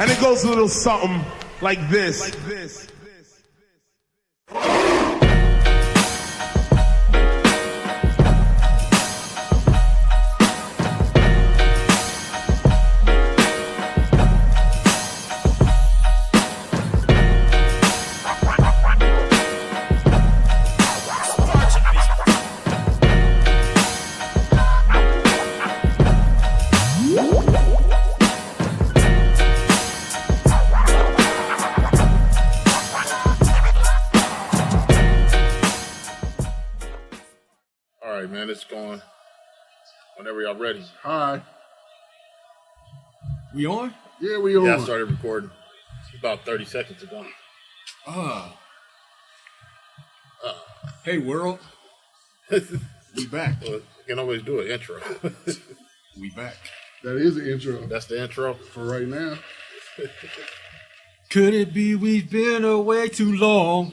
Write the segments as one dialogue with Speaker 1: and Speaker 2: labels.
Speaker 1: And it goes a little something like this.
Speaker 2: Man, it's going whenever y'all ready.
Speaker 3: Hi.
Speaker 4: We on?
Speaker 3: Yeah, we on.
Speaker 2: Yeah, I started recording about 30 seconds ago.
Speaker 4: Hey, world. We back.
Speaker 2: Well, you can always do an intro.
Speaker 4: We back.
Speaker 3: That is the intro.
Speaker 2: That's the intro?
Speaker 3: For right now.
Speaker 4: Could it be we've been away too long?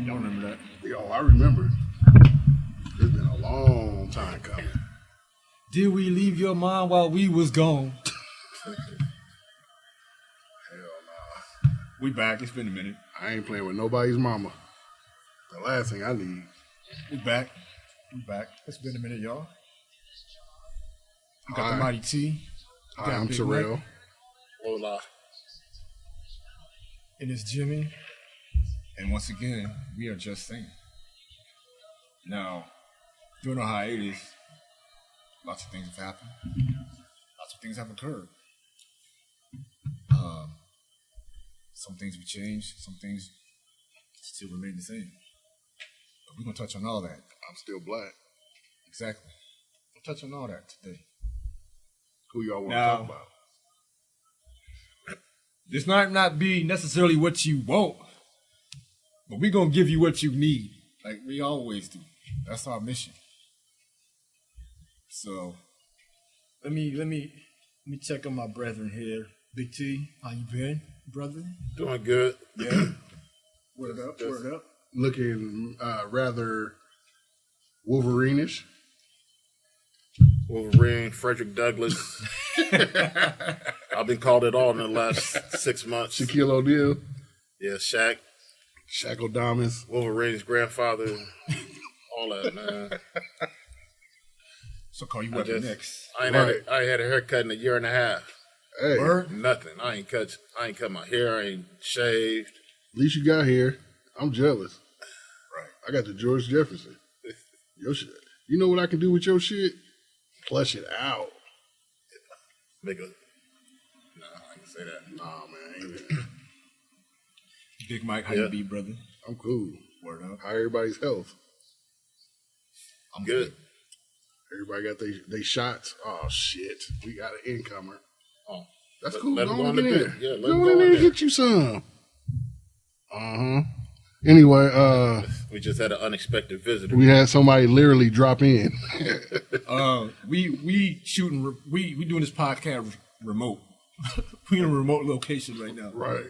Speaker 4: Y'all remember that?
Speaker 3: Yo, I remember. It's been a long time coming.
Speaker 4: Did we leave your mind while we was gone?
Speaker 3: Hell nah.
Speaker 4: We back. It's been a minute.
Speaker 3: I ain't playing with nobody's mama. The last thing I need.
Speaker 4: We back. We back. It's been a minute, y'all. You got
Speaker 3: Hi.
Speaker 4: the Mighty T.
Speaker 3: Hi, I'm Terrell.
Speaker 2: Hola.
Speaker 4: And it's Jimmy. And once again, we are just saying. Now, during our hiatus, lots of things have happened. Lots of things have occurred. Some things we changed. Some things still remain the same. But we're going to touch on all that.
Speaker 3: I'm still black.
Speaker 4: Exactly. We'll touch on all that today.
Speaker 3: Who y'all want to
Speaker 4: Now,
Speaker 3: talk about?
Speaker 4: This might not be necessarily what you want, but we're going to give you what you need, like we always do. That's our mission. So, let me check on my brethren here. Big T, how you been, brother?
Speaker 2: Doing good.
Speaker 4: Yeah. Word up, word up.
Speaker 3: Looking rather Wolverine-ish.
Speaker 2: Wolverine, Frederick Douglass. I've been called it all in the last 6 months.
Speaker 3: Shaquille O'Neal.
Speaker 2: Yeah, Shaq.
Speaker 3: Shaq O'Damas.
Speaker 2: Wolverine's grandfather. All that, man.
Speaker 4: So call you what next?
Speaker 2: I ain't had a haircut in a year and a half.
Speaker 3: Hey,
Speaker 4: Word?
Speaker 2: Nothing. I ain't cut my hair. I ain't shaved.
Speaker 3: at least you got here. I'm jealous.
Speaker 4: Right.
Speaker 3: I got the George Jefferson. Your shit. You know what I can do with your shit? Flush it out.
Speaker 2: Make a. Nah, I can say that.
Speaker 3: Nah, man. Ain't it?
Speaker 4: Big Mike, how
Speaker 2: Yeah.
Speaker 4: you be, brother?
Speaker 3: I'm cool.
Speaker 4: Word up.
Speaker 3: How everybody's health?
Speaker 4: I'm
Speaker 2: Good.
Speaker 3: Everybody got they shots. Oh shit, we got an incomer.
Speaker 2: Oh,
Speaker 3: That's
Speaker 2: let-
Speaker 3: cool.
Speaker 2: let
Speaker 3: Go
Speaker 2: him go
Speaker 3: on
Speaker 2: in the
Speaker 3: get in.
Speaker 2: bed. Yeah, let
Speaker 3: Go
Speaker 2: him
Speaker 3: on
Speaker 2: go
Speaker 3: in
Speaker 2: in
Speaker 3: there and
Speaker 2: there.
Speaker 3: get you some. Anyway,
Speaker 2: We just had an unexpected visitor.
Speaker 3: we had somebody literally drop in.
Speaker 4: We shooting. We doing this podcast remote. We in a remote location right now.
Speaker 3: Right.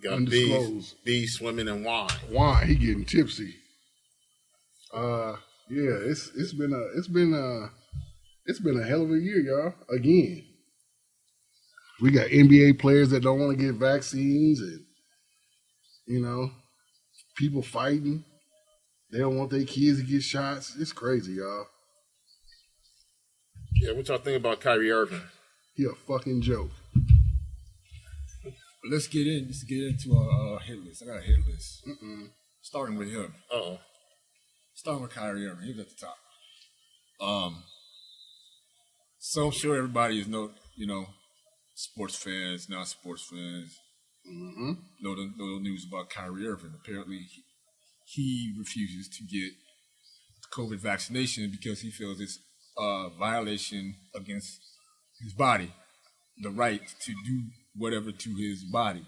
Speaker 2: Got
Speaker 3: Undisclosed.
Speaker 2: bees swimming in wine.
Speaker 3: Wine. He getting tipsy. Yeah. It's been a hell of a year, y'all. Again, we got NBA players that don't want to get vaccines, and people fighting. They don't want their kids to get shots. It's crazy, y'all.
Speaker 2: Yeah, what y'all think about Kyrie Irving?
Speaker 3: He a fucking joke.
Speaker 4: Let's get into our hit list. I got a hit list. Starting with him.
Speaker 2: Uh-oh.
Speaker 4: Starting with Kyrie Irving. He was at the top. So I'm sure everybody is sports fans, not sports fans. Know the news about Kyrie Irving. Apparently, he refuses to get the COVID vaccination because he feels it's a violation against his body, the right to do whatever to his body.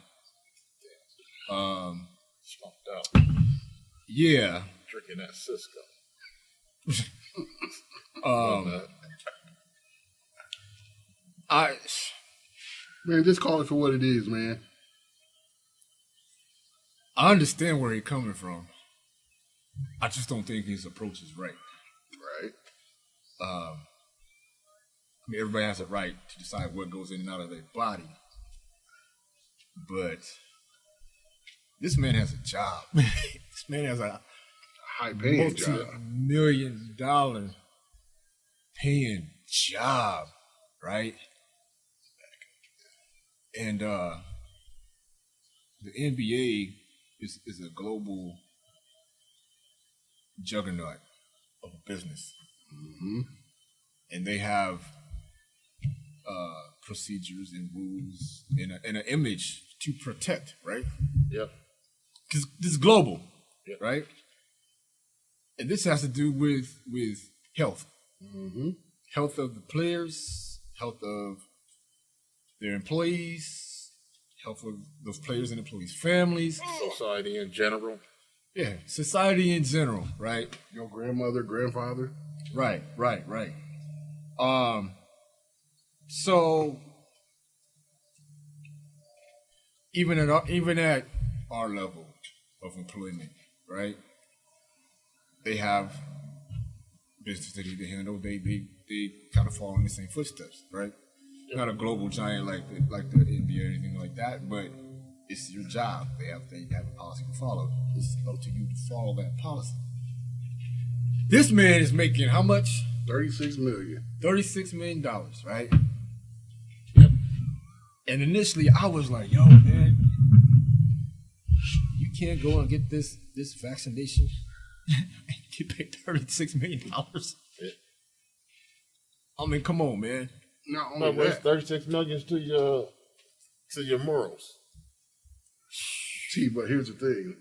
Speaker 2: Smoked out.
Speaker 4: Yeah.
Speaker 2: Drinking that Cisco.
Speaker 3: Man, just call it for what it is, man.
Speaker 4: I understand where he's coming from. I just don't think his approach is right.
Speaker 3: Right.
Speaker 4: mean, everybody has a right to decide what goes in and out of their body. But this man has a job. This man has a
Speaker 3: high-paying job.
Speaker 4: multi-million-dollar paying job, right? And the NBA is a global juggernaut of business.
Speaker 3: Mm-hmm.
Speaker 4: And they have procedures and rules and an image to protect, right?
Speaker 2: Yep.
Speaker 4: Because this is global,
Speaker 2: Yep.
Speaker 4: right? And this has to do with health.
Speaker 3: Mm-hmm.
Speaker 4: Health of the players, health of their employees, health of those players and employees' families.
Speaker 2: Society in general.
Speaker 4: Yeah, society in general, right?
Speaker 3: Your grandmother, grandfather.
Speaker 4: Right. So even at our level of employment, right? They have business that they handle. They kind of fall in the same footsteps, right? Not a global giant like the NBA or anything like that, but it's your job. They have a policy to follow. It's up to you to follow that policy. This man is making how much?
Speaker 3: $36 million.
Speaker 4: $36 million, right?
Speaker 2: Yep.
Speaker 4: And initially, I was like, "Yo, man, you can't go and get this vaccination and get paid $36 million."
Speaker 2: Yeah.
Speaker 4: I mean, come on, man.
Speaker 3: Not only
Speaker 2: But
Speaker 3: that,
Speaker 2: 36 million to your morals.
Speaker 3: See, but here's the thing: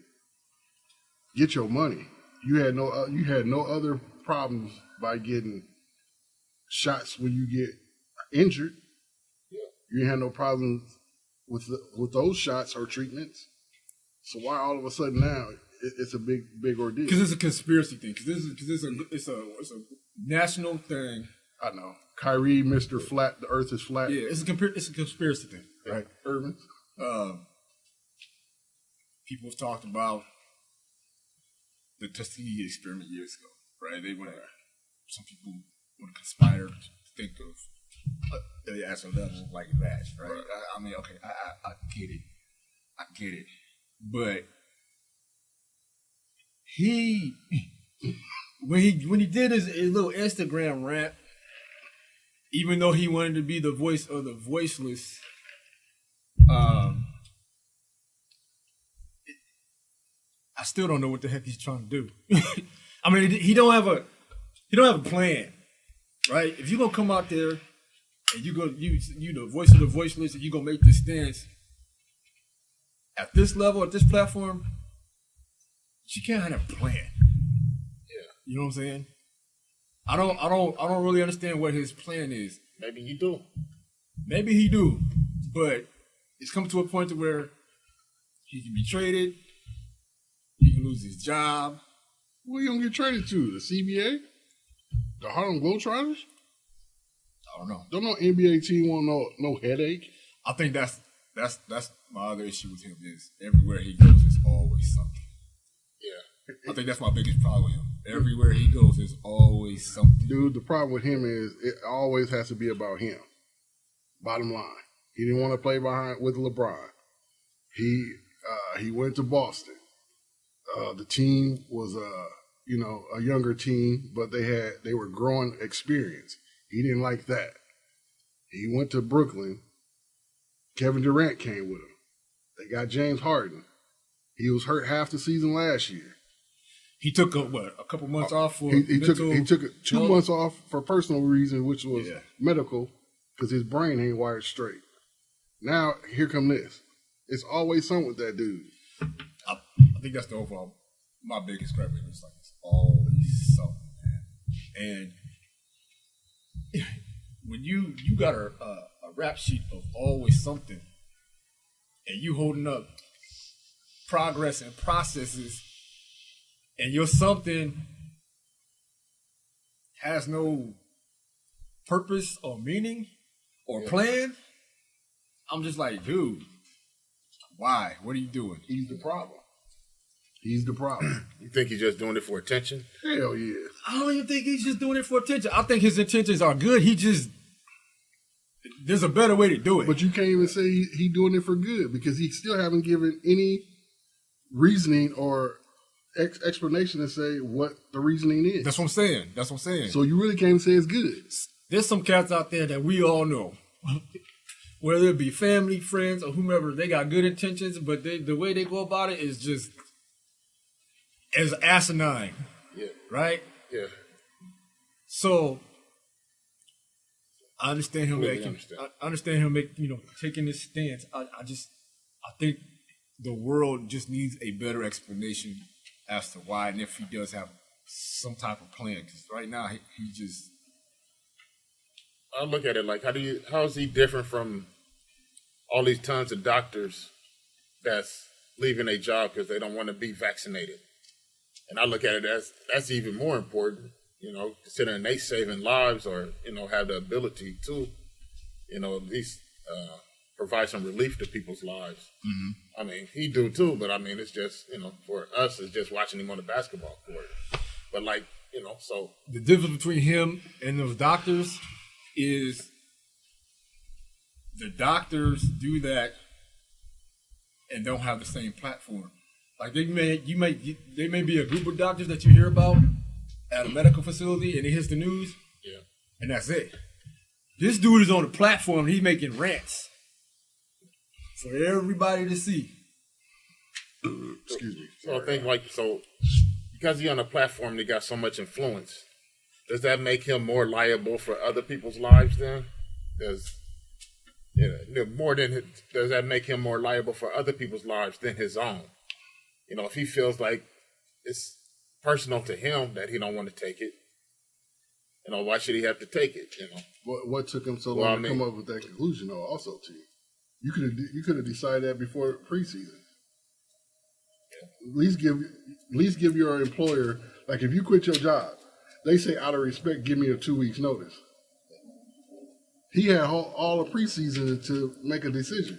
Speaker 3: get your money. You had no other problems by getting shots when you get injured.
Speaker 2: Yeah.
Speaker 3: You had no problems with those shots or treatments. So why all of a sudden now it's a big ordeal?
Speaker 4: Because it's a conspiracy thing. Because it's a national thing.
Speaker 3: I know. Kyrie, Mr. Flat, the Earth is flat.
Speaker 4: Yeah, it's a conspiracy thing, right?
Speaker 3: Urban.
Speaker 4: People have talked about the Tuskegee experiment years ago, right? Some people want to conspire to think of the actual level like that, right? I mean, okay, I get it, but when he did his little Instagram rant, even though he wanted to be the voice of the voiceless, I still don't know what the heck he's trying to do. I mean, he don't have a plan, right? If you're gonna come out there and you the voice of the voiceless, and you gonna make this stance at this level, at this platform, you can't have a plan.
Speaker 2: Yeah.
Speaker 4: You know what I'm saying? I don't really understand what his plan is.
Speaker 2: Maybe you do.
Speaker 4: Maybe he do, but it's come to a point to where he can be traded. He can lose his job.
Speaker 3: Where you gonna get traded to? The CBA? The Harlem Globetrotters?
Speaker 4: I don't know.
Speaker 3: Don't no NBA team want no headache.
Speaker 4: I think that's my other issue with him is everywhere he goes is always something.
Speaker 2: Yeah.
Speaker 4: I think that's my biggest problem with him. Everywhere he goes is always something.
Speaker 3: Dude, the problem with him is it always has to be about him. Bottom line. He didn't want to play with LeBron. He went to Boston. The team was a younger team, but they were growing experience. He didn't like that. He went to Brooklyn. Kevin Durant came with him. They got James Harden. He was hurt half the season last year.
Speaker 4: He took a couple months off for
Speaker 3: He took 2 months off for personal reasons, which was
Speaker 4: Yeah.
Speaker 3: medical, because his brain ain't wired straight. Now here come this. It's always something with that dude.
Speaker 4: I think that's the overall my biggest gripe with him. It's like it's always something, man. And when you got a rap sheet of always something, and you holding up progress and processes, and your something has no purpose or meaning or plan, I'm just like, dude, why? What are you doing?
Speaker 3: He's the problem. He's the problem.
Speaker 2: You think he's just doing it for attention?
Speaker 3: Hell yeah.
Speaker 4: I don't even think he's just doing it for attention. I think his intentions are good. He just there's a better way to do it.
Speaker 3: But you can't even say he doing it for good because he still haven't given any reasoning or explanation to say what the reasoning is.
Speaker 4: That's what I'm saying. That's what I'm saying.
Speaker 3: So you really can't say it's good.
Speaker 4: There's some cats out there that we all know. Whether it be family, friends, or whomever, they got good intentions, but the way they go about it is just as asinine.
Speaker 2: Yeah.
Speaker 4: Right?
Speaker 2: Yeah.
Speaker 4: So I understand him
Speaker 2: Really
Speaker 4: making.
Speaker 2: understand.
Speaker 4: I understand him taking this stance. I think the world just needs a better explanation as to why, and if he does have some type of plan. Because right now he just.
Speaker 2: I look at it like, how is he different from all these tons of doctors that's leaving a job because they don't want to be vaccinated? And I look at it as that's even more important, considering they saving lives or, have the ability to, at least provide some relief to people's lives. Mm-hmm. I mean, he do too, but I mean, it's just, for us, it's just watching him on the basketball court. But so.
Speaker 4: The difference between him and those doctors is the doctors do that and don't have the same platform. Like they may be a group of doctors that you hear about at a medical facility and it hits the news, and that's it. This dude is on the platform and he's making rants for everybody to see.
Speaker 3: Excuse me.
Speaker 2: So I think because he's on a platform that got so much influence, does that make him more liable for other people's lives then? Does that make him more liable for other people's lives than his own? If he feels like it's personal to him that he don't want to take it, why should he have to take it?
Speaker 3: What took him so long to come up with that conclusion? Though, also, T, you could have decided that before preseason. Yeah. At least give your employer, like if you quit your job, they say out of respect, give me a 2 weeks notice. He had all of preseason to make a decision.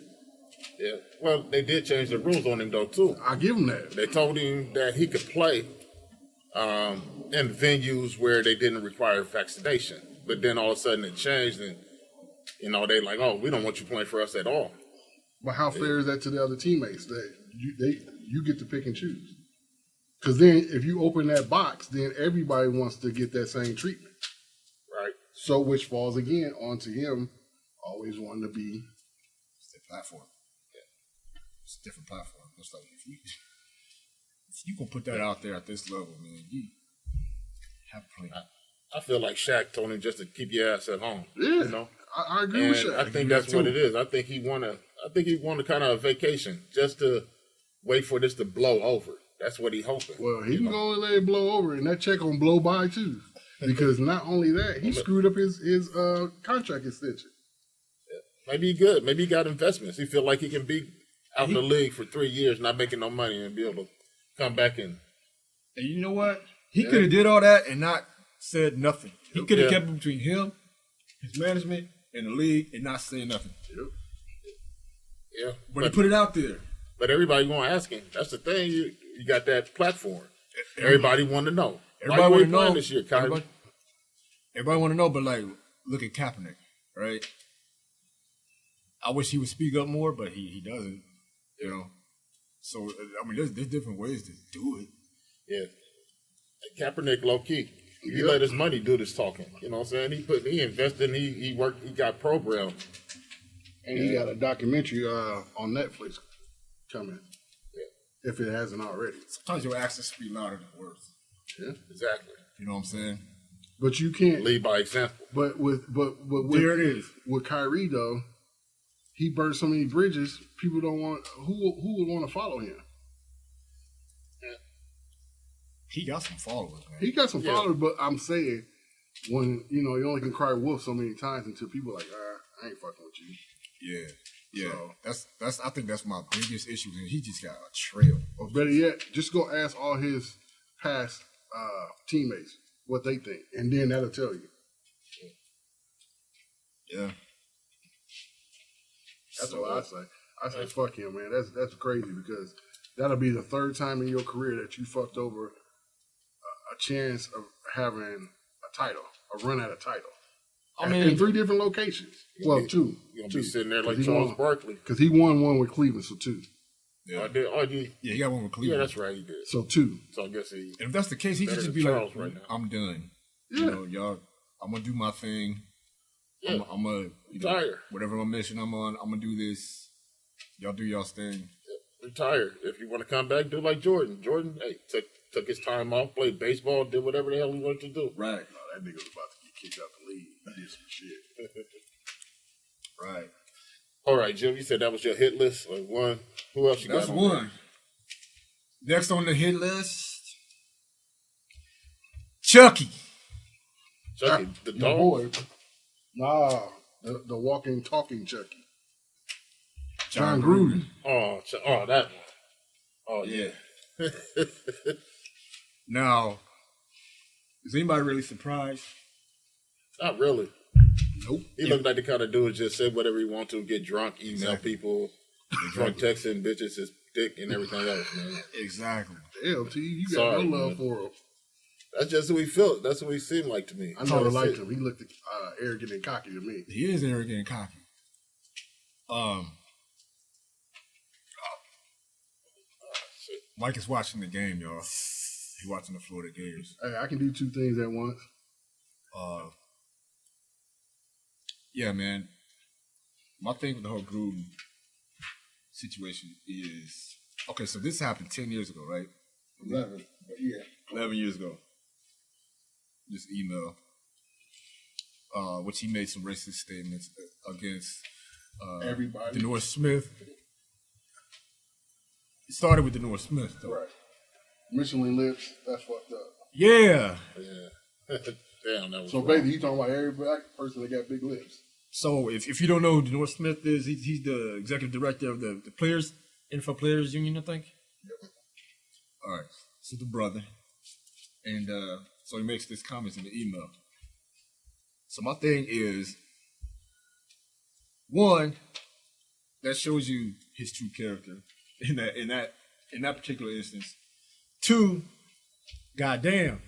Speaker 2: Yeah, well, they did change the rules on him though too.
Speaker 3: I give him that.
Speaker 2: They told him that he could play in venues where they didn't require vaccination, but then all of a sudden it changed, and they like, oh, we don't want you playing for us at all.
Speaker 3: But how fair is that to the other teammates that you get to pick and choose? Because then if you open that box, then everybody wants to get that same treatment.
Speaker 2: Right.
Speaker 3: So which falls again onto him always wanting to be.
Speaker 4: It's their platform. Yeah. It's a different platform. It's like if you can put that out there at this level, man, you have plenty.
Speaker 2: I feel like Shaq told him just to keep your ass at home.
Speaker 3: Yeah. I agree with Shaq.
Speaker 2: I think that's what it is. I think he wanted kind of a vacation just to wait for this to blow over. That's what he hoping.
Speaker 3: Well, he can go and let it blow over, and that check gonna blow by too. Because not only that, he screwed up his contract extension.
Speaker 2: Yeah. Maybe he good. Maybe he got investments. He feel like he can be out in the league for 3 years, not making no money, and be able to come back in.
Speaker 4: And you know what? He could have did all that and not said nothing. He could have kept it between him, his management, and the league, and not saying nothing.
Speaker 3: Yep.
Speaker 2: Yeah,
Speaker 4: but he put it out there.
Speaker 2: But everybody gonna ask him. That's the thing. You got that platform. Everybody want to know.
Speaker 4: Everybody want to know
Speaker 2: this year, Kyrie?
Speaker 4: Everybody want to know, but like, look at Kaepernick, right? I wish he would speak up more, but he doesn't. So I mean, there's different ways to do it.
Speaker 2: Yeah, Kaepernick, low key. He let his money do this talking. You know what I'm saying? He invested. He worked. He got programmed.
Speaker 3: And he got a documentary on Netflix coming. Yeah. If it hasn't already.
Speaker 4: Sometimes your actions speak louder than words.
Speaker 3: Yeah,
Speaker 2: exactly.
Speaker 4: You know what I'm saying?
Speaker 3: But you can't
Speaker 2: lead by example.
Speaker 3: But
Speaker 4: there it is.
Speaker 3: With Kyrie though, he burned so many bridges. People don't want who would want to follow him.
Speaker 4: Yeah. He got some followers, man.
Speaker 3: He got some followers, but I'm saying when you only can cry wolf so many times until people are like, I ain't fucking with you.
Speaker 4: Yeah. So that's I think that's my biggest issue. And he just got a trail.
Speaker 3: Or better yet, just go ask all his past teammates what they think, and then that'll tell you.
Speaker 4: Yeah.
Speaker 3: That's what I say. I say fuck him, man. That's crazy because that'll be the third time in your career that you fucked over a chance of having a title, a run at a title.
Speaker 4: I mean,
Speaker 3: in 3 different locations. Well, 2.
Speaker 2: You're going to be sitting there
Speaker 3: 'Cause
Speaker 2: like
Speaker 3: he
Speaker 2: Charles
Speaker 3: won.
Speaker 2: Barkley.
Speaker 3: Because he won one with Cleveland, so 2.
Speaker 4: yeah,
Speaker 2: Yeah,
Speaker 4: he got one with Cleveland.
Speaker 2: that's right, he did.
Speaker 3: So 2.
Speaker 2: So I guess he.
Speaker 4: And if that's the case, he should
Speaker 2: Better
Speaker 4: just
Speaker 2: than
Speaker 4: be
Speaker 2: Charles
Speaker 4: like,
Speaker 2: right now.
Speaker 4: I'm done.
Speaker 3: Yeah.
Speaker 4: You know, y'all, I'm gonna do my thing.
Speaker 2: Yeah.
Speaker 4: I'm gonna
Speaker 2: Retire.
Speaker 4: whatever my mission I'm on, I'm gonna do this. Y'all do y'all's thing.
Speaker 2: Retire. If you want to come back, do like Jordan. Jordan, hey, took his time off, played baseball, did whatever the hell he wanted to do.
Speaker 4: Right.
Speaker 3: No, that nigga was about to get kicked out the league. He did some shit.
Speaker 4: Right.
Speaker 2: All right, Jim, you said that was your hit list. Like one. Who else you
Speaker 4: That's
Speaker 2: got?
Speaker 4: one. Next on the hit list, Chucky.
Speaker 2: Chucky, the
Speaker 3: My
Speaker 2: dog.
Speaker 3: boy. Nah, the walking, talking Chucky. John Gruden.
Speaker 2: Oh, that one. Oh, yeah.
Speaker 4: Now, is anybody really surprised?
Speaker 2: Not really.
Speaker 3: Nope.
Speaker 2: He looked like the kind of dude just said whatever he want to, get drunk, email people, drunk texting bitches his dick and everything else, man.
Speaker 4: Exactly.
Speaker 3: Damn, T, you got
Speaker 2: Sorry,
Speaker 3: no love
Speaker 2: man.
Speaker 3: for him.
Speaker 2: That's just who he felt. That's who he seemed like to me.
Speaker 3: I never liked him. He looked arrogant and cocky to me.
Speaker 4: He is arrogant and cocky. Mike is watching the game, y'all. He's watching the Florida Gators.
Speaker 3: Hey, I can do 2 things at once.
Speaker 4: Yeah, man. My thing with the whole Gruden situation is okay. So this happened 10 years ago, right?
Speaker 3: 11. But yeah.
Speaker 4: 11 years ago. This email, which he made some racist statements against
Speaker 3: Everybody.
Speaker 4: Denor Smith. It started with Denor Smith, though.
Speaker 3: Right. Michelin lips, that's fucked up.
Speaker 4: Yeah.
Speaker 2: Yeah. Damn, that was
Speaker 3: So
Speaker 2: wrong.
Speaker 3: basically, you talking about every black person that got big lips.
Speaker 4: So if you don't know who Denor Smith is, he's the executive director of the Players, NFL Players Union, I think.
Speaker 3: Yep.
Speaker 4: All right. So the brother. And so he makes this comments in the email. So my thing is, one, that shows you his true character in that particular instance. Two, goddamn,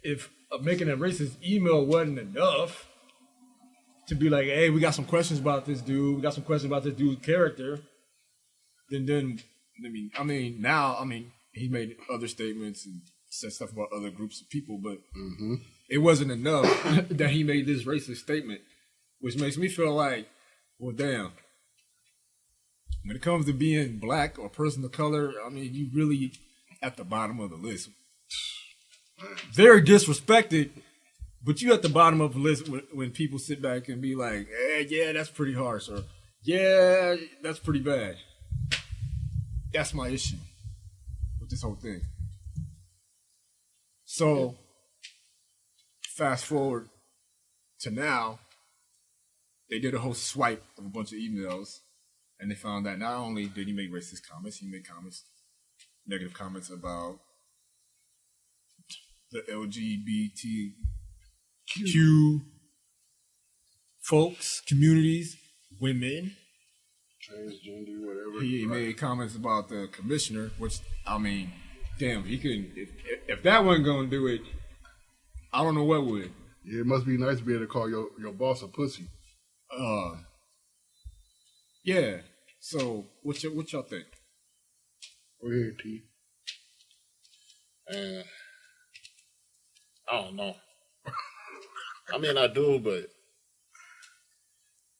Speaker 4: if making a racist email wasn't enough to be like, hey, we got some questions about this dude, we got some questions about this dude's character, then he made other statements and said stuff about other groups of people, but it wasn't enough that he made this racist statement, which makes me feel like, well, damn. When it comes to being black or person of color, I mean, you really at the bottom of the list. Very disrespected, but you at the bottom of the list when people sit back and be like, hey, yeah, that's pretty harsh, or yeah, that's pretty bad. That's my issue with this whole thing. So, fast forward to now, they did a whole swipe of a bunch of emails, and they found that not only did he make racist comments, he made negative comments about the LGBTQ folks, communities, women.
Speaker 3: Transgender, whatever.
Speaker 4: He made comments about the commissioner, which, I mean, damn, he couldn't. If that wasn't going to do it, I don't know what would.
Speaker 3: Yeah, it must be nice to be able to call your boss a pussy.
Speaker 4: Yeah. So, what y'all think?
Speaker 3: Go ahead, T.
Speaker 2: I don't know. I mean, I do, but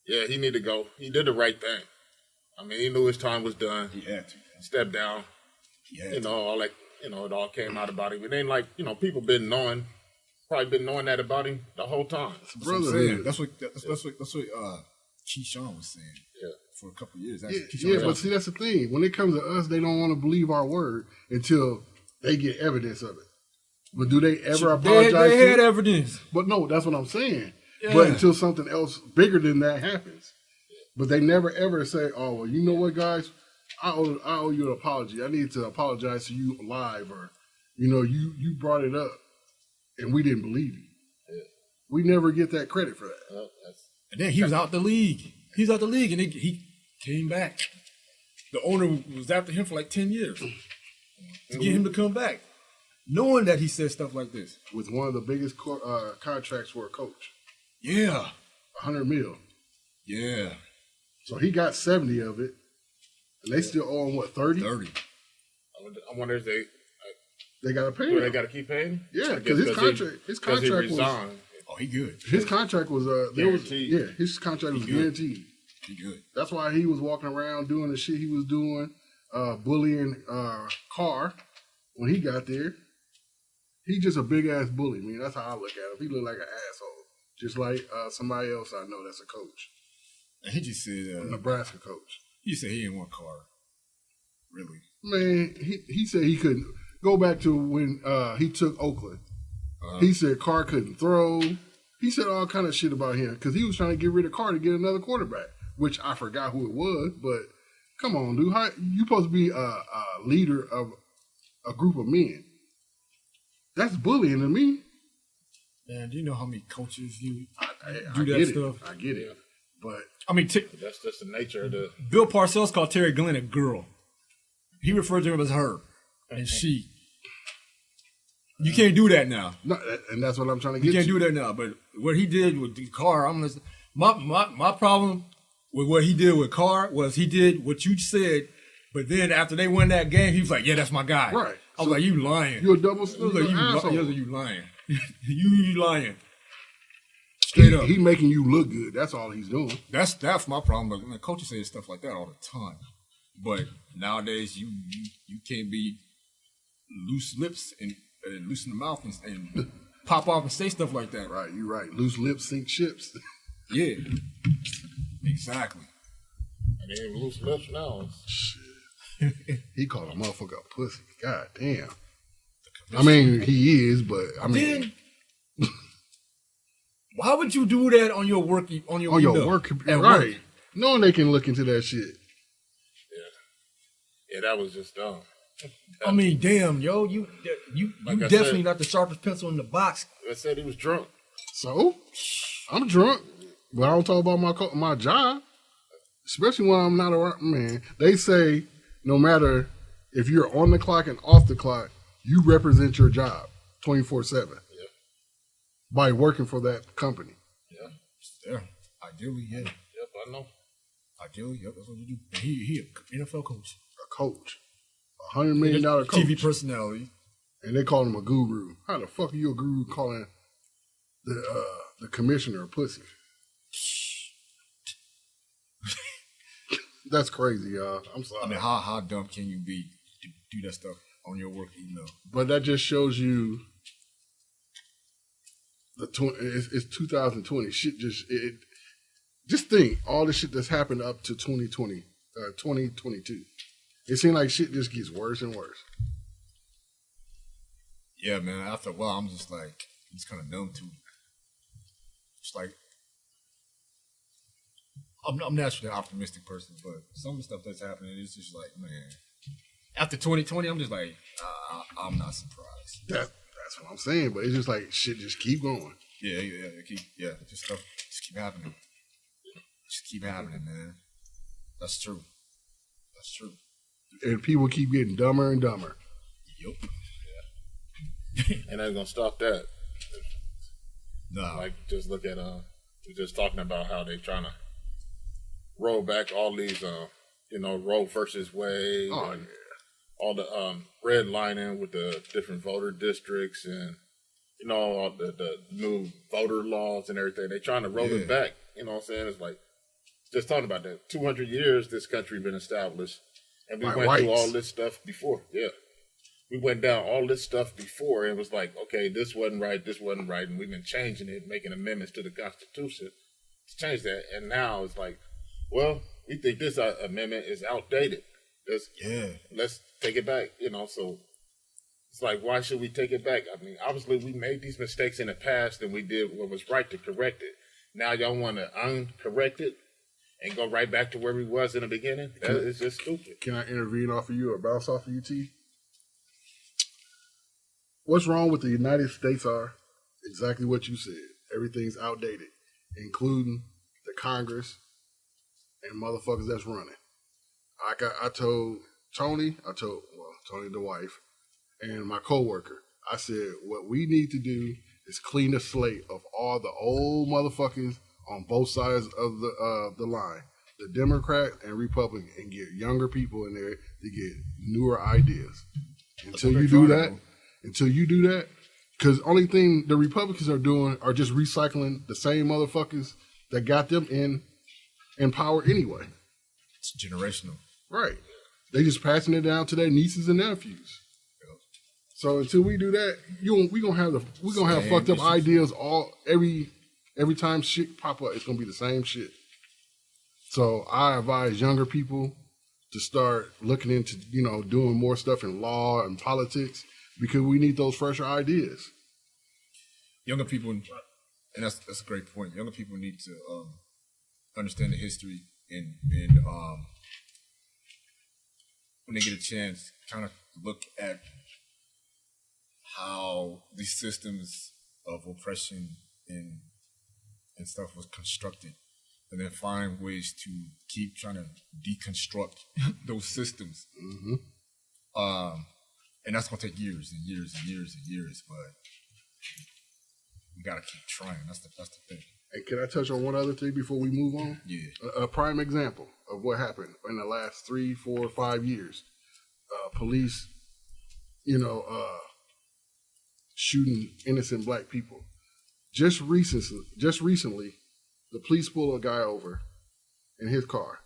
Speaker 2: yeah, he need to go. He did the right thing. I mean, he knew his time was done.
Speaker 4: He had to.
Speaker 2: Stepped down. All that, it all came out about him. It ain't like, people probably been knowing that about him the whole time.
Speaker 4: That's what I'm saying. That's what Keyshawn was saying.
Speaker 2: Yeah.
Speaker 4: For a couple of years.
Speaker 3: But see, that's the thing. When it comes to us, they don't want to believe our word until they get evidence of it. But do they ever apologize?
Speaker 4: They had evidence.
Speaker 3: But no, that's what I'm saying.
Speaker 4: Yeah.
Speaker 3: But until something else bigger than that happens. But they never ever say, oh, well, you know what, guys? I owe you an apology. I need to apologize to you live, or, you brought it up and we didn't believe you. Yeah. We never get that credit for that.
Speaker 4: And then he was out the league. He's out the league, and he came back. The owner was after him for like 10 years to get him to come back. knowing that he said stuff like this.
Speaker 3: With one of the biggest contracts for a coach.
Speaker 4: Yeah.
Speaker 3: $100 million.
Speaker 4: Yeah.
Speaker 3: So he got 70 of it, and they still owe him, what, 30?
Speaker 4: 30.
Speaker 2: I wonder if
Speaker 3: They got to pay
Speaker 2: do
Speaker 3: him.
Speaker 2: they got to keep paying?
Speaker 3: Yeah, because his contract
Speaker 2: he
Speaker 3: was.
Speaker 2: resigned.
Speaker 4: Oh, he good.
Speaker 3: His contract was
Speaker 2: Guaranteed.
Speaker 3: his contract was
Speaker 4: He good.
Speaker 3: guaranteed.
Speaker 4: He good.
Speaker 3: That's why he was walking around doing the shit he was doing, bullying Carr when he got there. He just a big ass bully. I mean, that's how I look at him. He look like an asshole, just like somebody else I know that's a coach,
Speaker 4: And he just said,
Speaker 3: a Nebraska coach.
Speaker 4: he said he didn't want Carr. Really?
Speaker 3: Man, he said he couldn't go back to when he took Oakland. He said Carr couldn't throw. He said all kind of shit about him because he was trying to get rid of Carr to get another quarterback, which I forgot who it was. But come on, dude, how you supposed to be a leader of a group of men? That's bullying to me.
Speaker 4: Man, do you know how many coaches you
Speaker 3: I
Speaker 4: do that
Speaker 3: get
Speaker 4: stuff?
Speaker 3: it. I get it. But
Speaker 4: I mean,
Speaker 2: That's just the nature of the.
Speaker 4: Bill Parcells called Terry Glenn a girl. He referred to him as her and she. You can't do that now.
Speaker 3: no, and that's what I'm trying to
Speaker 4: You
Speaker 3: get
Speaker 4: can't
Speaker 3: to.
Speaker 4: do that now. But what he did with the Carr, my problem with what he did with Carr was he did what you said, but then after they won that game, he was like, "Yeah, that's my guy."
Speaker 3: Right.
Speaker 4: I was like, "You lying?
Speaker 3: You're a double
Speaker 4: I was like,
Speaker 3: asshole.
Speaker 4: you lying? you lying? Straight up.
Speaker 3: He making you look good. That's all he's doing.
Speaker 4: That's my problem. Like, man, coaches say stuff like that all the time, but nowadays you can't be loose lips and loosen the mouth and pop off and say stuff like that.
Speaker 3: Right, you're right. Loose lips sink ships.
Speaker 4: Yeah, exactly.
Speaker 2: And they ain't loose lips now.
Speaker 3: He called a motherfucker a pussy. God damn. I mean, he is, but I mean,
Speaker 4: Then, why would you do that on your work
Speaker 3: on your
Speaker 4: window
Speaker 3: work
Speaker 4: at
Speaker 3: computer,
Speaker 4: work?
Speaker 3: right? Knowing they can look into that shit.
Speaker 2: Yeah, that was just dumb.
Speaker 4: I mean, damn, yo, you
Speaker 2: Like I
Speaker 4: definitely
Speaker 2: said-
Speaker 4: not the sharpest pencil in the box.
Speaker 2: I said he was drunk.
Speaker 3: So, I'm drunk, but I don't talk about my job, especially when I'm not around. Man, they say no matter if you're on the clock and off the clock, you represent your job 24/7
Speaker 2: Yeah.
Speaker 3: by working for that company.
Speaker 2: Yeah.
Speaker 4: Yeah, ideally, yeah.
Speaker 2: Yep, I know.
Speaker 4: Ideally, yep, that's what you do. And he an NFL coach,
Speaker 3: A coach, $100 million coach,
Speaker 4: TV personality.
Speaker 3: and they call him a guru. How the fuck are you a guru calling the commissioner a pussy? That's crazy, y'all. I'm sorry.
Speaker 4: I mean, how dumb can you be to do that stuff on your work email?
Speaker 3: But that just shows you it's 2020. Shit just think all the shit that's happened up to 2022. It seems like shit just gets worse and worse.
Speaker 4: Yeah, man. After a while, I'm just kind of numb to it. It's like I'm naturally an optimistic person, but some of the stuff that's happening is just like, man. After 2020, I'm just like, I'm not surprised.
Speaker 3: That's what I'm saying. But it's just like shit just keep going.
Speaker 4: Just stuff just keep happening. Just keep happening, man. That's true. That's true.
Speaker 3: And people keep getting dumber and dumber.
Speaker 4: Yup.
Speaker 2: And they're gonna stop that.
Speaker 4: Nah.
Speaker 2: Like, just look at we're just talking about how they trying to roll back all these Roe versus Wade
Speaker 3: Oh,
Speaker 2: and
Speaker 3: yeah.
Speaker 2: all the redlining with the different voter districts and all the new voter laws and everything. They trying to roll it back. You know what I'm saying? It's like just talking about that. 200 years this country been established, and we
Speaker 3: By
Speaker 2: went through
Speaker 3: whites.
Speaker 2: all this stuff before. Yeah. We went down all this stuff before, and it was like, okay, this wasn't right, and we've been changing it, making amendments to the Constitution to change that. And now it's like, well, we think this amendment is outdated. Let's take it back, So it's like, why should we take it back? I mean, obviously we made these mistakes in the past, and we did what was right to correct it. Now y'all want to uncorrect it and go right back to where we was in the beginning? That is just stupid.
Speaker 3: Can I intervene off of you or bounce off of you, T? What's wrong with the United States are exactly what you said. Everything's outdated, including the Congress and motherfuckers that's running. I told Tony, Tony the wife, and my coworker, I said, what we need to do is clean the slate of all the old motherfuckers on both sides of the line, the Democrat and Republican, and get younger people in there to get newer ideas. Until you do that, because only thing the Republicans are doing are just recycling the same motherfuckers that got them in power anyway.
Speaker 4: It's generational.
Speaker 3: Right. They just passing it down to their nieces and nephews. So until we do that, we gonna have fucked up ideas every time shit pop up. It's gonna be the same shit. So I advise younger people to start looking into doing more stuff in law and politics because we need those fresher ideas.
Speaker 4: Younger people, and that's a great point. Younger people need to understand the history and when they get a chance, kind of look at how these systems of oppression and stuff was constructed, and then find ways to keep trying to deconstruct those systems. Mm-hmm. And that's gonna take years and years and years and years, but we gotta keep trying. That's the thing.
Speaker 3: Hey, can I touch on one other thing before we move on?
Speaker 4: Yeah.
Speaker 3: A prime example of what happened in the last 3, 4, 5 years. Police, shooting innocent black people. Just recently, the police pulled a guy over in his car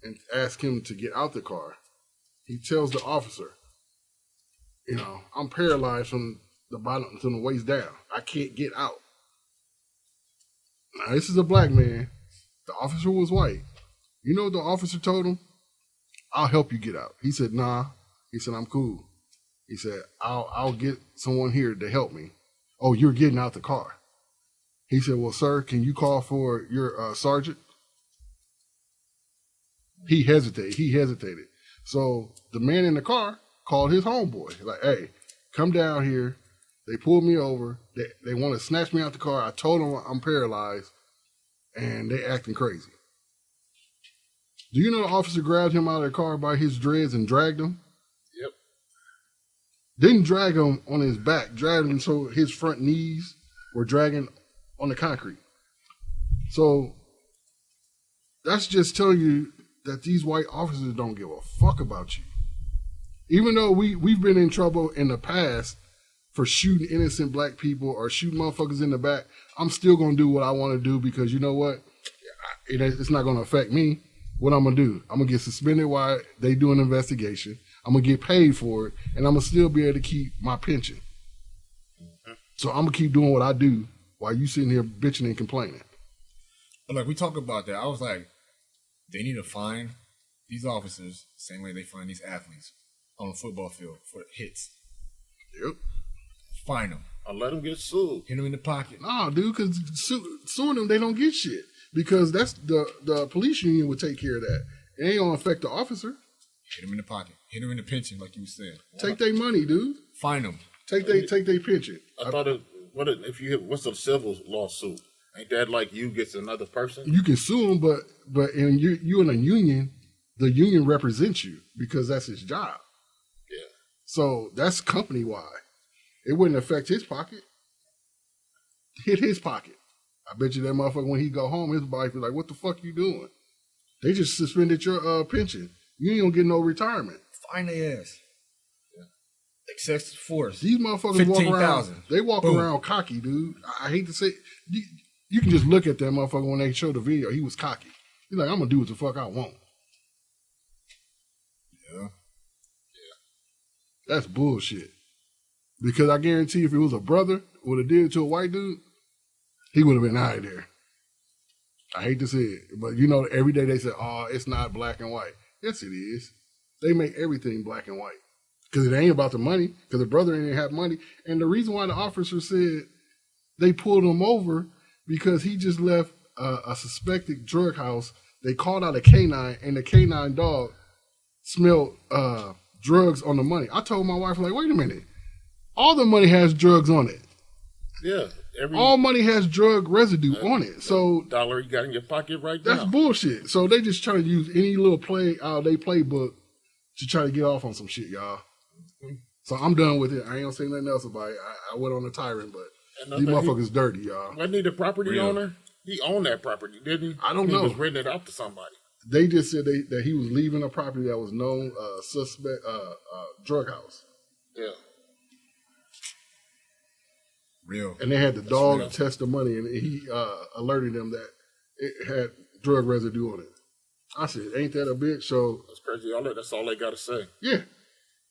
Speaker 3: and asked him to get out the car. He tells the officer, I'm paralyzed from the bottom from the waist down. I can't get out. Now, this is a black man. The officer was white. You know what the officer told him? I'll help you get out. He said, nah. He said, I'm cool. He said, I'll get someone here to help me. Oh, you're getting out the car. He said, well, sir, can you call for your sergeant? He hesitated. So the man in the car called his homeboy. Like, hey, come down here. They pulled me over. They want to snatch me out the car. I told them I'm paralyzed, and they acting crazy. Do you know the officer grabbed him out of the car by his dreads and dragged him?
Speaker 2: Yep.
Speaker 3: Didn't drag him on his back, dragged him so his front knees were dragging on the concrete. So that's just telling you that these white officers don't give a fuck about you. Even though we've been in trouble in the past for shooting innocent black people or shooting motherfuckers in the back, I'm still going to do what I want to do because you know what? It's not going to affect me. What I'm going to do, I'm going to get suspended while they do an investigation. I'm going to get paid for it, and I'm going to still be able to keep my pension. So I'm going to keep doing what I do while you sitting here bitching and complaining.
Speaker 4: But like we talk about that, I was like, they need to find these officers the same way they find these athletes on a football field for hits.
Speaker 3: Yep.
Speaker 4: Find them.
Speaker 2: Or let them get sued.
Speaker 4: Hit them in the pocket.
Speaker 3: No, dude, because suing them, they don't get shit. Because that's the police union would take care of that. It ain't gonna affect the officer.
Speaker 4: Hit them in the pocket. Hit them in the pension, like you said.
Speaker 3: Take their money, dude.
Speaker 4: Find them.
Speaker 3: Take their pension.
Speaker 2: I thought what's a civil lawsuit? Ain't that like you gets another person?
Speaker 3: You can sue them, but you in a union, the union represents you because that's his job.
Speaker 2: Yeah.
Speaker 3: So that's company wide. It wouldn't affect his pocket. Hit his pocket. I bet you that motherfucker when he go home, his wife is like, "What the fuck you doing? They just suspended your pension. You ain't gonna get no retirement."
Speaker 4: Find their ass. Yeah. Excessive force.
Speaker 3: These motherfuckers walk around. They walk around cocky, dude. I hate to say, you can just look at that motherfucker when they show the video. He was cocky. He's like, "I'm gonna do what the fuck I want."
Speaker 4: Yeah.
Speaker 3: That's bullshit. Because I guarantee if it was a brother would have did it to a white dude, he would have been out of there. I hate to say it, but every day they say, "Oh, it's not black and white." Yes, it is. They make everything black and white because it ain't about the money. Because the brother ain't have money, and the reason why the officer said they pulled him over because he just left a suspected drug house. They called out a canine, and the canine dog smelled drugs on the money. I told my wife, like, wait a minute, all the money has drugs on it.
Speaker 2: Yeah.
Speaker 3: All money has drug residue on it. So
Speaker 2: dollar you got in your pocket right now.
Speaker 3: That's bullshit. So they just try to use any little play out of their playbook to try to get off on some shit, y'all. So I'm done with it. I ain't gonna say nothing else about it. I went on a tyrant, but these motherfuckers dirty, y'all.
Speaker 2: Wasn't he the property owner? He owned that property, didn't he?
Speaker 3: I don't know.
Speaker 2: He was renting it out to somebody.
Speaker 3: They just said that he was leaving a property that was known suspect drug house.
Speaker 2: Yeah.
Speaker 4: Real.
Speaker 3: And they had the dog test the money, and he alerted them that it had drug residue on it. I said, ain't that a bitch? So
Speaker 2: That's crazy. That's all they got to say.
Speaker 3: yeah.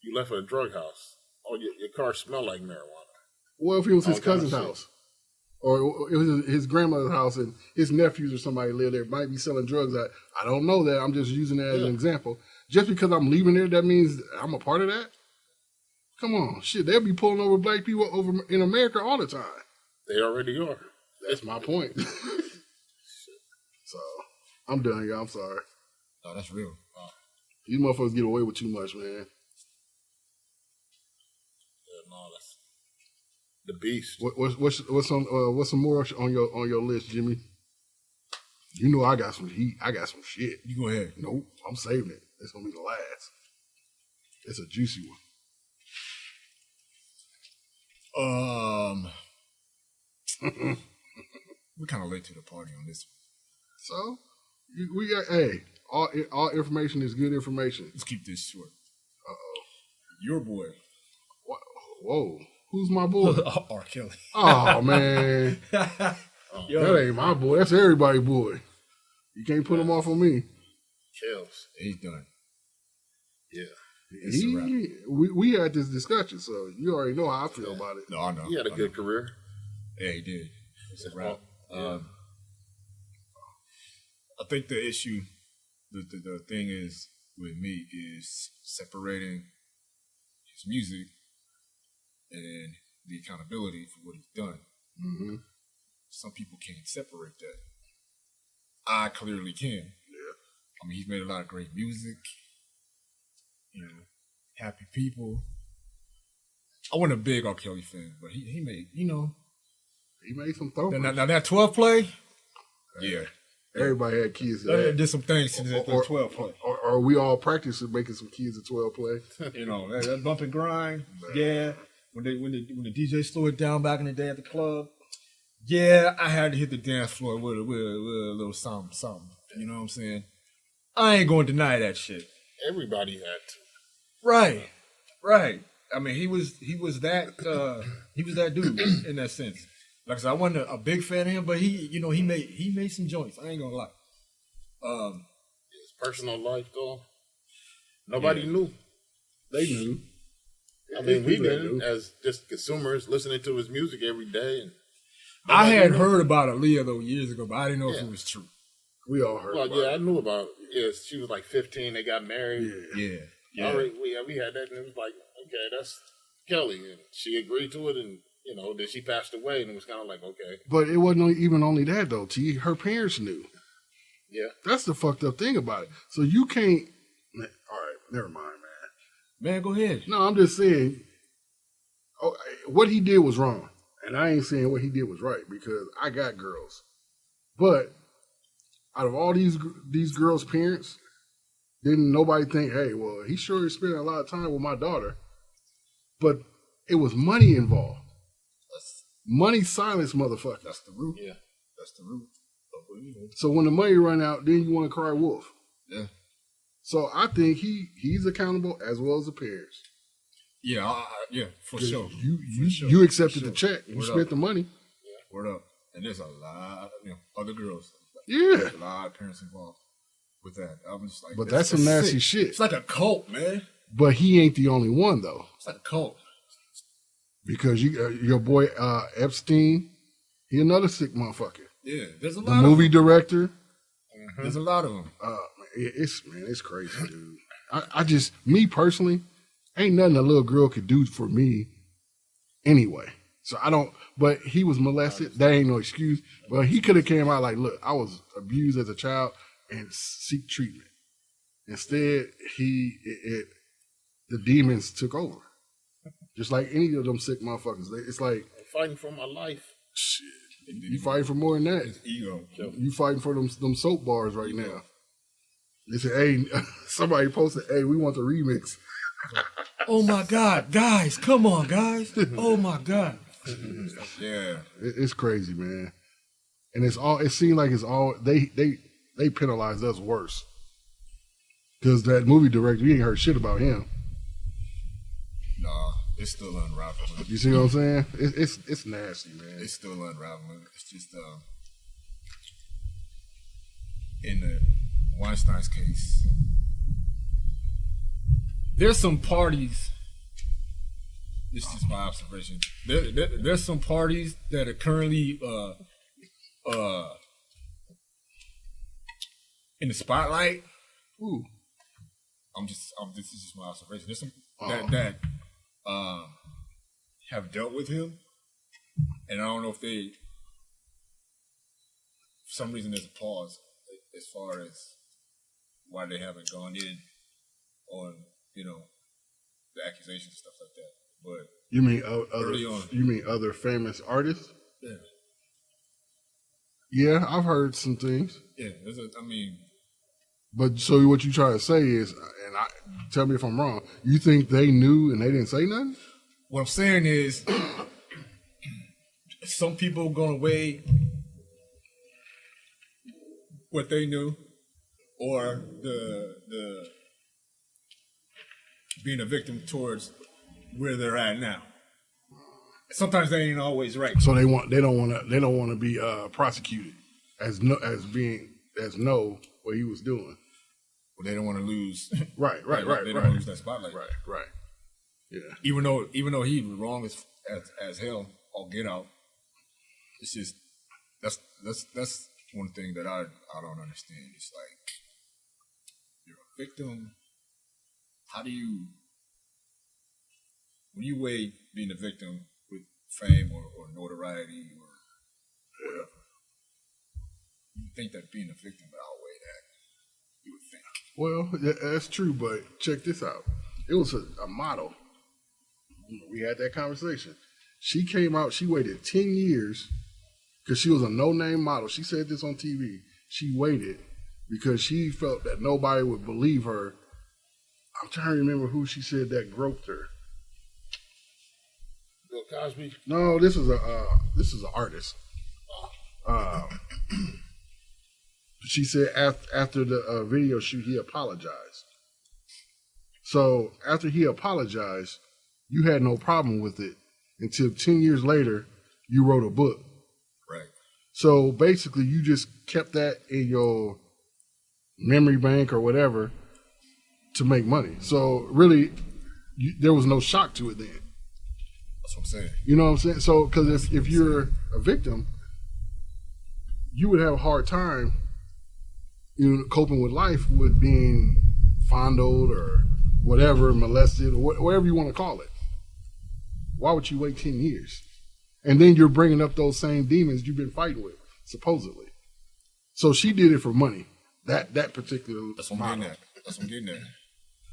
Speaker 2: You left at a drug house. Oh, your car smelled like marijuana.
Speaker 3: Well, if it was his
Speaker 2: All
Speaker 3: cousin's
Speaker 2: kinda
Speaker 3: house, or it was his grandmother's house, and his nephews or somebody live there, might be selling drugs. I don't know that. I'm just using that as an example. Just because I'm leaving there, that means I'm a part of that? Come on, shit. They'll be pulling over black people over in America all the time.
Speaker 2: They already are.
Speaker 3: That's my point. So, I'm done, y'all. I'm sorry.
Speaker 4: No, that's real.
Speaker 3: These motherfuckers get away with too much, man.
Speaker 2: Yeah, no, that's the beast.
Speaker 3: What's some more on your list, Jimmy? You know I got some heat. I got some shit.
Speaker 4: You go ahead.
Speaker 3: Nope, I'm saving it. It's gonna be the last. It's a juicy one.
Speaker 4: We're kind of late to the party on this one.
Speaker 3: So we got all information is good information.
Speaker 4: Let's keep this short.
Speaker 3: Uh-oh.
Speaker 4: Your boy.
Speaker 3: Whoa. Who's my boy?
Speaker 4: R. Kelly.
Speaker 3: Oh man. That ain't my boy. That's everybody's boy. You can't put him off on me.
Speaker 2: Kills.
Speaker 4: He's done.
Speaker 2: Yeah.
Speaker 3: We had this discussion, so you already know how I feel about it.
Speaker 4: No, I know.
Speaker 2: He had a good career.
Speaker 4: Yeah, he did. It's a wrap. I think the issue, the thing is with me is separating his music and the accountability for what he's done.
Speaker 3: Mm-hmm.
Speaker 4: Some people can't separate that. I clearly can.
Speaker 3: Yeah.
Speaker 4: I mean, he's made a lot of great music. You know, happy people. I wasn't a big R. Kelly fan, but he made,
Speaker 3: he made some thumpers.
Speaker 4: Now that 12 play, yeah.
Speaker 3: Everybody had kids. That
Speaker 4: did some things to that 12 play.
Speaker 3: Or we all practiced making some kids at 12 play.
Speaker 4: That bump and grind. Yeah. When the DJ slowed it down back in the day at the club, yeah, I had to hit the dance floor with a little something. You know what I'm saying? I ain't going to deny that shit.
Speaker 2: Everybody had to.
Speaker 4: Right. I mean, he was that dude in that sense. Like I said, I wasn't a big fan of him, but he made some joints. I ain't gonna lie.
Speaker 2: His personal life, though, nobody knew.
Speaker 3: They knew.
Speaker 2: I mean, we didn't, as just consumers listening to his music every day. And
Speaker 4: I had heard about Aaliyah though years ago, but I didn't know if it was true.
Speaker 3: We all heard.
Speaker 2: Well, I knew about it. Yes, she was like 15. They got married.
Speaker 4: Yeah.
Speaker 2: Already, we had that, and it was like, okay, that's Kelly, and she agreed to it, and then she passed away, and it was kind of like, okay.
Speaker 3: But it wasn't even only that though. T. Her parents knew.
Speaker 2: Yeah.
Speaker 3: That's the fucked up thing about it. So you can't. All right, never mind, man.
Speaker 4: Man, go ahead.
Speaker 3: No, I'm just saying. What he did was wrong, and I ain't saying what he did was right because I got girls, but out of all these girls' parents, didn't nobody think, hey, well, he sure is spending a lot of time with my daughter, but it was money involved. Money silence, motherfucker.
Speaker 4: That's the root.
Speaker 2: Yeah.
Speaker 4: That's the root.
Speaker 3: So when the money run out, then you want to cry wolf.
Speaker 4: Yeah.
Speaker 3: So I think he's accountable as well as the parents.
Speaker 4: Yeah, for sure.
Speaker 3: You accepted the check. You spent the money.
Speaker 4: Yeah. Word up. And there's a lot of other girls.
Speaker 3: Yeah.
Speaker 4: There's a lot of parents involved with that. I'm just like,
Speaker 3: but that's some nasty shit.
Speaker 4: It's like a cult, man.
Speaker 3: But he ain't the only one though.
Speaker 4: It's like a cult.
Speaker 3: Because your boy Epstein, he another sick motherfucker.
Speaker 4: Yeah, there's a lot.
Speaker 3: The movie director.
Speaker 4: Mm-hmm. There's a lot of them.
Speaker 3: It's crazy, dude. I just, me personally, ain't nothing a little girl could do for me anyway. So I don't. But he was molested. That ain't no excuse. But he could have came out like, look, I was abused as a child and seek treatment. Instead, the demons took over. Just like any of them sick motherfuckers. It's like
Speaker 2: I'm fighting for my life.
Speaker 3: Shit. You fighting for more than that.
Speaker 4: It's ego.
Speaker 3: You fighting for them soap bars right now. They said, hey, somebody posted, hey, we want the remix.
Speaker 4: Oh my God, guys, come on, guys. Oh my God. Yeah.
Speaker 3: It's crazy, man. And it's all. It seems like it's all they penalized us worse because that movie director, you ain't heard shit about him.
Speaker 4: Nah, it's still unraveling.
Speaker 3: You see what I'm saying? It's nasty, man.
Speaker 4: It's still unraveling. It's just in the Weinstein's case, there's some parties. This is my observation. There's some parties that are currently in the spotlight.
Speaker 3: Ooh.
Speaker 4: This is just my observation. There's some that have dealt with him, and I don't know if they, for some reason, there's a pause as far as why they haven't gone in on the accusations and stuff like that. But
Speaker 3: you mean
Speaker 4: early on.
Speaker 3: You mean other famous artists?
Speaker 4: Yeah.
Speaker 3: Yeah, I've heard some things.
Speaker 4: Yeah,
Speaker 3: But so what you try to say is, and tell me if I'm wrong, you think they knew and they didn't say nothing?
Speaker 4: What I'm saying is, some people are going to weigh what they knew, or the being a victim towards where they're at now. Sometimes they ain't always right.
Speaker 3: So they don't want to be prosecuted as know what he was doing.
Speaker 4: Well, they don't want to lose.
Speaker 3: Right.
Speaker 4: They don't want to lose that spotlight.
Speaker 3: Right. Yeah.
Speaker 4: Even though he was wrong as hell, all get out. It's just that's one thing that I don't understand. It's like you're a victim. How do you, when you weigh being a victim with fame or notoriety or whatever, you think that being a victim would outweigh that? You would think.
Speaker 3: Well, that's true, but check this out. It was a model. We had that conversation. She came out, she waited 10 years because she was a no-name model. She said this on TV. She waited because she felt that nobody would believe her. I'm trying to remember who she said that groped her.
Speaker 2: Bill Cosby?
Speaker 3: No, this is an artist. She said after the video shoot, he apologized. So after he apologized, you had no problem with it until 10 years later, you wrote a book.
Speaker 4: Right.
Speaker 3: So basically, you just kept that in your memory bank or whatever to make money. So really, there was no shock to it then.
Speaker 4: That's what I'm saying.
Speaker 3: You know what I'm saying? So because if you're a victim, you would have a hard time coping with life with being fondled or whatever, molested, or whatever you want to call it. Why would you wait 10 years? And then you're bringing up those same demons you've been fighting with, supposedly. So she did it for money. That particular
Speaker 4: That's what I'm getting at. That's what I'm getting at.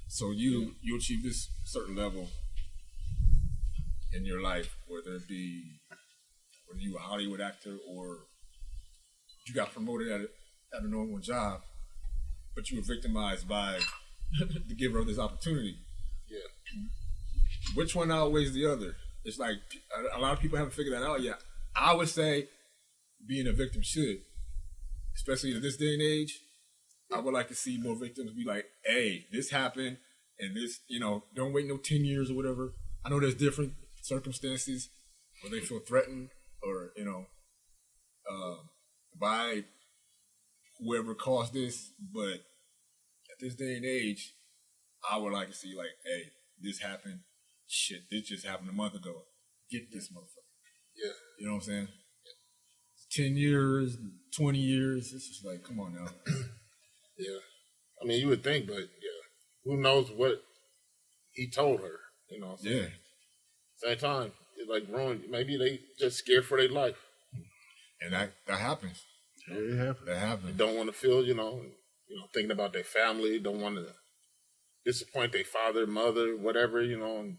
Speaker 4: So you achieve this certain level in your life, whether it be whether you a Hollywood actor or you got promoted at a normal job, but you were victimized by the giver of this opportunity.
Speaker 2: Yeah.
Speaker 4: Which one outweighs the other? It's like a lot of people haven't figured that out yet. I would say being a victim should, especially in this day and age. I would like to see more victims be like, hey, this happened, and this, don't wait no 10 years or whatever. I know there's different circumstances where they feel threatened or, by whoever caused this, but at this day and age, I would like to see like, hey, this happened. Shit, this just happened a month ago. Get this motherfucker.
Speaker 2: Yeah.
Speaker 4: You know what I'm saying? 10 years, 20 years. It's just like, come on now.
Speaker 2: Yeah. I mean, you would think, but yeah, who knows what he told her,
Speaker 4: Yeah.
Speaker 2: Same time, it's like growing, maybe they just scared for their life.
Speaker 4: And that happens.
Speaker 3: Yeah, it happens.
Speaker 4: That happens.
Speaker 2: They don't want to feel, thinking about their family, don't want to disappoint their father, mother, whatever, And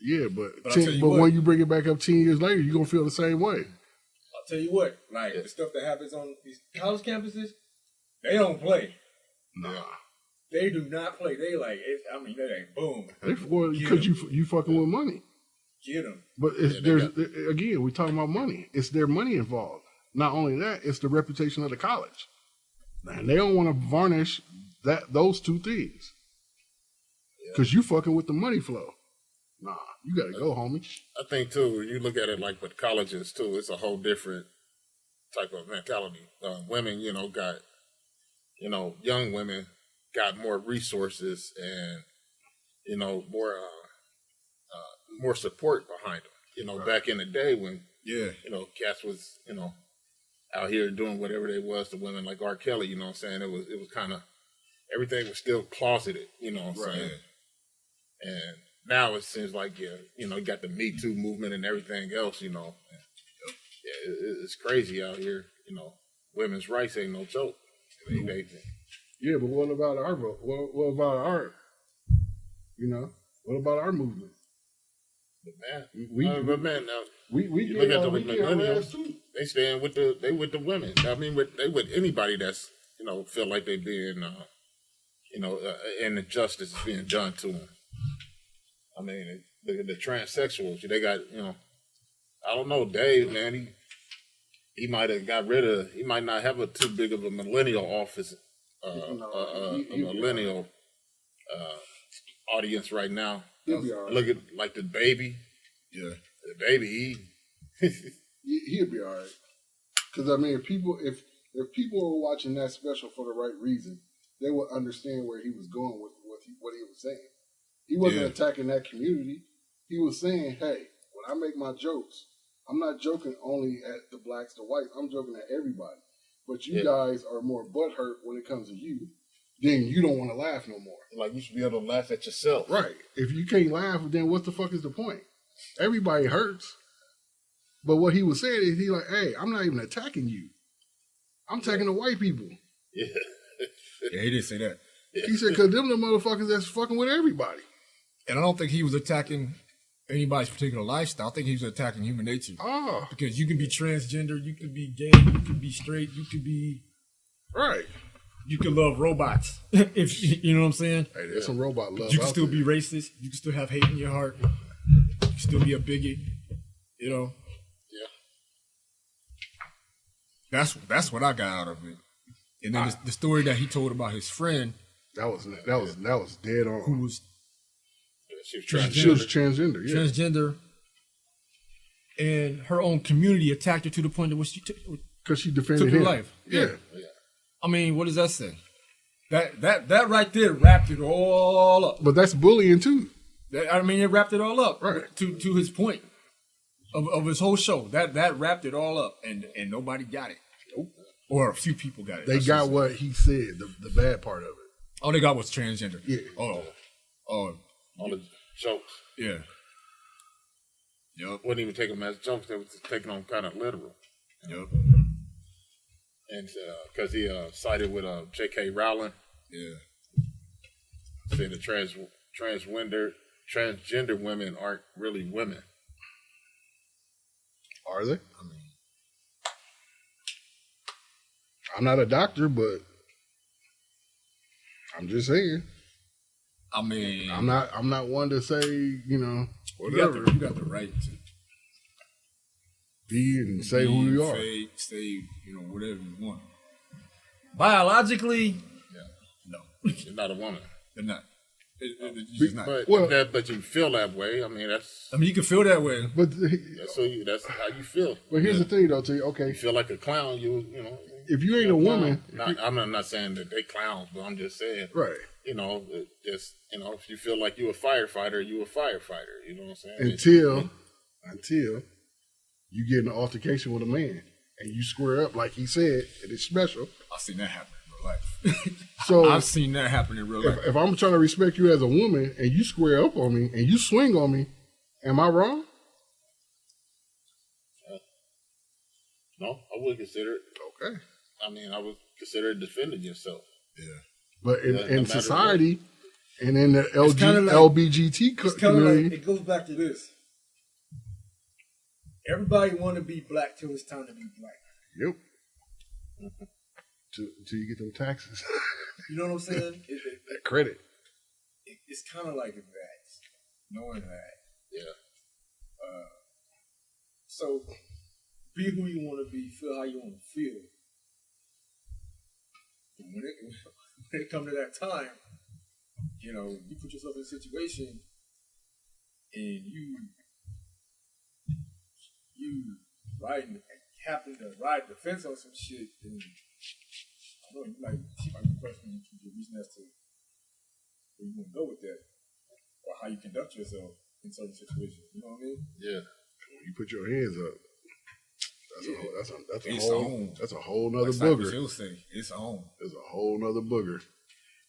Speaker 3: Yeah, but
Speaker 4: what.
Speaker 3: when you bring it back up 10 years later, you're going to feel the same way.
Speaker 4: I'll tell you what, the stuff that happens on these college campuses, they don't play.
Speaker 3: Nah.
Speaker 4: They do not play. They like, they like, boom.
Speaker 3: Because you fucking with money.
Speaker 4: Get them.
Speaker 3: But again, we're talking about money. It's their money involved. Not only that, it's the reputation of the college. And they don't want to varnish those two things. Because you fucking with the money flow. Nah, you got to go, homie.
Speaker 2: I think, too, when you look at it like with colleges, too, it's a whole different type of mentality. Women, got, young women got more resources and, more support behind them. Right. Back in the day when, cats was, out here doing whatever they was to women like R. Kelly, you know what I'm saying? It was kind of, everything was still closeted, you know what I'm saying? And now it seems like, you got the Me Too movement and everything else, Yeah, it's crazy out here, Women's rights ain't no joke.
Speaker 3: Yeah, but what about our vote? What about our, what about our movement?
Speaker 2: But man, now
Speaker 3: we
Speaker 2: look at the millennials. They stand with the women. I mean, they with anybody that's feel like they being and injustice is being done to them. I mean, look at the transsexuals. They got I don't know, Dave, man. He might have got rid of. He might not have too big of a millennial office, a millennial audience right now.
Speaker 3: Right.
Speaker 2: Look at like the baby.
Speaker 4: Yeah,
Speaker 2: the baby.
Speaker 3: He'll be all right. Because I mean, if people were watching that special for the right reason, they would understand where he was going with what he was saying. He wasn't attacking that community. He was saying, "Hey, when I make my jokes, I'm not joking only at the blacks, the whites. I'm joking at everybody. But you guys are more butthurt when it comes to you. Then you don't want to laugh no more.
Speaker 2: Like you should be able to laugh at yourself,
Speaker 3: right? If you can't laugh, then what the fuck is the point? Everybody hurts." But what he was saying is, he like, "Hey, I'm not even attacking you. I'm attacking the white people."
Speaker 2: Yeah,
Speaker 4: he didn't say that.
Speaker 3: He said, "Cause them the motherfuckers that's fucking with everybody."
Speaker 4: And I don't think he was attacking anybody's particular lifestyle. I think he was attacking human nature.
Speaker 3: Oh,
Speaker 4: because you can be transgender, you can be gay, you can be straight, you can be
Speaker 3: right.
Speaker 4: You can love robots, if you know what I'm saying.
Speaker 3: Hey, there's some robot love.
Speaker 4: You can still be racist. You can still have hate in your heart. You can still be a bigot. Yeah. That's what I got out of it. And then the story that he told about his friend.
Speaker 3: That was dead on.
Speaker 4: Who was?
Speaker 2: She was
Speaker 3: transgender. Yeah.
Speaker 4: Transgender. And her own community attacked her to the point that she
Speaker 3: because she defended her
Speaker 4: life.
Speaker 3: Yeah.
Speaker 4: I mean, what does that say? That right there wrapped it all up.
Speaker 3: But that's bullying too.
Speaker 4: It wrapped it all up.
Speaker 3: Right.
Speaker 4: To his point of his whole show. That wrapped it all up, and nobody got it.
Speaker 3: Nope.
Speaker 4: Or a few people got it.
Speaker 3: They got what he said, the bad part of it.
Speaker 4: All they got was transgender.
Speaker 3: Yeah.
Speaker 4: Oh.
Speaker 2: All the jokes.
Speaker 4: Yeah. Yep.
Speaker 2: Wouldn't even take them as jokes. They were taking them kind of literal.
Speaker 4: Yep.
Speaker 2: And because he sided with J.K. Rowling.
Speaker 4: Yeah.
Speaker 2: Said the transgender women aren't really women.
Speaker 3: Are they? I'm not a doctor, but I'm just saying. I'm not one to say, whatever.
Speaker 4: You got the right to
Speaker 3: be and say who you are.
Speaker 4: Say, whatever you want. Biologically, no.
Speaker 2: You're not a woman.
Speaker 4: They're not. It's just not.
Speaker 2: But you feel that way. I mean,
Speaker 4: you can feel that way.
Speaker 3: But
Speaker 2: that's how you feel.
Speaker 3: But here's the thing, though. Okay,
Speaker 2: you feel like a clown.
Speaker 3: If you ain't a woman,
Speaker 2: I'm not saying that they clowns, but I'm just saying,
Speaker 3: right?
Speaker 2: If you feel like you a firefighter, you a firefighter. You know what I'm saying?
Speaker 3: Until you get in an altercation with a man and you square up like he said, and it's special.
Speaker 4: I've seen that happen in real life.
Speaker 3: So
Speaker 4: I've seen that happen in real life.
Speaker 3: If I'm trying to respect you as a woman and you square up on me and you swing on me, am I wrong?
Speaker 2: No, I would consider it.
Speaker 3: Okay.
Speaker 2: I would consider it defending yourself.
Speaker 3: Yeah. But in society and in the LBGT community,
Speaker 5: it goes back to this. Everybody want to be black till it's time to be black.
Speaker 3: Yep. Till you get them taxes.
Speaker 5: You know what I'm saying?
Speaker 3: credit.
Speaker 5: It's kind of like that, knowing that.
Speaker 2: Yeah.
Speaker 5: So be who you want to be, feel how you want to feel. And when it comes to that time, you know, you put yourself in a situation and you happen to ride the fence on some shit, and I know you might be questioning your reason as to where you want to go with that, or how you conduct yourself in certain situations. You know what I mean?
Speaker 2: Yeah.
Speaker 3: When you put your hands up, that's a whole nother
Speaker 4: Like
Speaker 3: booger.
Speaker 4: He'll say, it's on.
Speaker 3: There's a whole nother booger.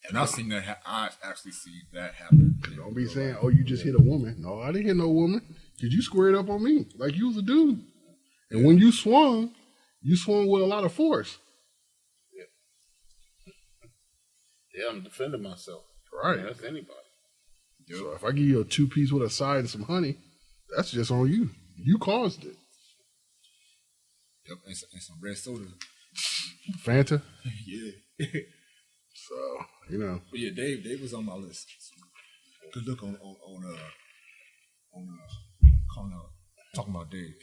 Speaker 4: And I've seen that. I've actually seen that happen.
Speaker 3: Don't be saying, "Oh, you just hit a woman." No, I didn't hit no woman. Cause you squared up on me like you was a dude. And when you swung with a lot of force.
Speaker 2: Yeah, I'm defending myself.
Speaker 3: Right.
Speaker 2: Yeah, that's anybody.
Speaker 3: So if I give you a 2-piece with a side and some honey, that's just on you. You caused it.
Speaker 4: Yep, and some red soda.
Speaker 3: Fanta.
Speaker 4: Yeah.
Speaker 3: So, you know.
Speaker 4: But yeah, Dave was on my list. So good look on talking about Dave.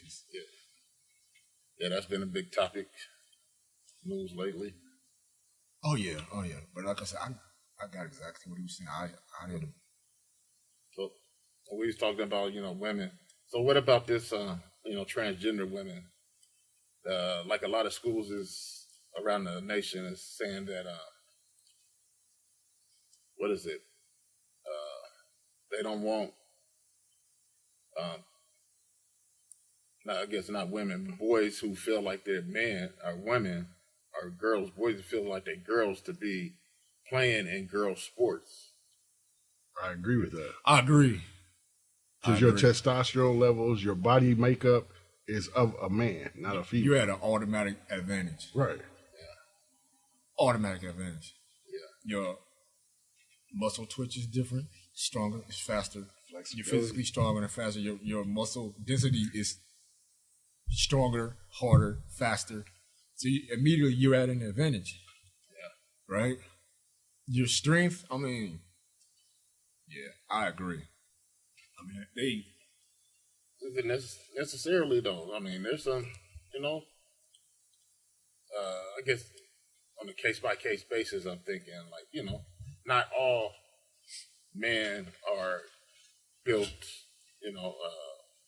Speaker 2: Yeah, that's been a big topic news lately.
Speaker 4: Oh yeah. But like I said, I got exactly what he was saying. I didn't.
Speaker 2: So we was talking about, women. So what about this, transgender women? Like a lot of schools is around the nation is saying that, what is it? They don't want, I guess not women, but boys who feel like they're men or women or girls, boys who feel like they're girls to be playing in girl sports.
Speaker 3: I agree with that.
Speaker 4: I agree.
Speaker 3: Because your testosterone levels, your body makeup is of a man, not a female.
Speaker 4: You had an automatic advantage.
Speaker 3: Right.
Speaker 4: Yeah. Automatic advantage.
Speaker 2: Yeah.
Speaker 4: Your muscle twitch is different, stronger, it's faster. You're
Speaker 3: Flexibility.
Speaker 4: physically stronger and faster. Your muscle density is stronger, harder, faster. So immediately you're at an advantage. Yeah. Right? Your strength, I mean, yeah, I agree. I mean, they...
Speaker 2: Isn't necessarily though. I mean, there's some, I guess on a case-by-case basis, I'm thinking like, not all men are built,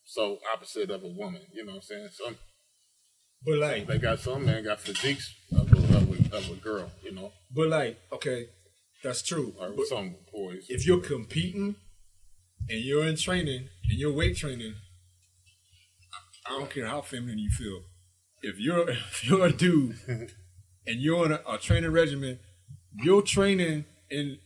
Speaker 2: so opposite of a woman. You know what I'm saying?
Speaker 5: But like,
Speaker 2: Some men got physiques of a girl,
Speaker 5: But like, okay, that's true.
Speaker 2: or
Speaker 5: But
Speaker 2: some boys.
Speaker 5: if you're competing and you're in training and you're weight training, I don't care how feminine you feel. If you're a dude and you're on a training regimen, your training in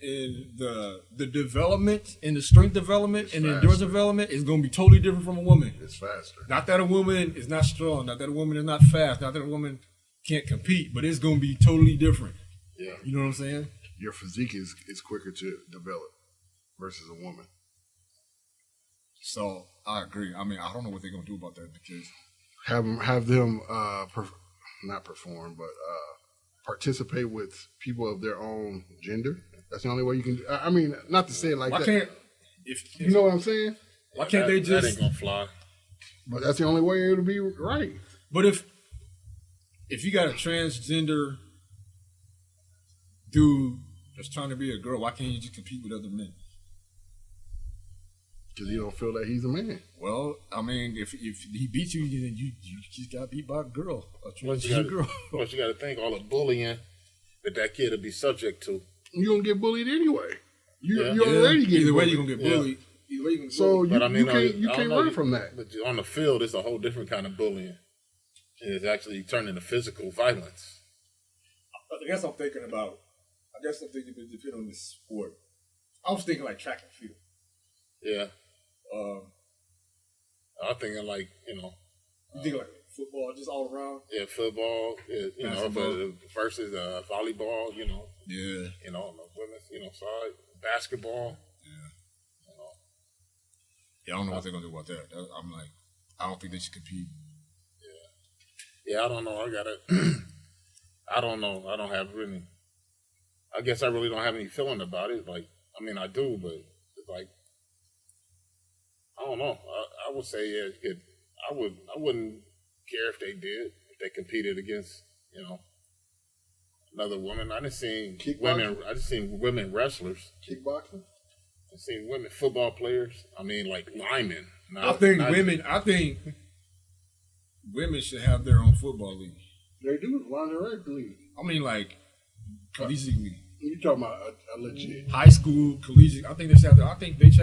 Speaker 5: the development, in the strength development and the endurance development is going to be totally different from a woman.
Speaker 3: It's faster.
Speaker 5: Not that a woman is not strong, not that a woman is not fast, not that a woman can't compete, but it's going to be totally different.
Speaker 2: Yeah.
Speaker 5: You know what I'm saying?
Speaker 3: Your physique is quicker to develop versus a woman.
Speaker 4: So I agree. I mean, I don't know what they're gonna do about that because
Speaker 3: Have them not perform, but participate with people of their own gender. That's the only way you can. I mean, not to say it like
Speaker 5: Why
Speaker 3: that.
Speaker 5: can't if
Speaker 3: You know what I'm saying?
Speaker 5: why can't they
Speaker 2: That
Speaker 5: just?
Speaker 2: ain't gonna fly.
Speaker 3: But that's the only way it'll be right.
Speaker 5: But if you got a transgender dude that's trying to be a girl, why can't you just compete with other men?
Speaker 3: Because you don't feel that he's a man.
Speaker 4: well, I mean, if he beats you, then you just got beat by a girl, a
Speaker 2: Plus
Speaker 4: transgender girl.
Speaker 2: plus you got to think all the bullying that kid will be subject to.
Speaker 3: You're going to get bullied anyway. You
Speaker 2: Yeah.
Speaker 3: already get
Speaker 5: Either way,
Speaker 3: bullied.
Speaker 5: you're gonna get bullied. Either way, you're gonna get
Speaker 3: So
Speaker 5: bullied.
Speaker 3: you,
Speaker 2: But I mean,
Speaker 3: you
Speaker 2: I
Speaker 3: can't
Speaker 2: don't know,
Speaker 3: run from that.
Speaker 2: But on the field, it's a whole different kind of bullying. And it's actually turning to physical violence.
Speaker 5: I guess I'm thinking about. I guess I'm thinking it depends on the sport. I was thinking like track and field.
Speaker 2: Yeah. I'm thinking like,
Speaker 5: You think like football, just all around.
Speaker 2: yeah, football,
Speaker 4: Basketball.
Speaker 2: versus volleyball,
Speaker 4: Yeah.
Speaker 2: on the women's, side, basketball.
Speaker 4: Yeah, I don't know what they're gonna do about that. I'm like, I don't think they should compete.
Speaker 2: Yeah, I don't know. I don't know. I don't have really. I guess I really don't have any feeling about it. Like, I mean, I do, but it's like, I don't know. I would say, yeah, I wouldn't care if they did, if they competed against, another woman. I just seen women wrestlers.
Speaker 3: Kickboxing?
Speaker 2: I've seen women football players. I mean, like linemen.
Speaker 5: I think women should have their own football league.
Speaker 3: They do. Lingerie league.
Speaker 5: I mean, like collegiate league.
Speaker 3: You talking about a legit?
Speaker 5: High school, collegiate. I think they should have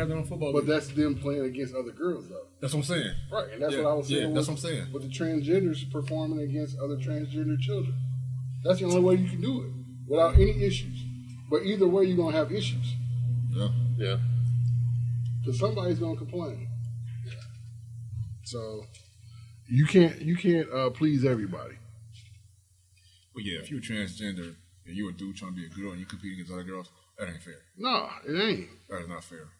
Speaker 5: their own football league.
Speaker 3: But that's them playing against other girls, though.
Speaker 5: That's what I'm saying.
Speaker 3: Right, and that's what I was saying.
Speaker 5: Yeah, that's what I'm saying.
Speaker 3: With the transgenders performing against other transgender children. That's the only way you can do it without any issues. But either way, you're gonna have issues.
Speaker 5: Yeah.
Speaker 2: Yeah.
Speaker 3: Because somebody's gonna complain. Yeah. So you can't please everybody.
Speaker 5: Well, yeah, if you're transgender and you're a dude trying to be a girl and you compete against other girls, that ain't fair.
Speaker 3: No, it ain't.
Speaker 5: That is not fair.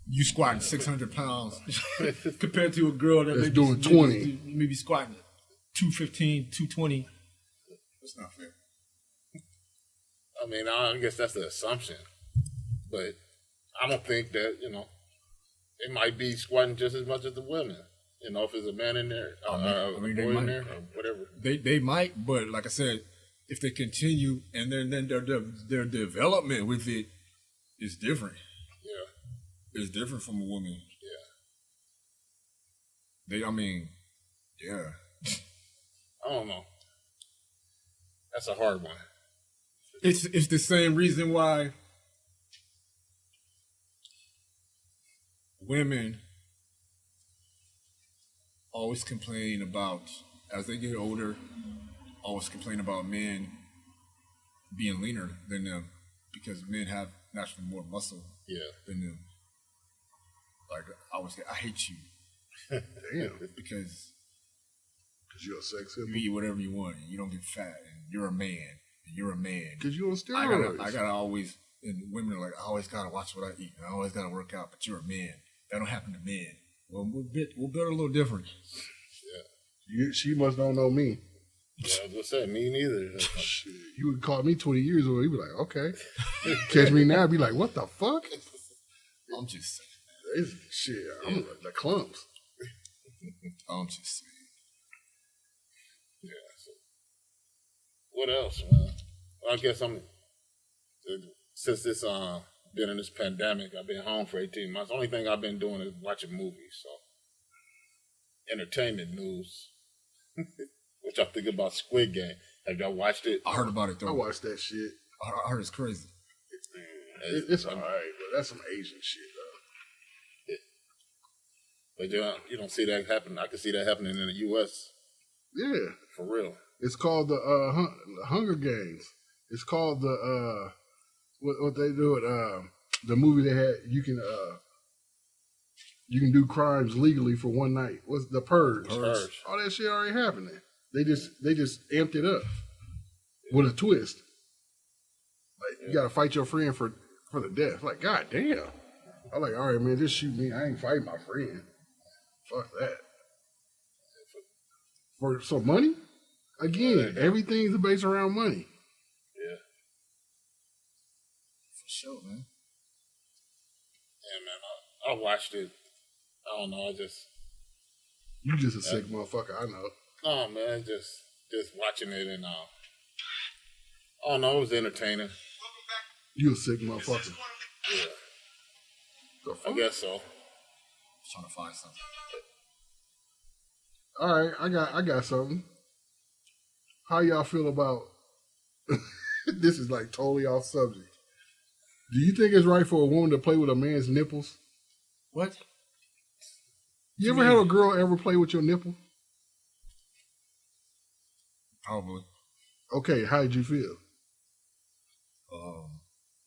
Speaker 5: You squatting 600 pounds compared to a girl that's
Speaker 3: doing 20.
Speaker 5: Maybe squatting 215, 220. That's not fair.
Speaker 2: I mean, I guess that's the assumption. But I don't think that, it might be squatting just as much as the women. If there's a man in there, a boy in there, or whatever.
Speaker 5: They might, but like I said, if they continue and then their development with it is different. Yeah. It's different from a woman. Yeah. Yeah.
Speaker 2: I don't know. That's a hard one.
Speaker 5: It's the same reason why women always complain about, as they get older, always complain about men being leaner than them because men have naturally more muscle than them. Like, I always say, I hate you.
Speaker 3: Damn.
Speaker 5: Because
Speaker 3: you're a sex symbol.
Speaker 5: You eat whatever you want and you don't get fat and you're a man. And you're a man.
Speaker 3: Because you're on steroids.
Speaker 5: I gotta always, and women are like, I always gotta watch what I eat. And I always gotta work out, but you're a man. That don't happen to men. Well, we're built a little different.
Speaker 2: Yeah.
Speaker 3: She must don't know me.
Speaker 2: Yeah, I was gonna say, me neither.
Speaker 3: Shit, you would call me 20 years ago. You'd be like, okay. Catch me now, I'd be like, what the fuck?
Speaker 5: I'm just saying.
Speaker 3: Shit, I'm like the clumps.
Speaker 5: I'm just saying.
Speaker 2: Yeah. So what else, man? Well, I guess since this been in this pandemic, I've been home for 18 months. The only thing I've been doing is watching movies. So entertainment news. What y'all think about Squid Game? Have y'all watched it?
Speaker 5: I heard about it though.
Speaker 3: I watched that shit.
Speaker 5: I heard it's crazy.
Speaker 3: It's all right, but that's some Asian shit though.
Speaker 2: But you don't see that happen. I can see that happening in the U.S.
Speaker 3: Yeah,
Speaker 2: for real.
Speaker 3: It's called the Hunger Games. It's called the what they do it. The movie they had. You can do crimes legally for one night. What's the Purge?
Speaker 2: Purge.
Speaker 3: All that shit already happening. They just amped it up with a twist. Like you gotta fight your friend for the death. Like, god damn. I'm like, all right, man, just shoot me. I ain't fighting my friend. Fuck that. For some money? Again, everything's based around money.
Speaker 2: Yeah.
Speaker 5: For sure, man.
Speaker 2: Yeah, man. I watched it. I don't know.
Speaker 3: You just a sick motherfucker. I know.
Speaker 2: No, man. Just watching it and I don't know. It was entertaining.
Speaker 3: You a sick motherfucker.
Speaker 2: Yeah. I guess so.
Speaker 5: Trying to find something.
Speaker 3: All right, I got something. How y'all feel about this? Is like totally off subject. Do you think it's right for a woman to play with a man's nipples?
Speaker 5: What?
Speaker 3: You ever had a girl ever play with your nipple?
Speaker 5: Probably.
Speaker 3: Okay, how did you feel?
Speaker 5: I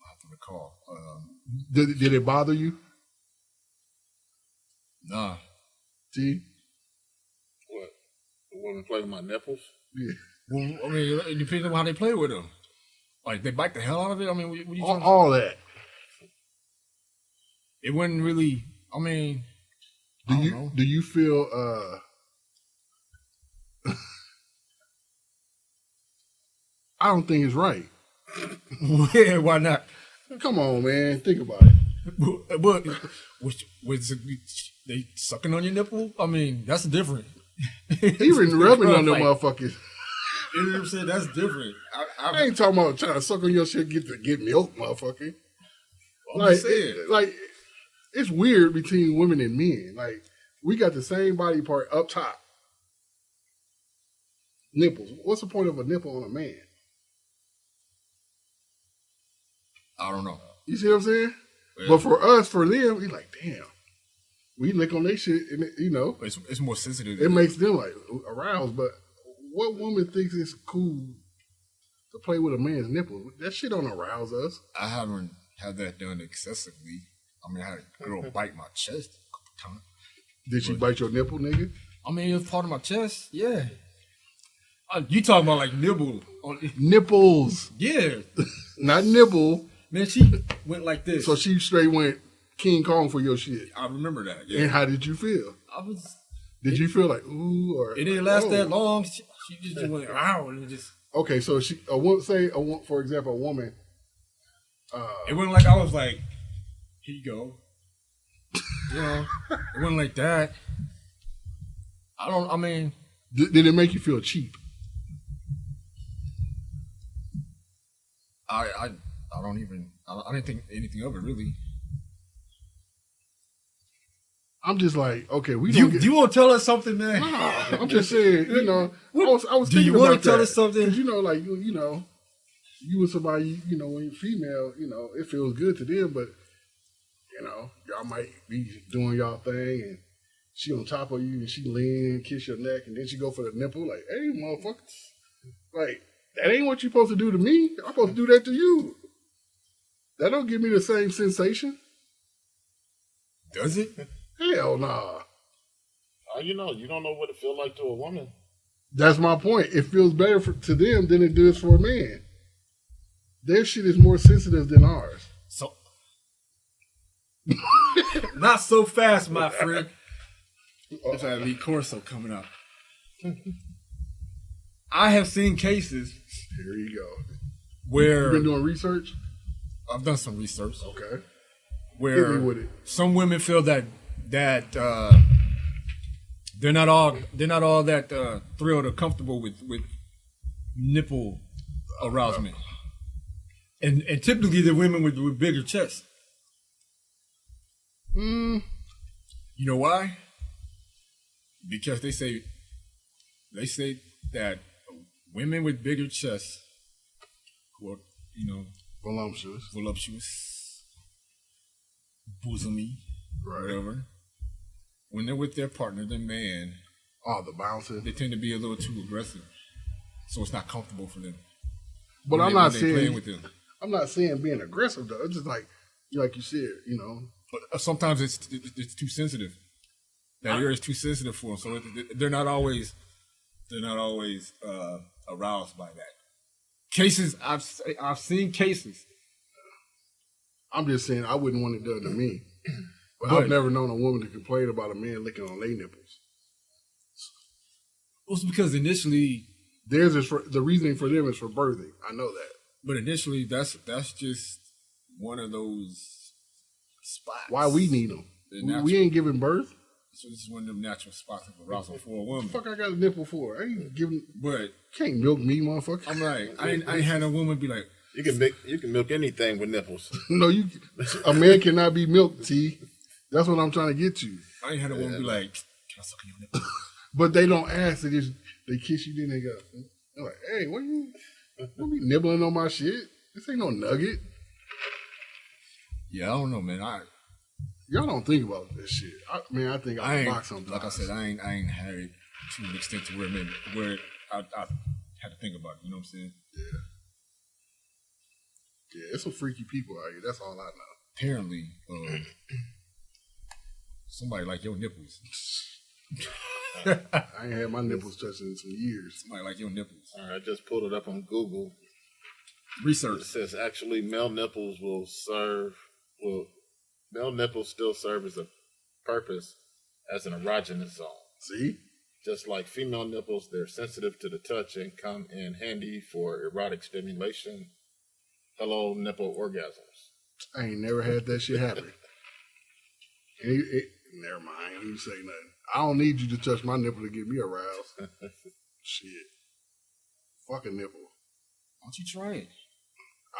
Speaker 5: have to recall.
Speaker 3: Did it bother you?
Speaker 5: Nah.
Speaker 3: See?
Speaker 2: What? The woman play with my nipples?
Speaker 3: Yeah.
Speaker 5: Well, I mean, it depends on how they play with them. Like, they bite the hell out of it? I mean, what you
Speaker 3: all that.
Speaker 5: It wasn't really, I mean, I don't know.
Speaker 3: Do you feel, I don't think it's right.
Speaker 5: Yeah, why not?
Speaker 3: Come on, man. Think about it.
Speaker 5: But was they sucking on your nipple? I mean, that's different.
Speaker 3: Even rubbing on them
Speaker 5: Like,
Speaker 3: motherfuckers.
Speaker 5: You know what I'm saying? That's different.
Speaker 3: I ain't talking about trying to suck on your shit get milk, motherfucker.
Speaker 5: I'm
Speaker 3: Like,
Speaker 5: just saying.
Speaker 3: it's weird between women and men. Like, we got the same body part up top. Nipples. What's the point of a nipple on a man?
Speaker 5: I don't know.
Speaker 3: You see what I'm saying?
Speaker 5: Yeah.
Speaker 3: But for us, for them, we like, damn. We lick on their shit, and
Speaker 5: It's more sensitive.
Speaker 3: it makes them like aroused. But what woman thinks it's cool to play with a man's nipple? That shit don't arouse us.
Speaker 5: I haven't had that done excessively. I mean, I had a girl bite my chest a couple times.
Speaker 3: Did she bite your nipple, nigga?
Speaker 5: I mean, it was part of my chest. Yeah. You talking about like nibble?
Speaker 3: Nipples,
Speaker 5: Yeah.
Speaker 3: not nibble.
Speaker 5: Man, she went like this.
Speaker 3: So she straight went King Kong for your shit.
Speaker 5: I remember that. Yeah.
Speaker 3: And how did you feel?
Speaker 5: I was.
Speaker 3: Did you feel like ooh or
Speaker 5: It didn't last
Speaker 3: oh?
Speaker 5: that long. She just went wow and it just.
Speaker 3: Okay, so for example, a woman.
Speaker 5: It wasn't like I was like, here you go. You know, it wasn't like that. I mean,
Speaker 3: Did it make you feel cheap?
Speaker 5: I didn't think anything of it really.
Speaker 3: I'm just like, okay, we
Speaker 5: Do
Speaker 3: don't get.
Speaker 5: you want to tell us something, man?
Speaker 3: I'm just saying, I was
Speaker 5: Do
Speaker 3: thinking
Speaker 5: you want
Speaker 3: about
Speaker 5: to tell
Speaker 3: that.
Speaker 5: us something?
Speaker 3: 'Cause, like you with somebody, when you're female, it feels good to them, but y'all might be doing y'all thing, and she on top of you, and she lean, kiss your neck, and then she go for the nipple, like, hey, motherfucker, like that ain't what you supposed to do to me. I'm supposed to do that to you. That don't give me the same sensation.
Speaker 5: Does it?
Speaker 3: Hell nah.
Speaker 2: You don't know what it feels like to a woman.
Speaker 3: That's my point. It feels better to them than it does for a man. Their shit is more sensitive than ours.
Speaker 5: So, not so fast, my friend. That's that Lee Corso coming up. I have seen cases
Speaker 3: Here you go.
Speaker 5: where
Speaker 3: You been doing research?
Speaker 5: I've done some research
Speaker 3: Okay. Hit
Speaker 5: where
Speaker 3: me with it.
Speaker 5: some women feel that they're not all that thrilled or comfortable with nipple arousement, and typically the women with bigger chests. You know why? Because they say that women with bigger chests, who are voluptuous, bosomy, whatever, when they're with their partner, their man,
Speaker 3: The bouncing.
Speaker 5: they tend to be a little too aggressive, so it's not comfortable for them.
Speaker 3: But
Speaker 5: when
Speaker 3: I'm
Speaker 5: they-
Speaker 3: not
Speaker 5: when they playing
Speaker 3: saying
Speaker 5: with them.
Speaker 3: I'm not saying being aggressive though. It's just like you said,
Speaker 5: But sometimes it's too sensitive. That area is too sensitive for them, so they're not always aroused by that. Cases I've seen cases.
Speaker 3: I'm just saying I wouldn't want it done to me. But
Speaker 5: But-
Speaker 3: I've never known a woman to complain about a man licking on their nipples.
Speaker 5: Well, it's because initially,
Speaker 3: Theirs is the reasoning for them is for birthing. I know that.
Speaker 5: but initially that's just one of those spots.
Speaker 3: Why we need them?
Speaker 5: They're natural.
Speaker 3: We ain't giving birth.
Speaker 5: So this is one of them natural spots of arousal for a woman.
Speaker 3: Fuck, I got a nipple for. I ain't giving.
Speaker 5: But
Speaker 3: Can't milk me, motherfucker.
Speaker 5: I'm like, I ain't had a woman be like,
Speaker 2: You can milk anything with nipples.
Speaker 3: No, a man cannot be milked, T. That's what I'm trying to get you.
Speaker 5: I ain't had a woman be like, can I suck on your nipple?
Speaker 3: But they don't ask. They kiss you, then they go. They're like, hey, what you be nibbling on my shit? This ain't no nugget.
Speaker 5: Yeah, I don't know, man.
Speaker 3: Y'all don't think about this shit. I think
Speaker 5: I
Speaker 3: I
Speaker 5: ain't,
Speaker 3: box sometimes.
Speaker 5: like I said, I ain't had it to an extent to where I had to think about it. You know what I'm saying?
Speaker 3: Yeah, it's some freaky people out here. That's all I know.
Speaker 5: Apparently, somebody like your nipples.
Speaker 3: I ain't had my nipples touched in some years.
Speaker 5: Somebody like your nipples.
Speaker 2: All right, I just pulled it up on Google.
Speaker 5: Research.
Speaker 2: It says actually male nipples still serve as a purpose as an erogenous zone.
Speaker 3: See?
Speaker 2: Just like female nipples, they're sensitive to the touch and come in handy for erotic stimulation. Hello, nipple orgasms.
Speaker 3: I ain't never had that shit happen. Never mind. I don't even say nothing. I don't need you to touch my nipple to get me aroused. Shit. Fuck a nipple.
Speaker 5: Why don't you try it?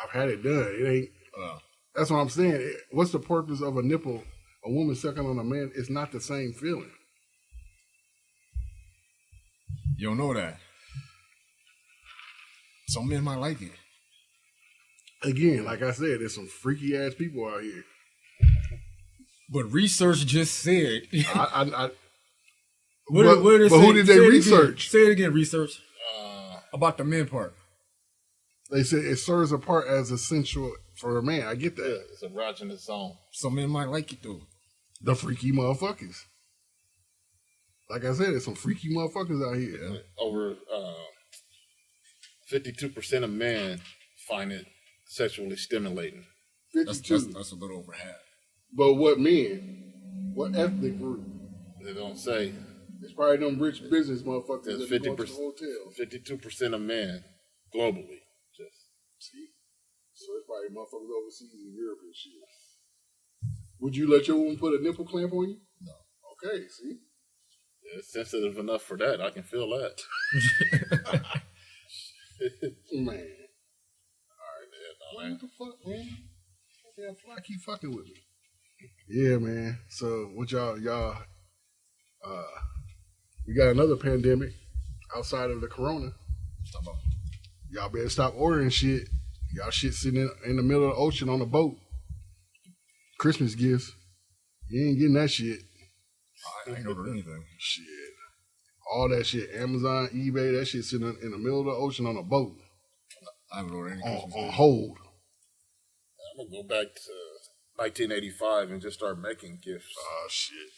Speaker 3: I've had it done. It ain't. That's what I'm saying. What's the purpose of a nipple? A woman sucking on a man? It's not the same feeling.
Speaker 5: You don't know that. Some men might like it.
Speaker 3: Again, like I said, there's some freaky ass people out here.
Speaker 5: But research just said.
Speaker 3: But
Speaker 5: What
Speaker 3: who did they research?
Speaker 5: Say it again, research. About the men part.
Speaker 3: They said it serves a part as essential for a man. I get that.
Speaker 2: Yeah, it's erogenous zone.
Speaker 5: Some men might like it though.
Speaker 3: The freaky motherfuckers. Like I said, there's some freaky motherfuckers out here.
Speaker 2: Yeah. Over 52% of men find it sexually stimulating.
Speaker 3: 52.
Speaker 5: That's a little over half.
Speaker 3: But what men? What ethnic group?
Speaker 2: They don't say.
Speaker 3: It's probably them rich business motherfuckers
Speaker 2: There's
Speaker 3: that go to the hotel.
Speaker 2: 52% of men globally.
Speaker 3: See? So it's probably motherfuckers overseas in Europe and shit. Would you let your woman put a nipple clamp on you?
Speaker 5: No.
Speaker 3: Okay, see?
Speaker 2: Yeah, it's sensitive enough for that. I can feel that.
Speaker 3: Man.
Speaker 2: All right, man.
Speaker 3: What the fuck, man? Damn fly keep fucking with me. Yeah, man. So what y'all we got another pandemic outside of the corona. Y'all better stop ordering shit. Y'all shit sitting in the middle of the ocean on a boat. Christmas gifts. You ain't getting that shit.
Speaker 5: I ain't ordered anything.
Speaker 3: Shit. All that shit. Amazon, eBay, that shit sitting in the middle of the ocean on a boat.
Speaker 5: I haven't ordered anything.
Speaker 3: On hold.
Speaker 2: I'm going to go back to 1985 and just start making gifts.
Speaker 3: Oh, shit.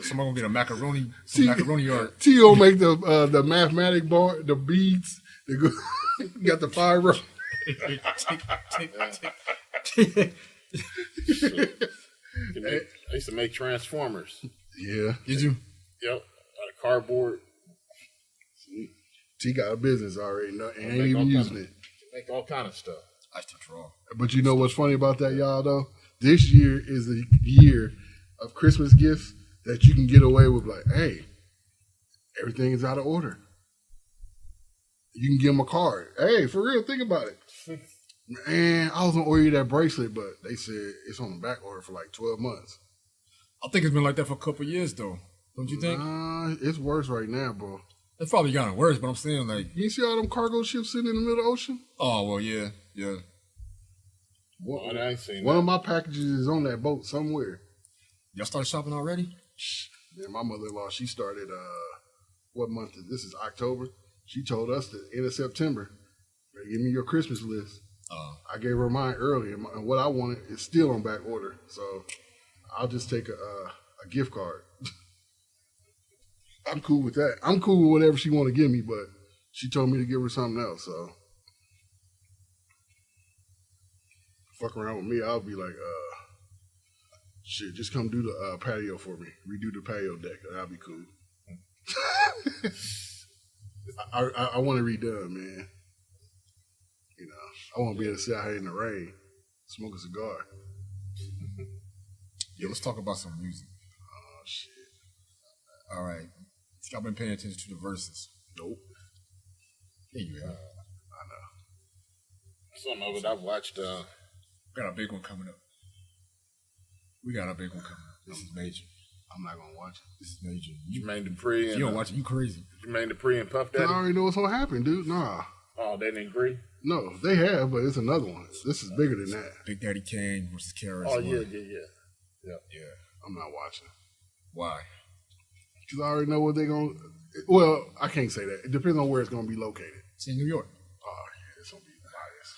Speaker 5: Somebody gonna get a macaroni art.
Speaker 3: T.O. make the mathematic bar, the beads. Got the fire rope.
Speaker 2: I used to make transformers.
Speaker 3: Yeah.
Speaker 5: Did you?
Speaker 2: Yep. Out of cardboard.
Speaker 3: See, T got a business already. No, and ain't even using it.
Speaker 2: Make all kind of stuff.
Speaker 5: I still draw.
Speaker 3: But you know what's funny about that, y'all, though? This year is the year of Christmas gifts that you can get away with, like, hey, everything is out of order. You can give them a card. Hey, for real, think about it. Man, I was going to order you that bracelet, but they said it's on the back order for like 12 months.
Speaker 5: I think it's been like that for a couple of years, though. Don't you think?
Speaker 3: It's worse right now, bro.
Speaker 5: It's probably gotten worse, but I'm saying, like...
Speaker 3: You see all them cargo ships sitting in the middle of the ocean?
Speaker 5: Oh, well, yeah.
Speaker 2: I ain't seen
Speaker 3: One
Speaker 2: that.
Speaker 3: of my packages is on that boat somewhere.
Speaker 5: Y'all started shopping already?
Speaker 3: Yeah, my mother-in-law, she started, what month is this? Is October. She told us the end of September, give me your Christmas list. I gave her mine early, and what I wanted is still on back order. So I'll just take a gift card. I'm cool with that. I'm cool with whatever she want to give me, but she told me to give her something else. So fuck around with me, I'll be like, shit, just come do the patio for me. Redo the patio deck, and I'll be cool. I want it redone, man. You know, I want to be able to sit out here in the rain, smoke a cigar.
Speaker 5: Yeah, let's talk about some music.
Speaker 3: Oh, shit.
Speaker 5: All right. Y'all been paying attention to the verses?
Speaker 3: Nope.
Speaker 5: Yeah, you have.
Speaker 3: I know.
Speaker 2: Some of it I've watched.
Speaker 5: We got a big one coming up. This is major.
Speaker 3: I'm not going to watch it.
Speaker 5: This is major.
Speaker 2: Jermaine Dupri and
Speaker 5: You don't watch it, you crazy.
Speaker 2: Jermaine Dupri and Puff Daddy.
Speaker 3: I already know what's going to happen, dude. Nah.
Speaker 2: Oh, they didn't agree?
Speaker 3: No, they have, but it's another one. This is bigger than that.
Speaker 5: Big Daddy Kane versus KRS.
Speaker 2: Oh, yeah.
Speaker 5: Yeah.
Speaker 3: I'm not watching.
Speaker 5: Why?
Speaker 3: Because I already know what they're going to... Well, I can't say that. It depends on where it's going to be located.
Speaker 5: It's in New York.
Speaker 3: Oh, yeah, it's going to be biased.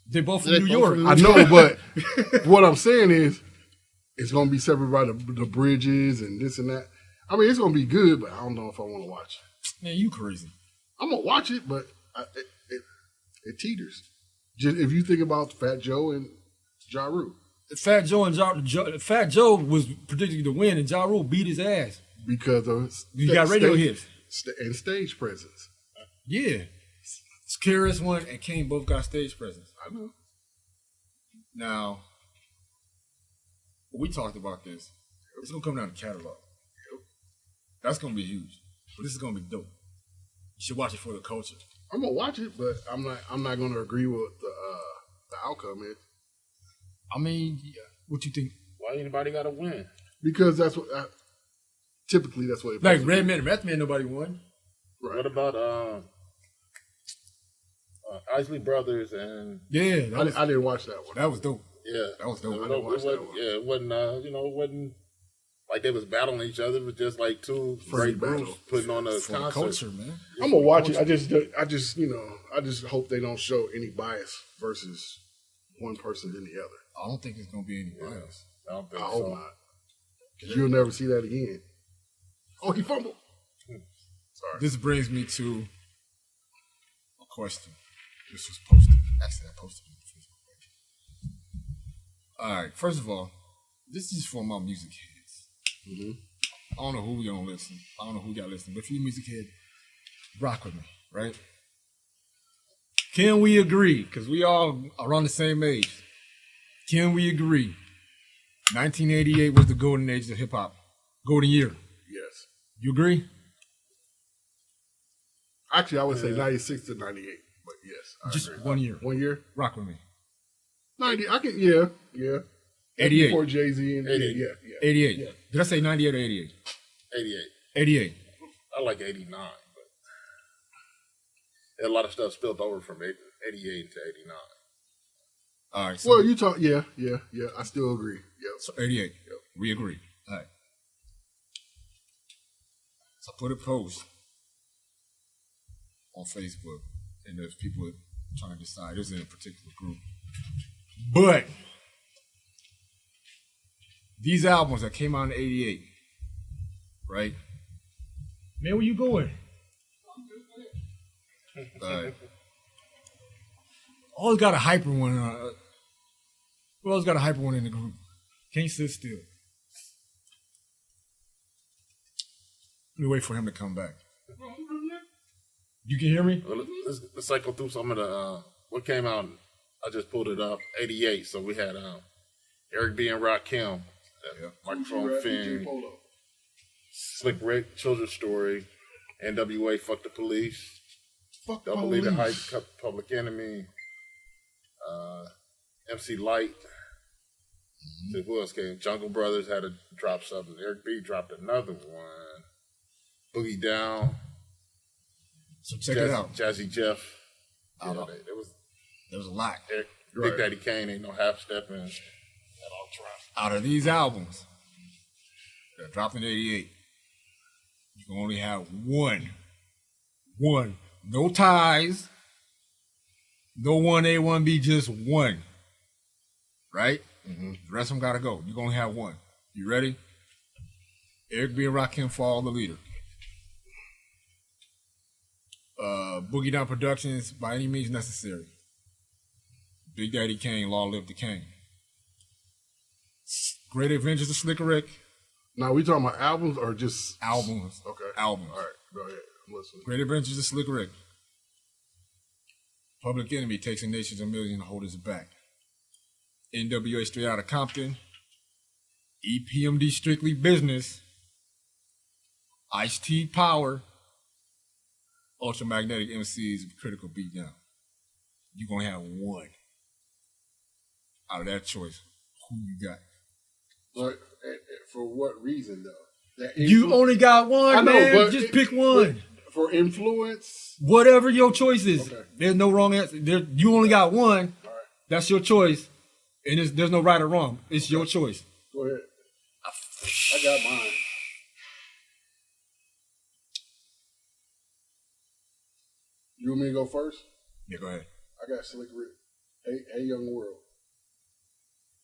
Speaker 5: They're both from New York.
Speaker 3: I know, but what I'm saying is it's going to be separate by the bridges and this and that. I mean, it's going to be good, but I don't know if I want to watch it.
Speaker 5: Man, you crazy.
Speaker 3: I'm going to watch it, but it teeters. Just if you think about Fat Joe and Ja Rule.
Speaker 5: Fat Joe was predicted to win, and Ja Rule beat his ass.
Speaker 3: because of
Speaker 5: You got radio
Speaker 3: stage-
Speaker 5: hits.
Speaker 3: and stage presence.
Speaker 5: Yeah. Karis one and Kane both got stage presence.
Speaker 3: I know.
Speaker 5: Now, we talked about this. It's gonna come down to catalog. That's gonna be huge. But this is gonna be dope. You should watch it for the culture.
Speaker 3: I'm gonna watch it, but I'm not gonna agree with the outcome is
Speaker 5: I mean, what you think?
Speaker 2: Why anybody got to win?
Speaker 3: because that's what typically that's what it
Speaker 5: Like Redman and Meth Man, nobody won.
Speaker 3: Right.
Speaker 2: What about Isley Brothers and
Speaker 5: Yeah,
Speaker 3: I didn't watch that one.
Speaker 5: that was dope.
Speaker 2: yeah,
Speaker 5: That was dope.
Speaker 2: It
Speaker 5: I
Speaker 3: didn't watch that
Speaker 2: wasn't,
Speaker 3: one.
Speaker 2: yeah, it wasn't. It wasn't like they was battling each other. It was just like two
Speaker 3: Friendly
Speaker 2: great groups
Speaker 3: battle.
Speaker 2: putting on a
Speaker 5: For the
Speaker 2: concert.
Speaker 5: culture, man.
Speaker 3: I'm gonna watch it. I just hope they don't show any bias versus one person than the other.
Speaker 5: I don't think it's gonna be any bias.
Speaker 2: I don't think
Speaker 3: I hope
Speaker 2: so.
Speaker 3: not. 'Cause you'll never see that again. Oh, he fumbled. Sorry.
Speaker 5: This brings me to a question. This was posted. Actually, I posted it on Facebook page. All right. First of all, this is for my music heads.
Speaker 3: Mm-hmm.
Speaker 5: I don't know who we gonna listen. I don't know who got listening, but if you're a music head, rock with me, right? Can we agree? Because we all around the same age. Can we agree? 1988 was the golden age of hip hop. Golden year.
Speaker 3: Yes.
Speaker 5: You agree?
Speaker 3: Actually, I would say 96 to 98, but yes, I
Speaker 5: Just
Speaker 3: agree.
Speaker 5: 1 year.
Speaker 3: 1 year.
Speaker 5: Rock with me.
Speaker 3: 90. I can. Yeah.
Speaker 5: 88.
Speaker 3: Before Jay-Z and
Speaker 2: 88.
Speaker 3: yeah.
Speaker 5: 88.
Speaker 3: Yeah.
Speaker 5: Did I say 98 or 88?
Speaker 2: 88.
Speaker 5: 88.
Speaker 2: I like 89, but a lot of stuff spilled over from 88 to 89.
Speaker 5: All right. So,
Speaker 3: Well, you talk. Yeah. I still agree. Yep.
Speaker 5: so 88. We agree. All right. So I put a post on Facebook, and there's people trying to decide. This isn't a particular group. But these albums that came out in 88, right? Man, where you going? Always got a hyper one. Who else got a hyper one in the group? Can't sit still. Let me wait for him to come back. You can hear me?
Speaker 2: Well, let's cycle through some of the what came out. I just pulled it up. 88. So we had Eric B and Rakim, Microphone Fiend, Slick Rick, Children's Story, NWA, Fuck the Police,
Speaker 3: Fuck
Speaker 2: Double Leader Hype,
Speaker 3: police.
Speaker 2: Public Enemy, MC Light. See, who else came? Jungle Brothers had to drop something. Eric B dropped another one. Boogie Down.
Speaker 5: So check it out.
Speaker 2: Jazzy Jeff.
Speaker 5: I know.
Speaker 2: There was
Speaker 5: There's a lot.
Speaker 2: Eric,
Speaker 3: Right.
Speaker 2: Big Daddy Kane ain't no half stepping. That all trap.
Speaker 5: Out of these albums that dropped in 88, you can only have one. One. No ties. No 1A, 1B, just one. Right? The rest of them got to go. You're going to have one. You ready? Eric B. and Rakim Fall the Leader. Boogie Down Productions, By Any Means Necessary. Big Daddy Kane, Long Live the King. Great Adventures of Slick Rick.
Speaker 3: Now we talking about albums or just
Speaker 5: Albums.
Speaker 3: Okay.
Speaker 5: Albums.
Speaker 3: All right. Go ahead. I'm listening.
Speaker 5: Great Adventures of Slick Rick. Public Enemy Takes a Nation to a Million to Hold Us Back. NWA Straight Outta Compton. EPMD Strictly Business. Ice-T Power. Ultramagnetic MCs Critical Beatdown. You're going to have one. Out of that choice, who you got?
Speaker 3: But for what reason though? That
Speaker 5: You only got one,
Speaker 3: I know,
Speaker 5: man.
Speaker 3: but
Speaker 5: Just pick one.
Speaker 3: For influence.
Speaker 5: Whatever your choice is.
Speaker 3: Okay.
Speaker 5: There's no wrong answer. You only got one.
Speaker 3: All right.
Speaker 5: That's your choice. And there's no right or wrong. It's your choice.
Speaker 3: Go ahead. I got mine. You want me to go first?
Speaker 5: Yeah, go ahead.
Speaker 3: I got Slick Rick. Hey Young World.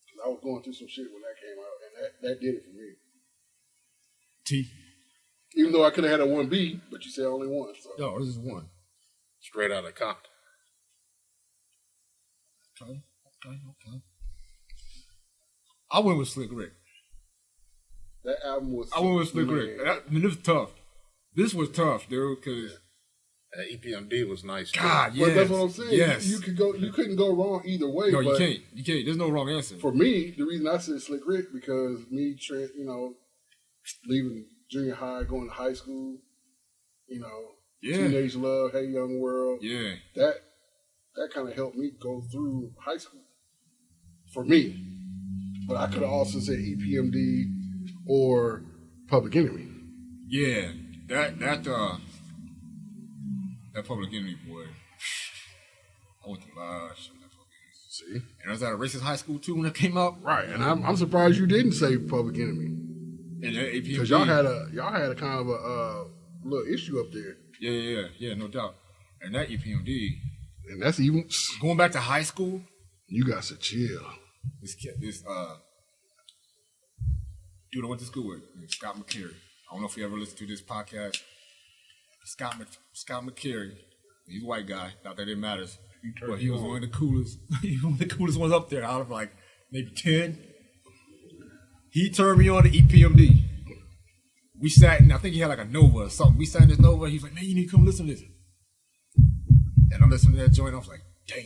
Speaker 3: 'Cause I was going through some shit when that came out, and that did it for me.
Speaker 5: T.
Speaker 3: Even though I could have had a 1B, but you said only one. So.
Speaker 5: No, this is one.
Speaker 2: Straight out of Compton.
Speaker 5: Okay. I went with Slick Rick.
Speaker 3: That album was.
Speaker 5: I went with Slick Rick. I mean, this was tough. This was tough, dude, because
Speaker 2: EPMD was nice. Too.
Speaker 5: God,
Speaker 3: But
Speaker 5: yes.
Speaker 3: that's what I'm saying.
Speaker 5: Yes.
Speaker 3: You couldn't go wrong either way.
Speaker 5: No, you
Speaker 3: but
Speaker 5: can't. You can't. There's no wrong answer.
Speaker 3: For me, the reason I said Slick Rick because leaving junior high, going to high school, Teenage Love, Hey Young World.
Speaker 5: Yeah.
Speaker 3: That kind of helped me go through high school. For me. But I could have also said EPMD or Public Enemy.
Speaker 5: Yeah. That Public Enemy, boy. I went to live shit with that Public Enemy.
Speaker 3: See?
Speaker 5: And I was at a racist high school too when it came out.
Speaker 3: Right. And I'm surprised you didn't say Public Enemy.
Speaker 5: And that APMD.
Speaker 3: Because y'all had a kind of a little issue up there.
Speaker 5: Yeah, no doubt. And that EPMD.
Speaker 3: And that's even
Speaker 5: Going back to high school.
Speaker 3: You got to chill.
Speaker 5: This dude I went to school with, Scott McCary. I don't know if you ever listened to this podcast. Scott McCary, he's a white guy. Not that it matters, but he was one of the coolest. He was one of the coolest ones up there. Out of like maybe 10. He turned me on to EPMD. We sat in, I think he had like a Nova or something. We sat in this Nova. He's like, man, you need to come listen to this. And I listened to that joint. I was like, damn.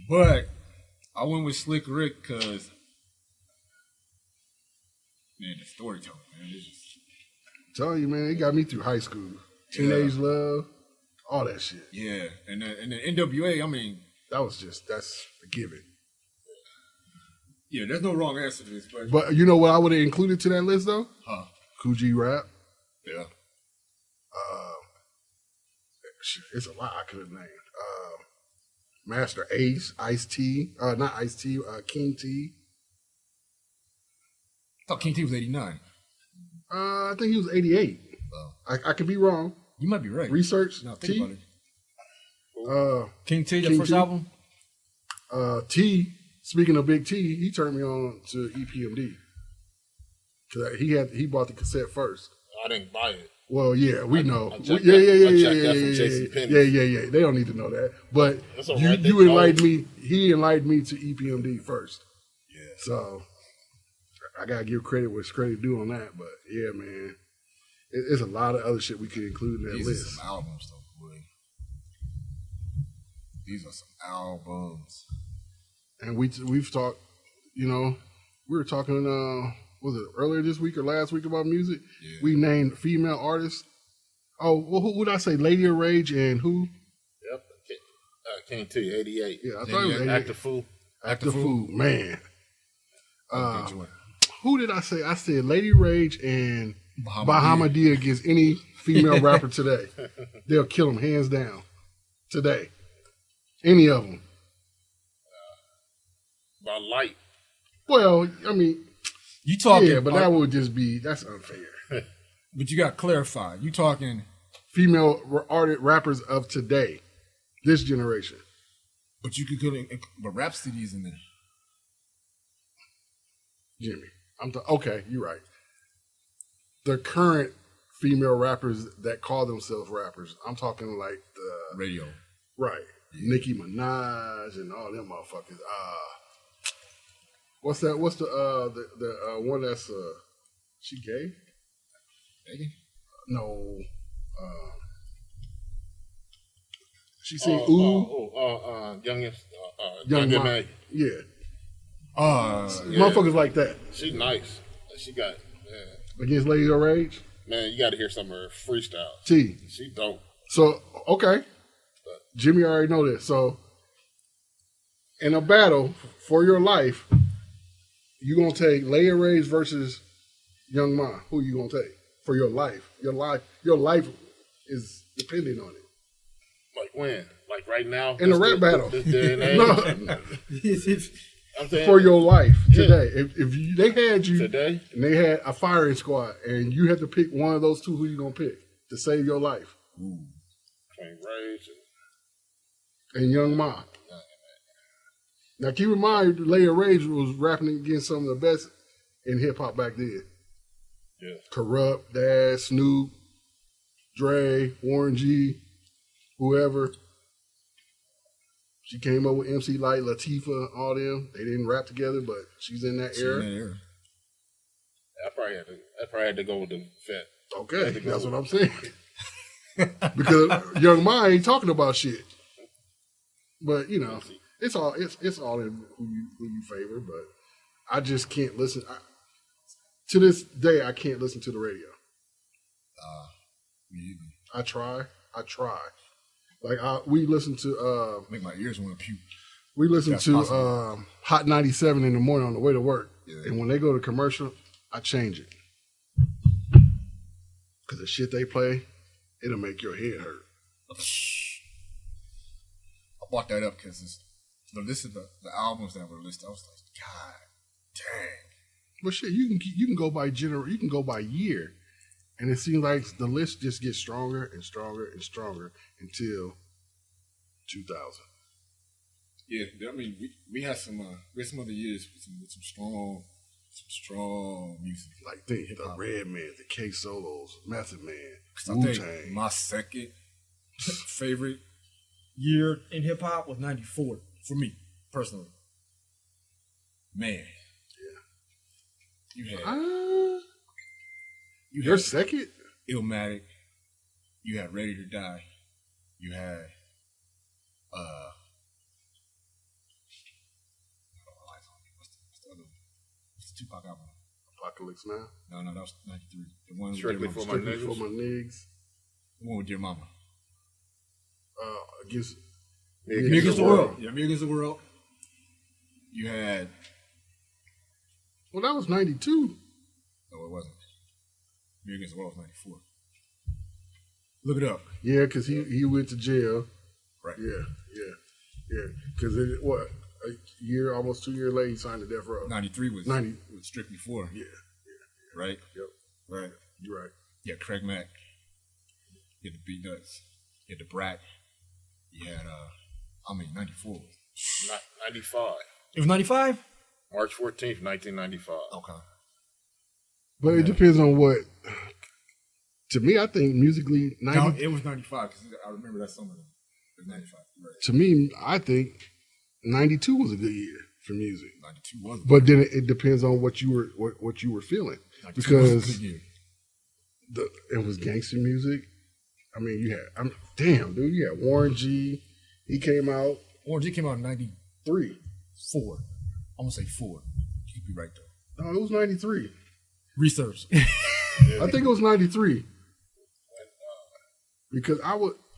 Speaker 5: But I went with Slick Rick because, man, the storytelling, man. It's just,
Speaker 3: I'm telling you, man, it got me through high school. Teenage Love, all that shit.
Speaker 5: yeah. And the NWA, I mean,
Speaker 3: That's a given.
Speaker 5: yeah, there's no wrong answer to this question.
Speaker 3: But you know what I would have included to that list though?
Speaker 5: Huh.
Speaker 3: Coogee Rap.
Speaker 5: Yeah.
Speaker 3: Shit, it's a lot I could have named. Master Ace, Ice-T, not Ice-T, King T.
Speaker 5: I thought King T was 89.
Speaker 3: I think he was 88. I could be wrong.
Speaker 5: You might be right.
Speaker 3: Research.
Speaker 5: No, think
Speaker 3: T.
Speaker 5: about it. King T, your
Speaker 3: King
Speaker 5: first
Speaker 3: T.
Speaker 5: album?
Speaker 3: T. Speaking of Big T, he turned me on to EPMD because he bought the cassette first.
Speaker 2: I didn't buy it.
Speaker 3: Well, yeah, we know.
Speaker 2: I checked
Speaker 3: Yeah.
Speaker 2: that from JCPenney.
Speaker 3: Yeah. They don't need to know that. But
Speaker 2: That's all
Speaker 3: you
Speaker 2: right. They
Speaker 3: enlightened
Speaker 2: know.
Speaker 3: me. He enlightened me to EPMD first.
Speaker 5: Yeah.
Speaker 3: So I gotta give credit where credit due on that. But yeah, man, there's a lot of other shit we could include in that
Speaker 5: These
Speaker 3: list.
Speaker 5: are some albums, though, boy. These are some albums.
Speaker 3: And we've talked. We were talking. Was it earlier this week or last week about music?
Speaker 5: Yeah.
Speaker 3: We named female artists. Oh, well, who would I say? Lady of Rage and who?
Speaker 2: Yep. King T, 88.
Speaker 3: Yeah, I thought it was 88.
Speaker 2: Act the Fool.
Speaker 3: Act the Fool, man.
Speaker 5: Okay, joint.
Speaker 3: Who did I say? I said Lady Rage and
Speaker 5: Bahamadia.
Speaker 3: Bahamadia against any female rapper today. They'll kill them hands down today. Any of them.
Speaker 2: By Light.
Speaker 3: Well, I mean,
Speaker 5: You talking?
Speaker 3: yeah, but that would just be, that's unfair.
Speaker 5: But you got to clarify. You talking?
Speaker 3: Female rappers of today, this generation.
Speaker 5: But you could but Rhapsody's in there.
Speaker 3: Jimmy. Okay, you're right. The current female rappers that call themselves rappers, I'm talking like the
Speaker 5: Radio.
Speaker 3: right, Nicki Minaj and all them motherfuckers. What's that? What's the one that's she gay?
Speaker 5: Megan?
Speaker 3: No, she sing ooh.
Speaker 2: Young
Speaker 3: Ma.
Speaker 2: M.A.
Speaker 3: Yeah,
Speaker 2: Yeah.
Speaker 3: motherfuckers like that
Speaker 2: She nice. She got,
Speaker 3: against Lady of Rage.
Speaker 2: man, you got to hear some of her freestyles.
Speaker 3: T.
Speaker 2: She dope.
Speaker 3: So okay, Jimmy already know this. So in a battle for your life, you gonna take Lady of Rage versus Young Ma. Who you gonna take for your life? Your life is depending on it.
Speaker 2: Like when? Like right now?
Speaker 3: In a rap battle.
Speaker 2: This day and age?
Speaker 3: No,
Speaker 2: I'm saying,
Speaker 3: for your life
Speaker 2: Yeah.
Speaker 3: today. If they had you
Speaker 2: today?
Speaker 3: and they had a firing squad and you had to pick one of those two, who you gonna pick to save your life?
Speaker 2: Between Rage
Speaker 3: And Young Ma. Now keep in mind, Lady of Rage was rapping against some of the best in hip hop back then.
Speaker 2: Yeah.
Speaker 3: Corrupt, Dash, Snoop, Dre, Warren G, whoever. She came up with MC Light, Latifah, all them. They didn't rap together, but she's in that era.
Speaker 2: I probably had to go with the vet.
Speaker 3: Okay, that's what I'm saying. Because Young Ma ain't talking about shit. But you know, it's all in who you favor. But I just can't listen. To this day, I can't listen to the radio.
Speaker 4: Me either.
Speaker 3: I try. Like we listen to
Speaker 4: Make my ears want to puke.
Speaker 3: we listen
Speaker 4: That's
Speaker 3: to
Speaker 4: possible.
Speaker 3: Hot 97 in the morning on the way to work.
Speaker 4: Yeah.
Speaker 3: And when they go to commercial, I change it. Because the shit they play, it'll make your head hurt.
Speaker 4: I bought that up because this is the albums that were listed. I was like, God dang.
Speaker 3: But shit, you can go by you can go by year. And it seems like the list just gets stronger and stronger and stronger until 2000.
Speaker 4: Yeah, I mean, we had some other years with some strong music.
Speaker 3: Like the Redman, the K Solos, Method Man,
Speaker 4: 'Cause I
Speaker 3: Wu
Speaker 4: think
Speaker 3: Tang.
Speaker 4: my second favorite
Speaker 5: Year in hip hop was '94 for me personally.
Speaker 4: man. Yeah. You
Speaker 3: Your
Speaker 4: had
Speaker 3: second?
Speaker 4: Illmatic. You had Ready to Die. You had what's the other one? What's the Tupac album?
Speaker 3: Apocalypse Now.
Speaker 4: No, that was '93. The one with
Speaker 2: Strictly
Speaker 4: Dear
Speaker 2: for
Speaker 4: Mama.
Speaker 2: my
Speaker 3: Strictly
Speaker 2: niggas.
Speaker 3: for my niggas.
Speaker 4: The one with Dear Mama.
Speaker 3: Against
Speaker 4: Me Against the World. Yeah, Me Against the World. You had
Speaker 3: Well, that was 92.
Speaker 4: no, it wasn't. Me Against the World was '94. Look it up.
Speaker 3: Yeah, because he went to jail.
Speaker 4: Right.
Speaker 3: Yeah. Because a year, almost 2 years later, he signed the death row.
Speaker 4: '93 was
Speaker 3: 90.
Speaker 4: was strictly for.
Speaker 3: Yeah.
Speaker 4: Right.
Speaker 3: Yep.
Speaker 4: Right.
Speaker 3: You're right.
Speaker 4: Yeah, Craig Mack. You had the Beat Nuts. You had the Brat. You had 94.
Speaker 2: 95.
Speaker 5: It was '95.
Speaker 2: March 14th, 1995.
Speaker 4: Okay.
Speaker 3: But it depends on what. To me, I think musically,
Speaker 4: No, it was '95 because I remember that summer. It was '95. Right.
Speaker 3: to me, I think 92 was a good year for music.
Speaker 4: '92 was.
Speaker 3: But then it depends on what you were feeling,
Speaker 4: 92 was a
Speaker 3: because
Speaker 4: good year.
Speaker 3: it was gangster music. I mean, you had damn dude, you had Warren G. He came out
Speaker 4: Warren G came out in '94.
Speaker 3: 3.
Speaker 4: I'm gonna say 4. You could be right though.
Speaker 3: No, it was 93.
Speaker 5: Research.
Speaker 3: I think it was 93. Because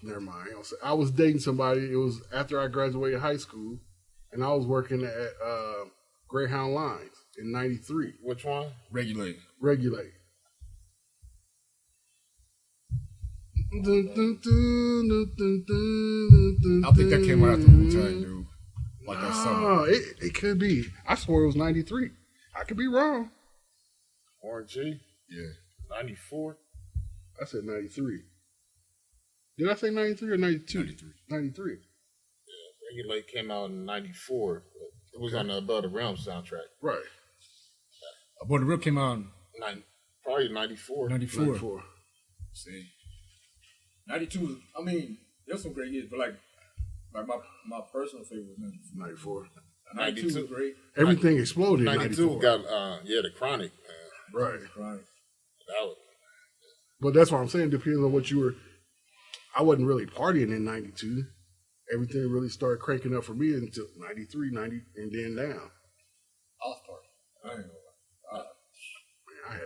Speaker 3: never mind. I was dating somebody. It was after I graduated high school, and I was working at Greyhound Lines in '93.
Speaker 2: Which one?
Speaker 4: Regulate.
Speaker 3: Regulate.
Speaker 4: I think that came out after Wu-Tang, dude. Like that summer.
Speaker 3: Oh, it could be. I swore it was 93. I could be wrong.
Speaker 2: Warren G.
Speaker 4: Yeah.
Speaker 2: 94.
Speaker 3: I said 93. Did I say 93 or 92?
Speaker 4: 93.
Speaker 3: 93.
Speaker 2: Regulate came out in 94. It was on the Above the Realm soundtrack.
Speaker 3: Right.
Speaker 4: Above the Real came out in
Speaker 2: Probably 94.
Speaker 4: 94.
Speaker 3: 94.
Speaker 4: See. 92 was, I mean, there's some great years, but like my personal favorite was 94.
Speaker 3: 94.
Speaker 4: 92 was great.
Speaker 3: Everything exploded in
Speaker 2: 92
Speaker 3: 94.
Speaker 2: got, the Chronic.
Speaker 3: Right.
Speaker 4: Right.
Speaker 2: That was,
Speaker 3: But that's what I'm saying. Depends on what you were. I wasn't really partying in 92. Everything really started cranking up for me until 93, 90, and then down.
Speaker 4: Off party. I ain't gonna lie.
Speaker 3: Man,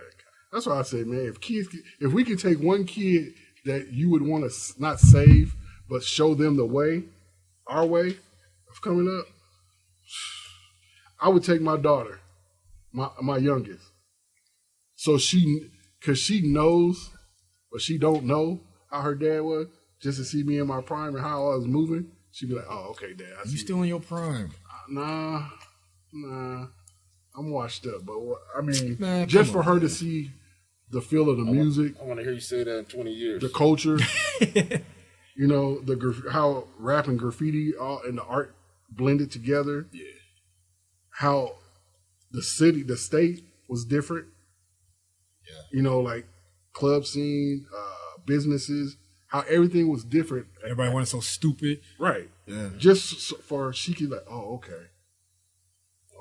Speaker 3: that's why I say, man, if we could take one kid that you would want to not save, but show them the way, our way of coming up, I would take my daughter, my youngest. So because she knows, but she don't know how her dad was, just to see me in my prime and how I was moving, she'd be like, oh, okay, Dad. I see
Speaker 4: You still in your prime.
Speaker 3: Nah, I'm washed up. But I mean,
Speaker 5: Man,
Speaker 3: just
Speaker 5: come
Speaker 3: for her to see the feel of the music,
Speaker 2: I want to hear you say that in 20 years.
Speaker 3: the culture, you know, how rap and graffiti and the art blended together.
Speaker 4: Yeah.
Speaker 3: How the state was different.
Speaker 4: Yeah.
Speaker 3: You know, like club scene, businesses, how everything was different.
Speaker 4: Everybody wanted so stupid.
Speaker 3: Right.
Speaker 4: Yeah.
Speaker 3: Just for she could like, oh,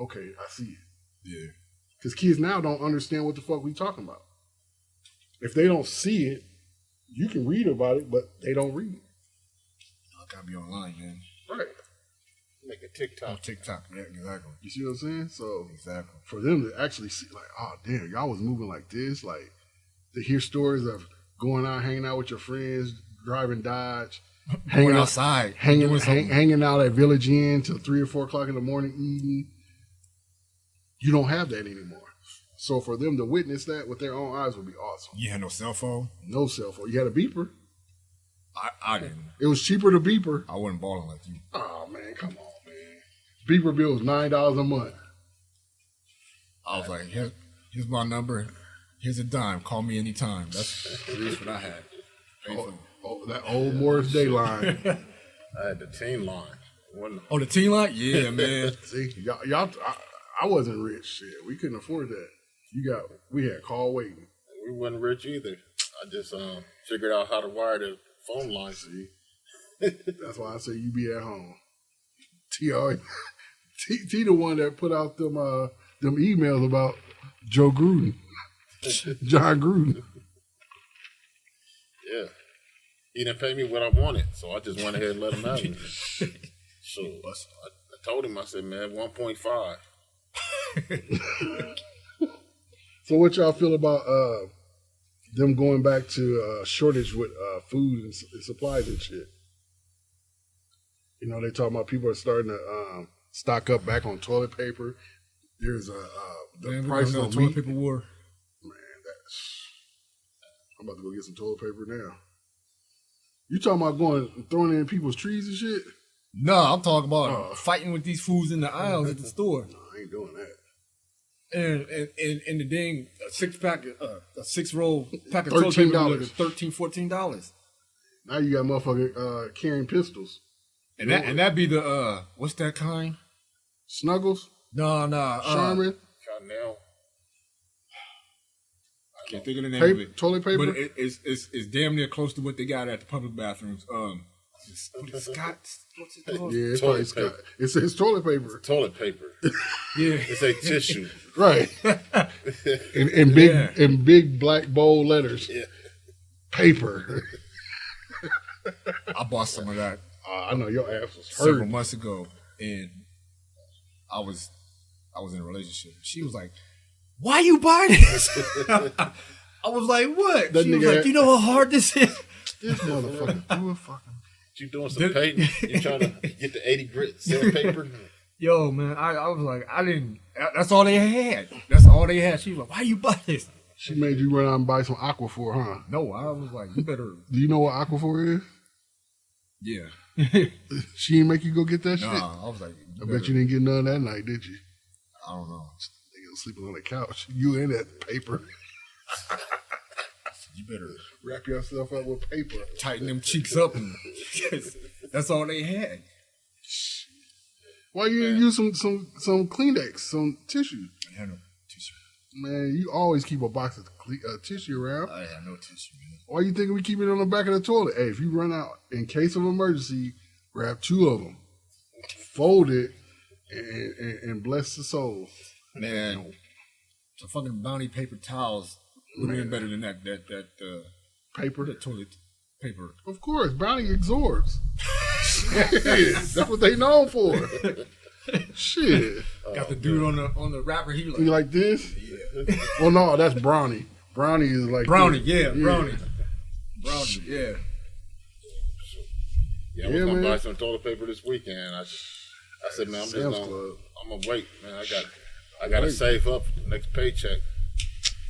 Speaker 3: okay, I see it.
Speaker 4: Yeah.
Speaker 3: Because kids now don't understand what the fuck we talking about. If they don't see it, you can read about it, but they don't read.
Speaker 5: I gotta be online, man.
Speaker 3: Right.
Speaker 2: Make a TikTok.
Speaker 5: On TikTok, yeah, exactly.
Speaker 3: You see what I'm saying? So
Speaker 5: Exactly.
Speaker 3: for them to actually see, like, oh damn, y'all was moving like this, like to hear stories of going out, hanging out with your friends, driving Dodge,
Speaker 5: Going outside, doing something.
Speaker 3: hanging out at Village Inn till 3 or 4 o'clock in the morning, eating. You don't have that anymore. So for them to witness that with their own eyes would be awesome.
Speaker 5: You had no cell phone?
Speaker 3: No cell phone. You had a beeper.
Speaker 5: I didn't.
Speaker 3: It was cheaper to beeper.
Speaker 5: I wasn't balling like you.
Speaker 3: Oh man, come on, man. Beeper bill was $9 a month.
Speaker 5: I was like, here's my number. Here's a dime. Call me anytime. That's at least what I had.
Speaker 3: Oh, that old Morris Day line.
Speaker 2: I had the teen line.
Speaker 5: Oh, the teen line? Yeah, man.
Speaker 3: See, y'all I wasn't rich. Shit, we couldn't afford that. We had call waiting.
Speaker 2: We wasn't rich either. I just figured out how to wire the phone line.
Speaker 3: See, that's why I say you be at home. T the one that put out them emails about Joe Gruden, John Gruden.
Speaker 2: Yeah. He didn't pay me what I wanted, so I just went ahead and let him have it. So I told him, I said, man, 1.5.
Speaker 3: So what y'all feel about them going back to shortage with food and supplies and shit? You know, they talking about people are starting to stock up back on toilet paper. There's the price of
Speaker 5: toilet paper war.
Speaker 3: Man, I'm about to go get some toilet paper now. You talking about throwing it in people's trees and shit?
Speaker 5: No, I'm talking about fighting with these fools in the aisles at the store.
Speaker 3: No, I ain't doing that.
Speaker 5: And the dang a 6-roll pack of
Speaker 3: $13.
Speaker 5: toilet paper $13, $14.
Speaker 3: Now you got motherfucker carrying pistols.
Speaker 5: And that be the what's that kind?
Speaker 3: Snuggles?
Speaker 5: No,
Speaker 3: Charmin?
Speaker 2: Chanel.
Speaker 5: Can't think of the name of it.
Speaker 3: Toilet paper?
Speaker 5: But it's damn near close to what they got at the public bathrooms. Scott, what's it called?
Speaker 3: Yeah, it's probably Scott. It says toilet paper.
Speaker 2: Toilet paper.
Speaker 5: Yeah.
Speaker 2: It's a tissue.
Speaker 3: Right. in big black bold letters.
Speaker 2: Yeah.
Speaker 3: Paper.
Speaker 5: I bought some of that
Speaker 3: I know your ass was
Speaker 5: several
Speaker 3: hurt.
Speaker 5: months ago, and I was in a relationship. She was like, "Why you buy this?" I was like, "What?"
Speaker 3: That
Speaker 5: She was
Speaker 3: nigga
Speaker 5: like, "You know how hard this is."
Speaker 3: This motherfucker threw a fucking.
Speaker 2: You doing some painting? You trying to get the 80 grit sandpaper?
Speaker 5: Yo, man, I was like, I didn't. That's all they had. That's all they had. She was like, "Why you buy this?"
Speaker 3: She made you run out and buy some Aquaphor, huh?
Speaker 5: No, I was like, "You better."
Speaker 3: Do you know what Aquaphor is?
Speaker 5: Yeah.
Speaker 3: She didn't make you go get that shit?
Speaker 5: Nah, I was like,
Speaker 3: I bet you didn't get none that night, did you?
Speaker 5: I don't know.
Speaker 3: Nigga was sleeping on the couch. You in that paper.
Speaker 5: You better
Speaker 3: Wrap yourself up with paper.
Speaker 5: tighten them cheeks up, and that's all they had.
Speaker 3: Why you didn't use some Kleenex, some tissue?
Speaker 5: I had no tissue.
Speaker 3: Man, you always keep a box of tissue around.
Speaker 5: I had no tissue, man.
Speaker 3: Why you think we keep it on the back of the toilet? Hey, if you run out in case of emergency, grab 2 of them, fold it, and bless the soul.
Speaker 5: Man, some fucking Bounty paper towels would have been better than that
Speaker 3: Paper.
Speaker 5: that toilet paper.
Speaker 3: Of course, Bounty absorbs. Shit, that's what they known for. Shit.
Speaker 5: Got the dude on the wrapper. He
Speaker 3: You
Speaker 5: like
Speaker 3: like this? Well, no, that's Brownie. Brownie is like
Speaker 5: Brownie,
Speaker 3: this.
Speaker 5: Brownie, yeah.
Speaker 2: Yeah, I was gonna buy some toilet paper this weekend. I said, man,
Speaker 3: Sam's Club.
Speaker 2: I'm gonna wait, man. I gotta save up for the next paycheck.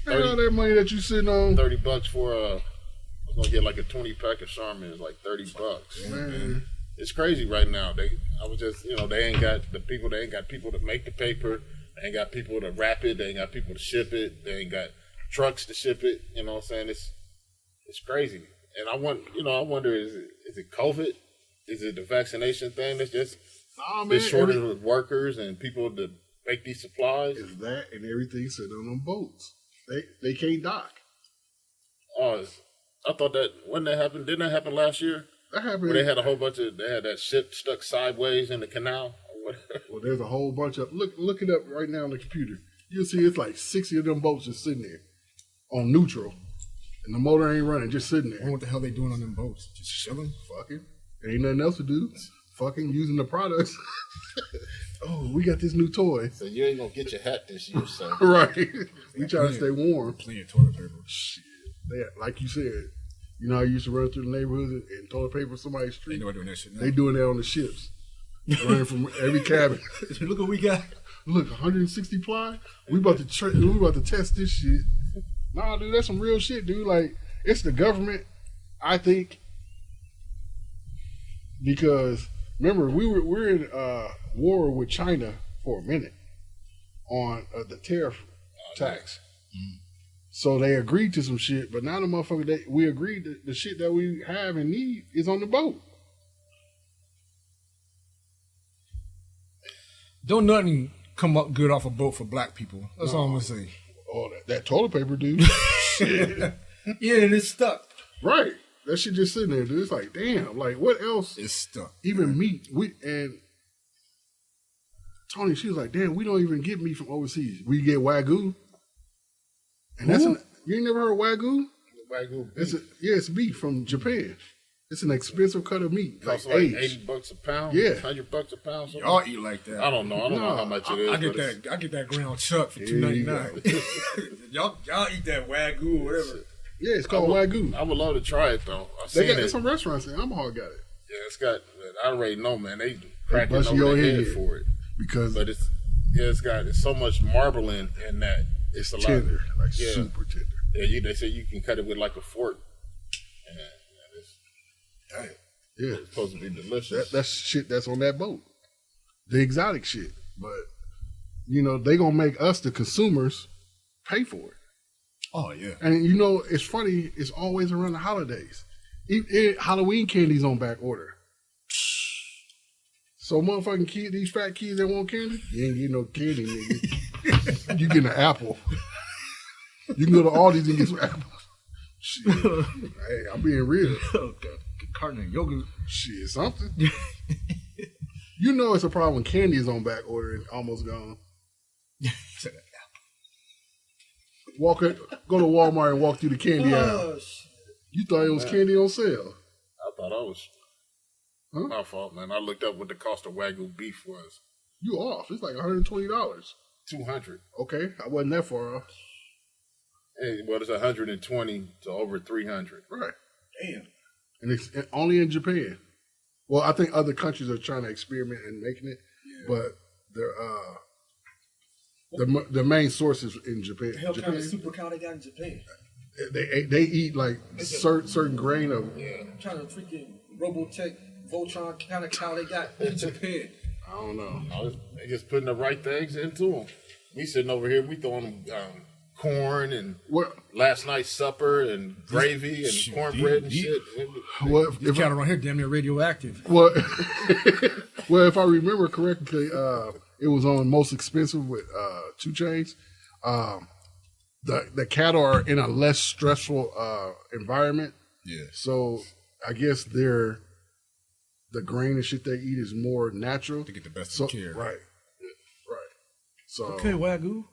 Speaker 3: Man, all that money that you sitting on.
Speaker 2: $30 for I was gonna get like a 20 pack of Charmin. It's like $30.
Speaker 3: Man.
Speaker 2: It's crazy right now. They ain't got people to make the paper. They ain't got people to wrap it. They ain't got people to ship it. They ain't got trucks to ship it. You know what I'm saying? It's crazy. And I wonder, is it COVID? Is it the vaccination thing that's just this shortage of workers and people to make these supplies?
Speaker 3: Is that and everything sitting on them boats. They can't dock.
Speaker 2: Oh, I thought when that happened, didn't that happen last year?
Speaker 3: That happened.
Speaker 2: Where they had that ship stuck sideways in the canal or whatever.
Speaker 3: Well, there's a whole bunch of look it up right now on the computer. You'll see it's like 60 of them boats just sitting there on neutral. And the motor ain't running, just sitting
Speaker 5: I wonder
Speaker 3: there.
Speaker 5: what the hell they doing on them boats? Just chilling?
Speaker 3: Fucking. Ain't nothing else to do. Fucking using the products. Oh, we got this new toy.
Speaker 2: So you ain't gonna get your hat this year, so.
Speaker 3: Right. We try to stay warm.
Speaker 5: Plenty of toilet paper.
Speaker 3: Shit. Like you said, you know, I used to run through the neighborhoods and toilet paper somebody's
Speaker 5: Ain't
Speaker 3: street.
Speaker 5: nobody doing that shit now.
Speaker 3: They doing that on the ships. Running from every cabin.
Speaker 5: Look what we got.
Speaker 3: Look, 160 ply. We about to test this shit. Nah, dude, that's some real shit, dude. Like, it's the government, I think, because remember we're in war with China for a minute on the tariff tax. So they agreed to some shit, but now the motherfucker we agreed that the shit that we have and need is on the boat.
Speaker 5: Don't nothing come up good off a boat for black people. That's all I'm gonna say.
Speaker 3: Oh, that toilet paper, dude. Shit.
Speaker 5: Yeah, and it's stuck.
Speaker 3: Right. That shit just sitting there, dude. It's like, damn. Like, what else?
Speaker 5: It's stuck.
Speaker 3: Even meat. And Tony, she was like, damn, we don't even get meat from overseas. We get Wagyu. And you ain't never heard of Wagyu?
Speaker 2: Wagyu
Speaker 3: It's
Speaker 2: beef.
Speaker 3: it's beef from Japan. It's an expensive cut of meat.
Speaker 2: Costs
Speaker 3: Like
Speaker 2: like
Speaker 3: aged.
Speaker 2: $80 a pound.
Speaker 3: Yeah.
Speaker 2: $100 a pound. Something.
Speaker 5: Y'all eat like that.
Speaker 2: I don't know. I don't know how much it is.
Speaker 5: I get
Speaker 2: but it's-
Speaker 5: that. I get that ground chuck for
Speaker 3: There you
Speaker 5: $2.99. y'all eat that wagyu or whatever.
Speaker 3: Yeah, it's called Wagyu.
Speaker 2: I would love to try it though. I've
Speaker 3: They
Speaker 2: seen
Speaker 3: got
Speaker 2: it.
Speaker 3: some restaurants in Omaha got it.
Speaker 2: Yeah, it's got. I already know, man. They cracking
Speaker 3: bust
Speaker 2: over
Speaker 3: your
Speaker 2: their
Speaker 3: head
Speaker 2: head for it.
Speaker 3: Because
Speaker 2: But it's so much marble in that it's a
Speaker 3: tender,
Speaker 2: lot.
Speaker 3: like
Speaker 2: Yeah.
Speaker 3: super tender.
Speaker 2: Yeah, they say you can cut it with like a fork, and
Speaker 3: Yeah.
Speaker 2: it's supposed to be delicious.
Speaker 3: That's shit that's on that boat. The exotic shit. But, you know, they going to make us, the consumers, pay for it.
Speaker 5: Oh yeah.
Speaker 3: And, you know, it's funny. It's always around the holidays. Halloween candy's on back order. So motherfucking these fat kids that want candy, you ain't getting no candy, nigga. You getting an apple. You can go to Aldi's and get some apples. Shit. Hey, I'm being real.
Speaker 5: Carton of yogurt.
Speaker 3: Shit, something. You know it's a problem when candy is on back order and almost gone. Go to Walmart and walk through the candy aisle. You thought it was candy on sale.
Speaker 2: I thought I was
Speaker 3: Huh?
Speaker 2: my fault, man. I looked up what the cost of Wagyu beef was.
Speaker 3: You off. It's like $120.
Speaker 2: $200.
Speaker 3: Okay, I wasn't that far off.
Speaker 2: Hey, well, it's 120 to over 300.
Speaker 3: Right.
Speaker 5: Damn.
Speaker 3: And it's only in Japan. Well, I think other countries are trying to experiment and making it, but they're the main source is in Japan.
Speaker 5: The hell kind of
Speaker 3: Japan,
Speaker 5: super cow they got in Japan?
Speaker 3: they eat like certain grain of.
Speaker 5: What kind of freaking Robotech Voltron kind of cow they got in Japan?
Speaker 3: I don't know.
Speaker 2: They just putting the right things into them. We sitting over here, we throwing them corn and
Speaker 3: What?
Speaker 2: last night's supper and gravy and
Speaker 5: Shit,
Speaker 2: cornbread and
Speaker 5: these-
Speaker 2: shit.
Speaker 3: What?
Speaker 5: This cattle right here damn near radioactive.
Speaker 3: Well, well, if I remember correctly, it was on Most Expensive with 2 Chainz. The cattle are in a less stressful environment,
Speaker 5: Yeah.
Speaker 3: so I guess the grain and shit they eat is more natural.
Speaker 5: To get the best
Speaker 3: So
Speaker 5: of care.
Speaker 3: right. So
Speaker 5: Okay, Wagyu.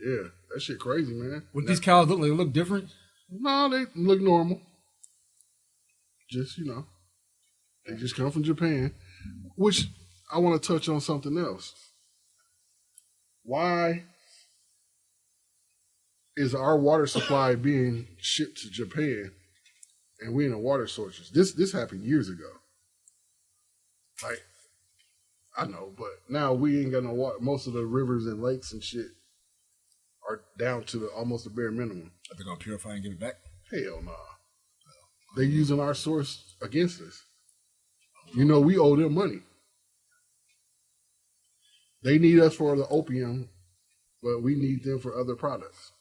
Speaker 3: yeah, that shit crazy, man.
Speaker 5: What these cows look like? They look different?
Speaker 3: No, they look normal. Just, you know, they just come from Japan. Which I want to touch on something else. Why is our water supply being shipped to Japan and we in a water shortage? This happened years ago. Like, I know, but now we ain't got no water. Most of the rivers and lakes and shit are down to almost the bare minimum.
Speaker 5: Are they gonna purify and give it back?
Speaker 3: Hell no. They using our source against us. You know, we owe them money. They need us for the opium, but we need them for other products.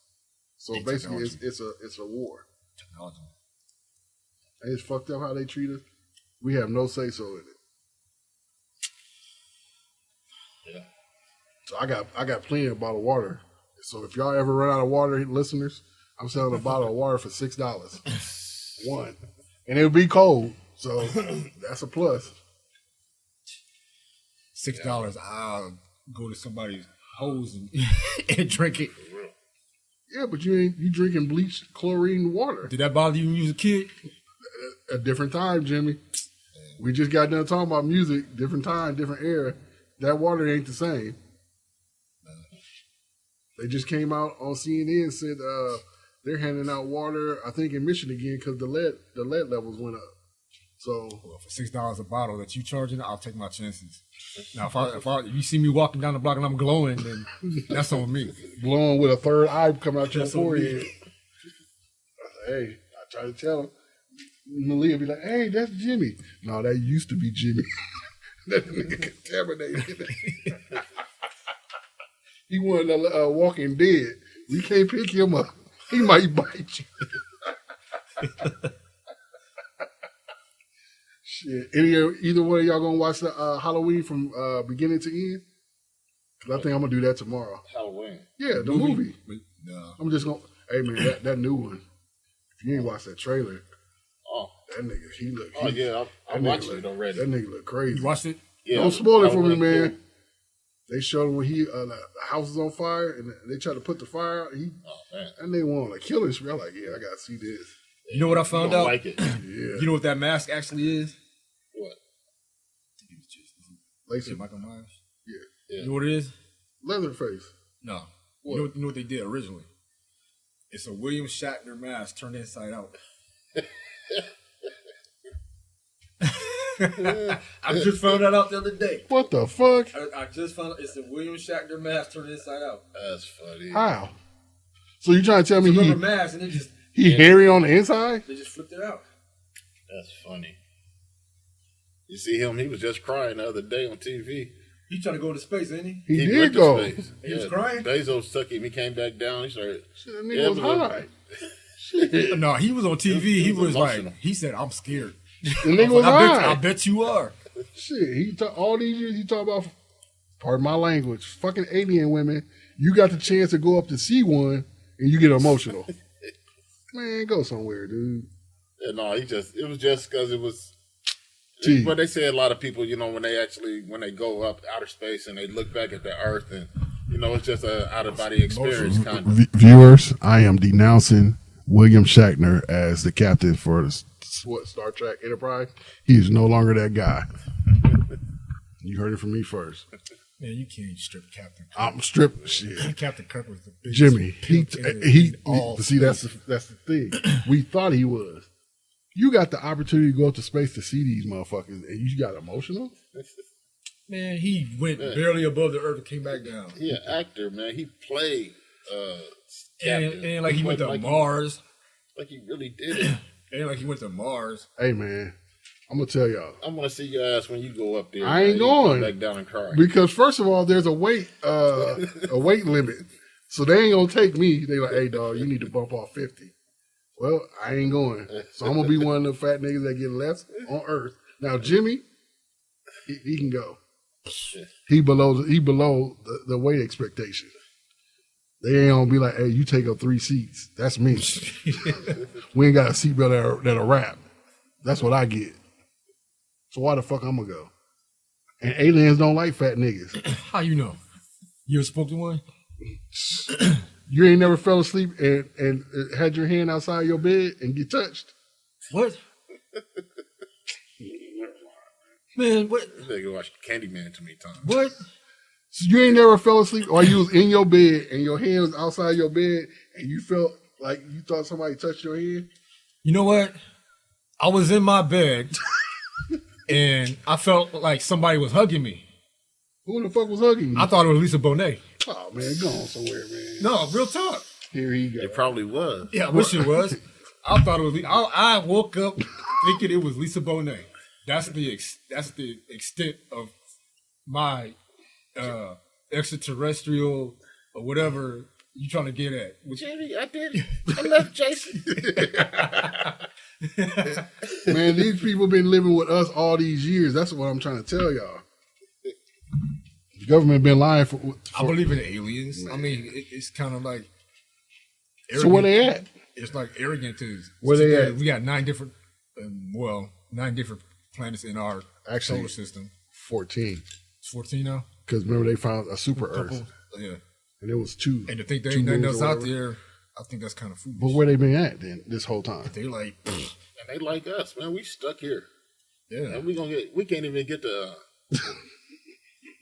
Speaker 3: So
Speaker 5: And
Speaker 3: basically,
Speaker 5: technology.
Speaker 3: it's a war.
Speaker 5: Technology.
Speaker 3: And it's fucked up how they treat us. We have no say so in it.
Speaker 2: Yeah.
Speaker 3: So I got plenty of bottled water. So if y'all ever run out of water, listeners, I'm selling a bottle of water for $6. One. And it'll be cold. So that's a plus.
Speaker 5: $6. I'll go to somebody's hose and, and drink it.
Speaker 3: Yeah, but you drinking bleached chlorine water.
Speaker 5: Did that bother you when you was a kid?
Speaker 3: A different time, Jimmy. We just got done talking about music. Different time, different era. That water ain't the same. They just came out on CNN and said they're handing out water, I think, in Michigan again because the lead levels went up. So
Speaker 5: Well, for $6 a bottle that you charging, I'll take my chances. Now, if you see me walking down the block and I'm glowing, then that's on me.
Speaker 3: blowing with a third eye coming out your
Speaker 5: That's on me.
Speaker 3: forehead. Hey, I try to tell him. Malia be like, hey, that's Jimmy. No, that used to be Jimmy. That nigga contaminated. He wanted to Walking Dead. We can't pick him up. He might bite you. Shit. Either one of y'all gonna watch the Halloween from beginning to end? Because I think I'm gonna do that tomorrow.
Speaker 2: Halloween.
Speaker 3: Yeah, the movie.
Speaker 5: No.
Speaker 3: I'm just gonna. Hey man, that new one. If you ain't watched that trailer,
Speaker 2: Oh,
Speaker 3: that nigga, he look.
Speaker 2: oh yeah, I'm
Speaker 3: that nigga
Speaker 2: watching
Speaker 3: look-
Speaker 2: it already.
Speaker 3: That nigga look crazy.
Speaker 5: You watched it?
Speaker 2: Yeah,
Speaker 3: Don't spoil it for me,
Speaker 2: Halloween
Speaker 3: man.
Speaker 2: Killing.
Speaker 3: They showed him when the house is on fire and they tried to put the fire out.
Speaker 2: Oh man,
Speaker 3: And they want to kill his. I'm like, yeah, I gotta see this.
Speaker 5: You know what I
Speaker 2: I
Speaker 5: found
Speaker 2: don't
Speaker 5: out?
Speaker 2: like it.
Speaker 3: Yeah,
Speaker 5: You know what that mask actually is?
Speaker 2: What?
Speaker 3: Lacy,
Speaker 5: Michael Myers.
Speaker 3: yeah,
Speaker 5: You know what it is?
Speaker 3: Leatherface.
Speaker 5: No.
Speaker 3: What?
Speaker 5: You know what they did originally? It's a William Shatner mask turned inside out. I just found that out the other day.
Speaker 3: What the fuck?
Speaker 5: I just found out it's a William Shatner mask turned inside out.
Speaker 2: That's funny.
Speaker 3: How? So you trying to tell me
Speaker 5: It's a rubber mask, and
Speaker 3: he hairy on the inside?
Speaker 5: they just flipped it out.
Speaker 2: That's funny. You see him? He was just crying the other day on TV.
Speaker 5: He trying to go to space, ain't he?
Speaker 3: He
Speaker 2: went
Speaker 3: did
Speaker 2: to
Speaker 3: go.
Speaker 2: space.
Speaker 5: He was crying?
Speaker 2: Bezos took him. He came back down. He started.
Speaker 3: Shit, that nigga was high. Shit.
Speaker 5: No, he was on TV. He
Speaker 2: It was
Speaker 5: was like,
Speaker 2: emotional.
Speaker 5: he said, "I'm scared."
Speaker 3: The nigga was high.
Speaker 5: I bet you are.
Speaker 3: Shit, all these years he talk about, pardon my language, fucking alien women. You got the chance to go up to see one and you get emotional. Man, go somewhere, dude.
Speaker 2: Yeah, no, it was just because it was.
Speaker 3: Gee.
Speaker 2: But they say a lot of people, when they go up outer space and they look back at the Earth and, it's just a out of body experience kind of.
Speaker 3: Viewers, I am denouncing William Shatner as the captain for the Star Trek Enterprise. He is no longer that guy. You heard it from me first.
Speaker 5: Man, you can't strip Captain Kirk.
Speaker 3: I'm stripped. Shit.
Speaker 5: Captain Kirk was the biggest
Speaker 3: Jimmy,
Speaker 5: pimp in all
Speaker 3: see that's the thing. We thought he was. You got the opportunity to go up to space to see these motherfuckers, and you got emotional.
Speaker 5: Man, he went barely above the earth and came back down.
Speaker 2: He an actor, man. He played.
Speaker 5: And like he went to Mars.
Speaker 2: Like he really did it.
Speaker 5: And like he went to Mars.
Speaker 3: Hey man, I'm gonna tell y'all.
Speaker 2: I'm gonna see your ass when you go up there.
Speaker 3: I ain't
Speaker 2: man. You
Speaker 3: going.
Speaker 2: come back down and cry.
Speaker 3: Because first of all, there's a weight limit, so they ain't gonna take me. They like, hey dog, you need to bump off 50. Well, I ain't going, so I'm gonna be one of the fat niggas that get left on Earth. Now Jimmy, he can go. He below the weight expectation. They ain't gonna be like, hey, you take up 3 seats. That's me. We ain't got a seatbelt that'll wrap. That's what I get. So why the fuck I'm gonna go? And aliens don't like fat niggas.
Speaker 5: How you know? You ever spoke to one?
Speaker 3: You ain't never fell asleep and had your hand outside your bed and get touched?
Speaker 5: What? Man, what?
Speaker 2: They go watch Candyman too many times.
Speaker 5: What?
Speaker 3: So you ain't never fell asleep or you was in your bed and your hand was outside your bed and you felt like you thought somebody touched your hand?
Speaker 5: You know what? I was in my bed and I felt like somebody was hugging me.
Speaker 3: Who the fuck was hugging you?
Speaker 5: I thought it was Lisa Bonet.
Speaker 3: Oh man, go on somewhere, man.
Speaker 5: No, real talk.
Speaker 3: Here he go.
Speaker 2: It probably was.
Speaker 5: Yeah, I wish it was. I thought it was. I woke up thinking it was Lisa Bonet. That's the extent of my extraterrestrial or whatever you trying to get at.
Speaker 2: Jimmy, I did it. I left Jason.
Speaker 3: Man, these people been living with us all these years. That's what I'm trying to tell y'all. The government been lying for
Speaker 5: I believe in aliens. Man. I mean, it's kind of like.
Speaker 3: Arrogant. So where they at?
Speaker 5: It's like arrogant to.
Speaker 3: Where they at?
Speaker 5: We got 9 different, 9 different planets in our solar system.
Speaker 3: 14.
Speaker 5: It's 14 now.
Speaker 3: Because remember they found a super Earth.
Speaker 5: Yeah.
Speaker 3: And it was two.
Speaker 5: And to think there
Speaker 3: two
Speaker 5: ain't nothing
Speaker 3: moons
Speaker 5: else
Speaker 3: or
Speaker 5: out
Speaker 3: whatever.
Speaker 5: there, I think that's kind of foolish.
Speaker 3: But where they been at then this whole time?
Speaker 5: They like,
Speaker 2: And they like us, man. We stuck here.
Speaker 5: yeah.
Speaker 2: And we can't even get the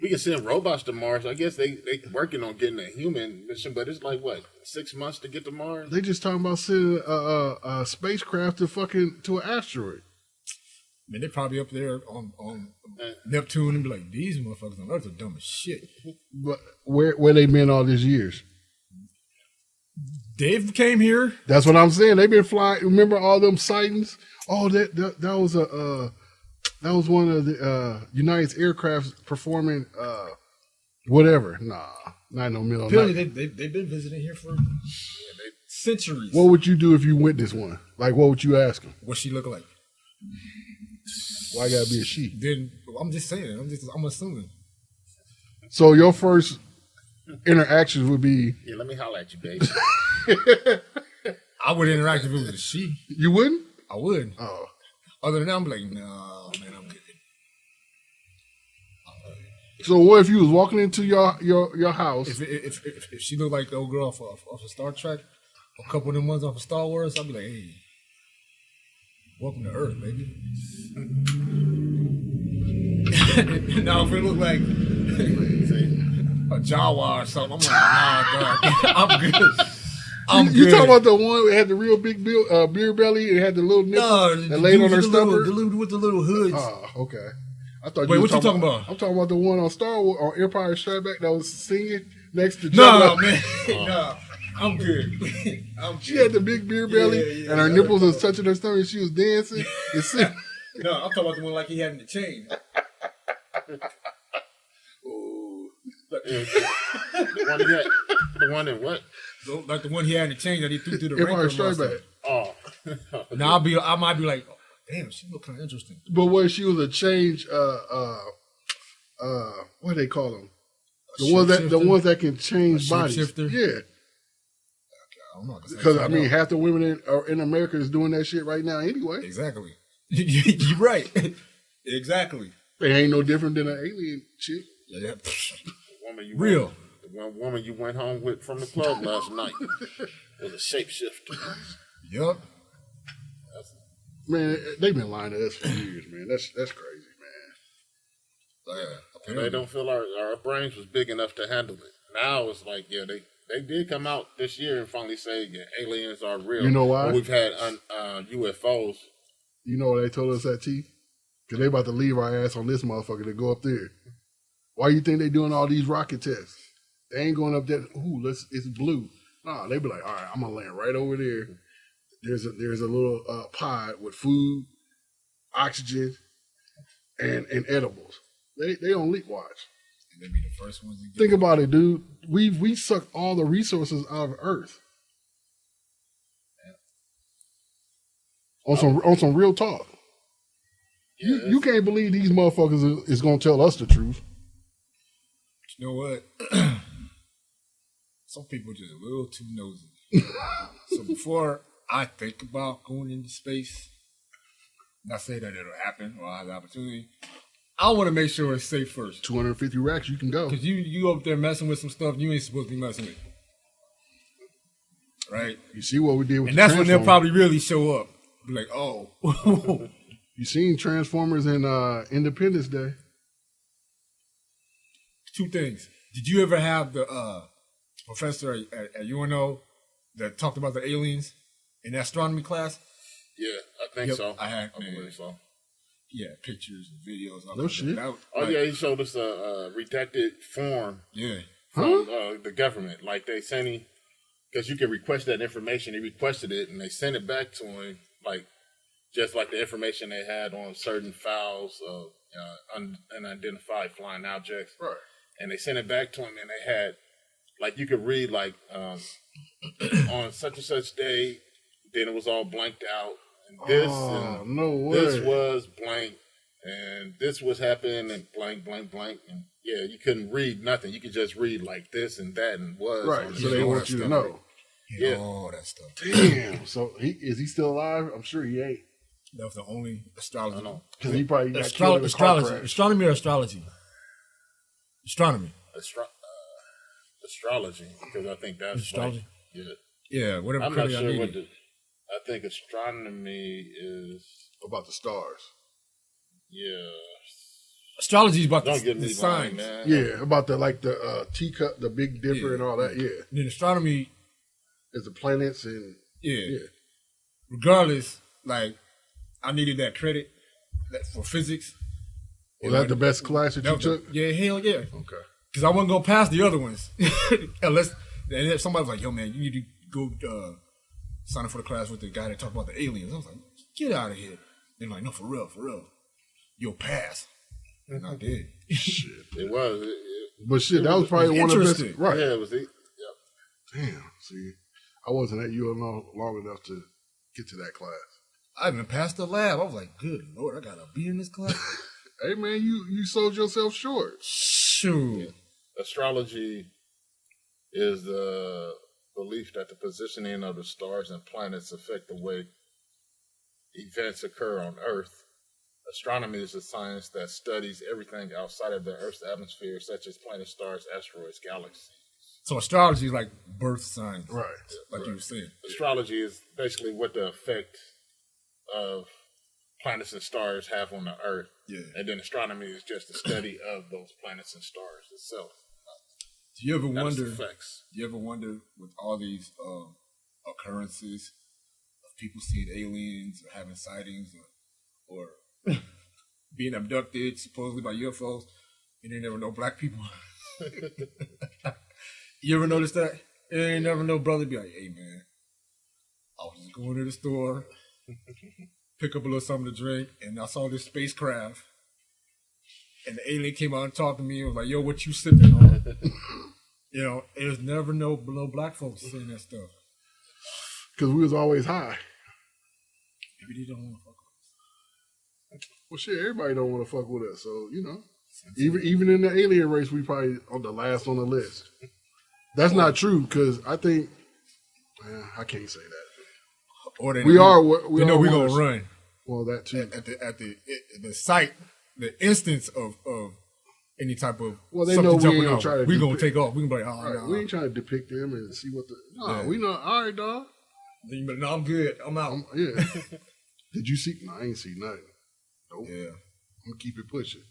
Speaker 2: we can send robots to Mars. I guess they working on getting a human mission, but it's like what, 6 months to get to Mars?
Speaker 3: They just talking about sending a spacecraft to an asteroid.
Speaker 5: Man, they probably up there on Neptune and be like, these motherfuckers on Earth are dumb as shit.
Speaker 3: But where they been all these years?
Speaker 5: Dave came here.
Speaker 3: That's what I'm saying. They've been flying. Remember all them sightings? Oh, that was one of the United's aircraft performing whatever. Nah, not no middle of
Speaker 5: Apparently,
Speaker 3: night.
Speaker 5: they've been visiting here for centuries.
Speaker 3: What would you do if you witnessed one? Like, what would you ask them?
Speaker 5: What she look like?
Speaker 3: Why gotta be a she?
Speaker 5: Then I'm just saying. I'm assuming.
Speaker 3: So your first interactions would be
Speaker 2: Yeah, let me holler at you, baby.
Speaker 5: I would interact if it was a she.
Speaker 3: you wouldn't?
Speaker 5: I would.
Speaker 3: Oh,
Speaker 5: Other than that, I'm like, no, man, I'm good.
Speaker 3: so what if you was walking into your house?
Speaker 5: If she looked like the old girl off of Star Trek, a couple of them ones off of Star Wars, I'd be like, hey, welcome to Earth, baby. Now if it looked like a Jawa or something, I'm like, nah, dog, I'm good. I'm
Speaker 3: You
Speaker 5: good.
Speaker 3: talking about the one that had the real big beer belly and had the little nipple
Speaker 5: No,
Speaker 3: that laid on her
Speaker 5: the
Speaker 3: stomach?
Speaker 5: little with the little hoods.
Speaker 3: Oh, okay. I thought
Speaker 5: Wait,
Speaker 3: you
Speaker 5: what
Speaker 3: was
Speaker 5: you talking about?
Speaker 3: I'm talking about the one on Star Wars on Empire Strikes Back that was singing next to
Speaker 5: No,
Speaker 3: Jabba.
Speaker 5: man, no, I'm good. I'm
Speaker 3: She had the big beer belly
Speaker 5: Yeah,
Speaker 3: and her
Speaker 5: yeah.
Speaker 3: nipples was touching her stomach. She was dancing and singing.
Speaker 5: No, I'm talking about the one like he had in the chain.
Speaker 2: The one in what?
Speaker 5: Like the one he had in the chain that he threw through the
Speaker 3: Empire
Speaker 5: Rancor
Speaker 3: Strikes Back.
Speaker 5: monster.
Speaker 2: Oh,
Speaker 5: Now I might be like, damn, she look kind of interesting.
Speaker 3: But what she was a change, what do they call them? The ones that can change
Speaker 5: A
Speaker 3: bodies.
Speaker 5: shapeshifter?
Speaker 3: Yeah.
Speaker 5: I don't know.
Speaker 3: Because I mean, half the women in America is doing that shit right now anyway.
Speaker 5: Exactly. You're right. Exactly.
Speaker 3: They ain't no different than an alien chick.
Speaker 5: Yeah.
Speaker 2: woman you
Speaker 5: Real.
Speaker 2: Went, the one woman you went home with from the club last night was a shapeshifter.
Speaker 5: Yup.
Speaker 3: Man, they've been lying to us for years, man. That's crazy, man.
Speaker 2: And they don't feel our brains was big enough to handle it. Now it's like, yeah, they did come out this year and finally say, yeah, aliens are real.
Speaker 3: You know why?
Speaker 2: But we've had UFOs.
Speaker 3: You know why they told us that, T? Because they about to leave our ass on this motherfucker to go up there. Why you think they doing all these rocket tests? They ain't going up there. Ooh, it's blue. Nah, they be like, all right, I'm gonna land right over there. There's a little pod with food, oxygen, and edibles. They on leak watch.
Speaker 5: And they be the first ones to get
Speaker 3: Think about it, dude. We sucked all the resources out of Earth. On some real talk.
Speaker 2: Yeah,
Speaker 3: You can't believe these motherfuckers is gonna tell us the truth.
Speaker 5: You know what? Some people just a little too nosy. So before I think about going into space, not say that it'll happen or I have the opportunity, I want to make sure it's safe first.
Speaker 3: 250 racks, you can go.
Speaker 5: Because you up there messing with some stuff you ain't supposed to be messing with. Right?
Speaker 3: You see what we did with
Speaker 5: And
Speaker 3: the
Speaker 5: that's when they'll
Speaker 3: Transformers.
Speaker 5: probably really show up. Be like, oh.
Speaker 3: You seen Transformers in Independence Day?
Speaker 5: Two things. Did you ever have the professor at UNO that talked about the aliens in astronomy class?
Speaker 2: Yeah, I think
Speaker 5: Yep,
Speaker 2: so.
Speaker 5: I
Speaker 2: believe
Speaker 5: man.
Speaker 2: so.
Speaker 5: Yeah, pictures and videos. all
Speaker 3: No
Speaker 5: that.
Speaker 3: shit.
Speaker 5: That-
Speaker 2: Oh
Speaker 5: like,
Speaker 2: yeah, he showed us a redacted form
Speaker 5: Yeah.
Speaker 2: from the government. Like they sent him, because you can request that information. He requested it, and they sent it back to him, like just like the information they had on certain files of unidentified flying objects.
Speaker 3: Right.
Speaker 2: And they sent it back to him, and they had, like, you could read, like, on such and such day, then it was all blanked out, and this,
Speaker 3: Oh,
Speaker 2: and
Speaker 3: no way.
Speaker 2: this was blank, and this was happening, and blank, blank, blank, and yeah, you couldn't read nothing. You could just read, like, this and that, and was.
Speaker 3: Right.
Speaker 2: on
Speaker 3: So
Speaker 2: the
Speaker 3: they
Speaker 2: show.
Speaker 3: want you to know.
Speaker 2: Yeah.
Speaker 5: All that stuff.
Speaker 3: Damn. So is he still alive? I'm sure he ain't.
Speaker 5: That was the only astrology.
Speaker 2: I know.
Speaker 3: Because he probably got killed in a car
Speaker 5: Astrology.
Speaker 3: crash.
Speaker 5: Astronomy or astrology? Astronomy.
Speaker 2: astrology because I think that's
Speaker 5: Astrology?
Speaker 2: Like, yeah.
Speaker 5: Yeah, whatever
Speaker 2: I'm not
Speaker 5: credit I
Speaker 2: sure
Speaker 5: needed.
Speaker 2: what I think astronomy is.
Speaker 3: About the stars.
Speaker 2: Yeah.
Speaker 5: Astrology is about
Speaker 2: Don't get
Speaker 5: the
Speaker 2: me
Speaker 5: signs.
Speaker 2: lying, man.
Speaker 3: Yeah, about the teacup, the Big Dipper, and all that. Yeah,
Speaker 5: Then astronomy,
Speaker 3: it's the planets and
Speaker 5: yeah. Regardless, like I needed that credit for physics.
Speaker 3: Was that the best class that you took?
Speaker 5: Yeah, hell yeah.
Speaker 3: Okay.
Speaker 5: Because I wasn't gonna pass the other ones unless and if somebody was like, "Yo, man, you need to go sign up for the class with the guy that talked about the aliens." I was like, "Get out of here!" They're like, "No, for real, you'll pass." And I did.
Speaker 3: Shit.
Speaker 2: It was.
Speaker 3: But shit, that was probably one of the best.
Speaker 5: interesting.
Speaker 3: Right.
Speaker 2: Yeah, it was. Yep.
Speaker 3: Damn. See, I wasn't at UNO long enough to get to that class.
Speaker 5: I even passed the lab. I was like, "Good Lord, I gotta be in this class."
Speaker 3: Hey man, you sold yourself short.
Speaker 5: Shoot.
Speaker 2: Astrology is the belief that the positioning of the stars and planets affect the way events occur on Earth. Astronomy is a science that studies everything outside of the Earth's atmosphere, such as planets, stars, asteroids, galaxies.
Speaker 5: So astrology is like birth signs,
Speaker 3: Right.
Speaker 5: like you were saying.
Speaker 2: Astrology is basically what the effect of planets and stars have on the Earth.
Speaker 5: Yeah.
Speaker 2: And then astronomy is just the study of those planets and stars itself.
Speaker 5: Do you ever
Speaker 2: Not its
Speaker 5: wonder?
Speaker 2: effects.
Speaker 5: Do you ever wonder with all these occurrences of people seeing aliens or having sightings or being abducted supposedly by UFOs, and they never know black people? You ever notice that? You ain't never know brother be like, "Hey man, I was just going to the store, pick up a little something to drink, and I saw this spacecraft, and the alien came out and talked to me and was like, 'Yo, what you sipping on?'" You know, there's never no black folks saying that stuff.
Speaker 3: Because we was always high.
Speaker 5: Maybe they don't want to fuck with us.
Speaker 3: Well, shit, everybody don't want to fuck with us. So, you know, even in the alien race, we probably on the last on the list. That's not true because I think, I can't say that.
Speaker 5: Or they
Speaker 3: We
Speaker 5: know,
Speaker 3: are.
Speaker 5: we know we're
Speaker 3: one
Speaker 5: gonna
Speaker 3: of-
Speaker 5: run
Speaker 3: Well, that too.
Speaker 5: at the site, the instance of any type of
Speaker 3: Well, they
Speaker 5: something
Speaker 3: know we
Speaker 5: jumping
Speaker 3: ain't gonna
Speaker 5: out.
Speaker 3: try to
Speaker 5: We gonna
Speaker 3: depict-
Speaker 5: take off. We gonna be like, "Oh,
Speaker 3: Right,
Speaker 5: no,
Speaker 3: we ain't trying to depict them and see what the. No,
Speaker 5: Yeah.
Speaker 3: we know. All right, dog.
Speaker 5: no, I'm good. I'm out."
Speaker 3: Yeah. Did you see? No, I ain't see nothing. Nope.
Speaker 5: Yeah.
Speaker 3: I'm gonna keep it pushing.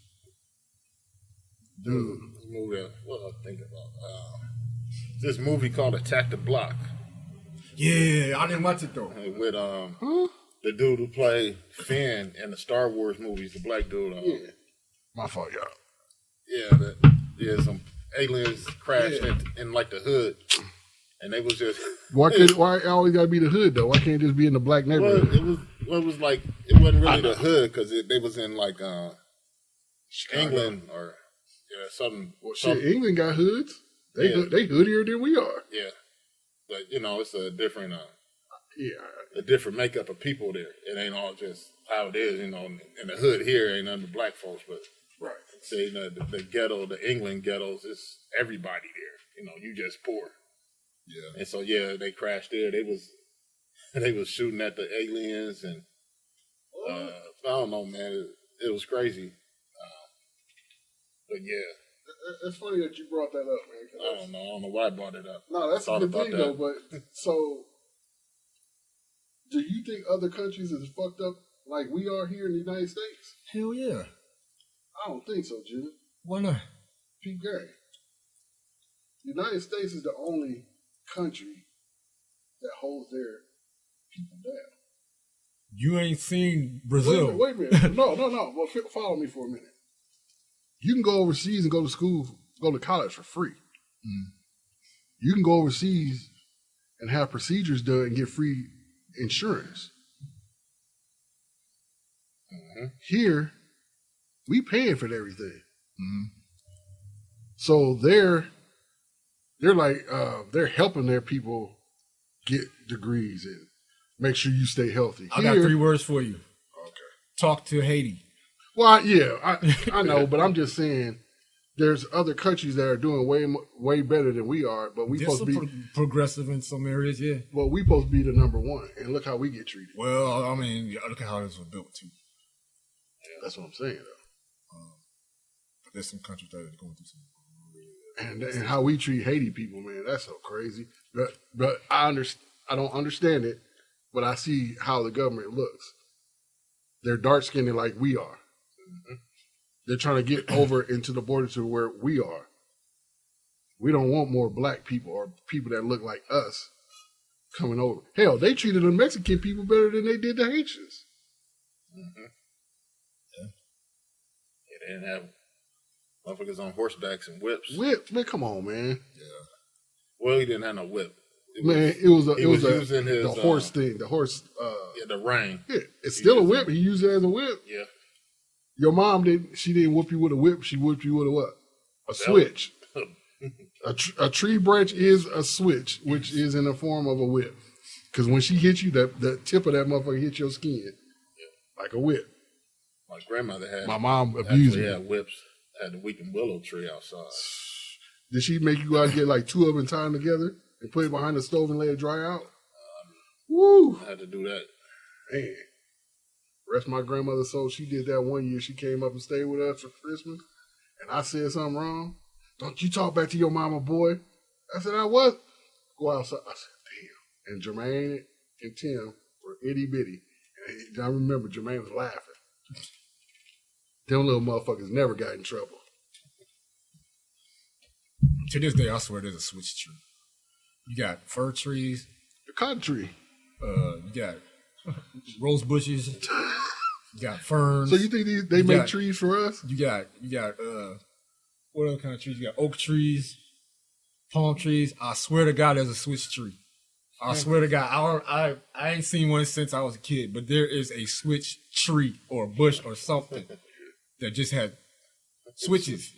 Speaker 2: Dude, this movie, what I think about? This movie called Attack the Block
Speaker 5: Yeah, I didn't watch it though.
Speaker 2: with the dude who played Finn in the Star Wars movies, the black dude.
Speaker 3: Yeah. My fault, y'all.
Speaker 2: Some aliens crashed in like the hood, and they was just.
Speaker 3: Why it always gotta be the hood though? Why can't it just be in the black
Speaker 2: Well,
Speaker 3: neighborhood?
Speaker 2: it was like it wasn't really the hood because they was in like England or something.
Speaker 3: Well, shit, England got hoods. They hoodier than we are.
Speaker 2: Yeah, but you know it's a different
Speaker 3: Yeah.
Speaker 2: a different makeup of people there. It ain't all just how it is. You know, in the hood here ain't none but black folks, but
Speaker 3: Right.
Speaker 2: say the ghetto, the England ghettos, it's everybody there. You know, you just poor.
Speaker 5: Yeah.
Speaker 2: And so they crashed there. They was shooting at the aliens and I don't know, man. It was crazy. But yeah,
Speaker 3: It's funny that you brought that up, man.
Speaker 2: I don't know why I brought it up.
Speaker 3: No, that's a
Speaker 2: Thought
Speaker 3: good
Speaker 2: about
Speaker 3: thing
Speaker 2: that.
Speaker 3: though. But so, do you think other countries is fucked up like we are here in the United States?
Speaker 5: Hell yeah.
Speaker 3: I don't think so, Jimmy.
Speaker 5: Why not?
Speaker 3: Pete Gray. The United States is the only country that holds their people down.
Speaker 5: You ain't seen Brazil.
Speaker 3: Wait a minute. No. Well, follow me for a minute. You can go overseas and go to school, go to college for free. You can go overseas and have procedures done and get free insurance. Here, we paying for everything. So they're like they're helping their people get degrees and make sure you stay healthy.
Speaker 5: I got 3 words for you.
Speaker 3: Okay.
Speaker 5: Talk to Haiti.
Speaker 3: Well, yeah, I know, but I'm just saying there's other countries that are doing way better than we are, but we
Speaker 5: They're
Speaker 3: supposed to be
Speaker 5: progressive in some areas, yeah.
Speaker 3: well, we supposed to be the number one, and look how we get treated.
Speaker 5: Well, I mean, look at how this was built too.
Speaker 3: That's what I'm saying, though.
Speaker 5: But there's some countries that are going through some.
Speaker 3: And how we treat Haiti people, man, that's so crazy. But I don't understand it, but I see how the government looks. They're dark skinned like we are. Mm-hmm. They're trying to get over into the border to where we are. We don't want more black people or people that look like us coming over. Hell, they treated the Mexican people better than they did the Haitians.
Speaker 2: Mm-hmm. Yeah, they didn't have motherfuckers on horsebacks and whips.
Speaker 3: Whips, man, come on, man.
Speaker 2: Yeah. Well, he didn't have no whip.
Speaker 3: It was
Speaker 2: using his,
Speaker 3: the horse thing. The horse.
Speaker 2: The rein.
Speaker 3: Yeah, it's still a whip. He used it as a whip.
Speaker 2: Yeah.
Speaker 3: Your mom didn't. She didn't whip you with a whip. She whipped you with a what? A switch. A tree branch is a switch, which is in the form of a whip. Because when she hit you, the tip of that motherfucker hit your skin, like a whip.
Speaker 2: My grandmother had.
Speaker 3: My mom abused me.
Speaker 2: Yeah, whips. Had the weeping willow tree outside.
Speaker 3: Did she make you go out and get like two of them and tie them together and put it behind the stove and let it dry out? Woo!
Speaker 2: I had to do that.
Speaker 3: Man, rest my grandmother's soul. She did that one year. She came up and stayed with us for Christmas, and I said something wrong. Don't you talk back to your mama, boy. I said, I was. Go outside. I said, damn. And Jermaine and Tim were itty bitty. And I remember Jermaine was laughing. Them little motherfuckers never got in trouble.
Speaker 5: To this day, I swear there's a switch tree. You got fir trees.
Speaker 3: The cotton tree.
Speaker 5: You got rose bushes. You got ferns.
Speaker 3: So you think they make trees for us?
Speaker 5: You got what other kind of trees? You got oak trees, palm trees. I swear to God, there's a switch tree. I swear to God, I ain't seen one since I was a kid, but there is a switch tree or a bush or something that just had switches.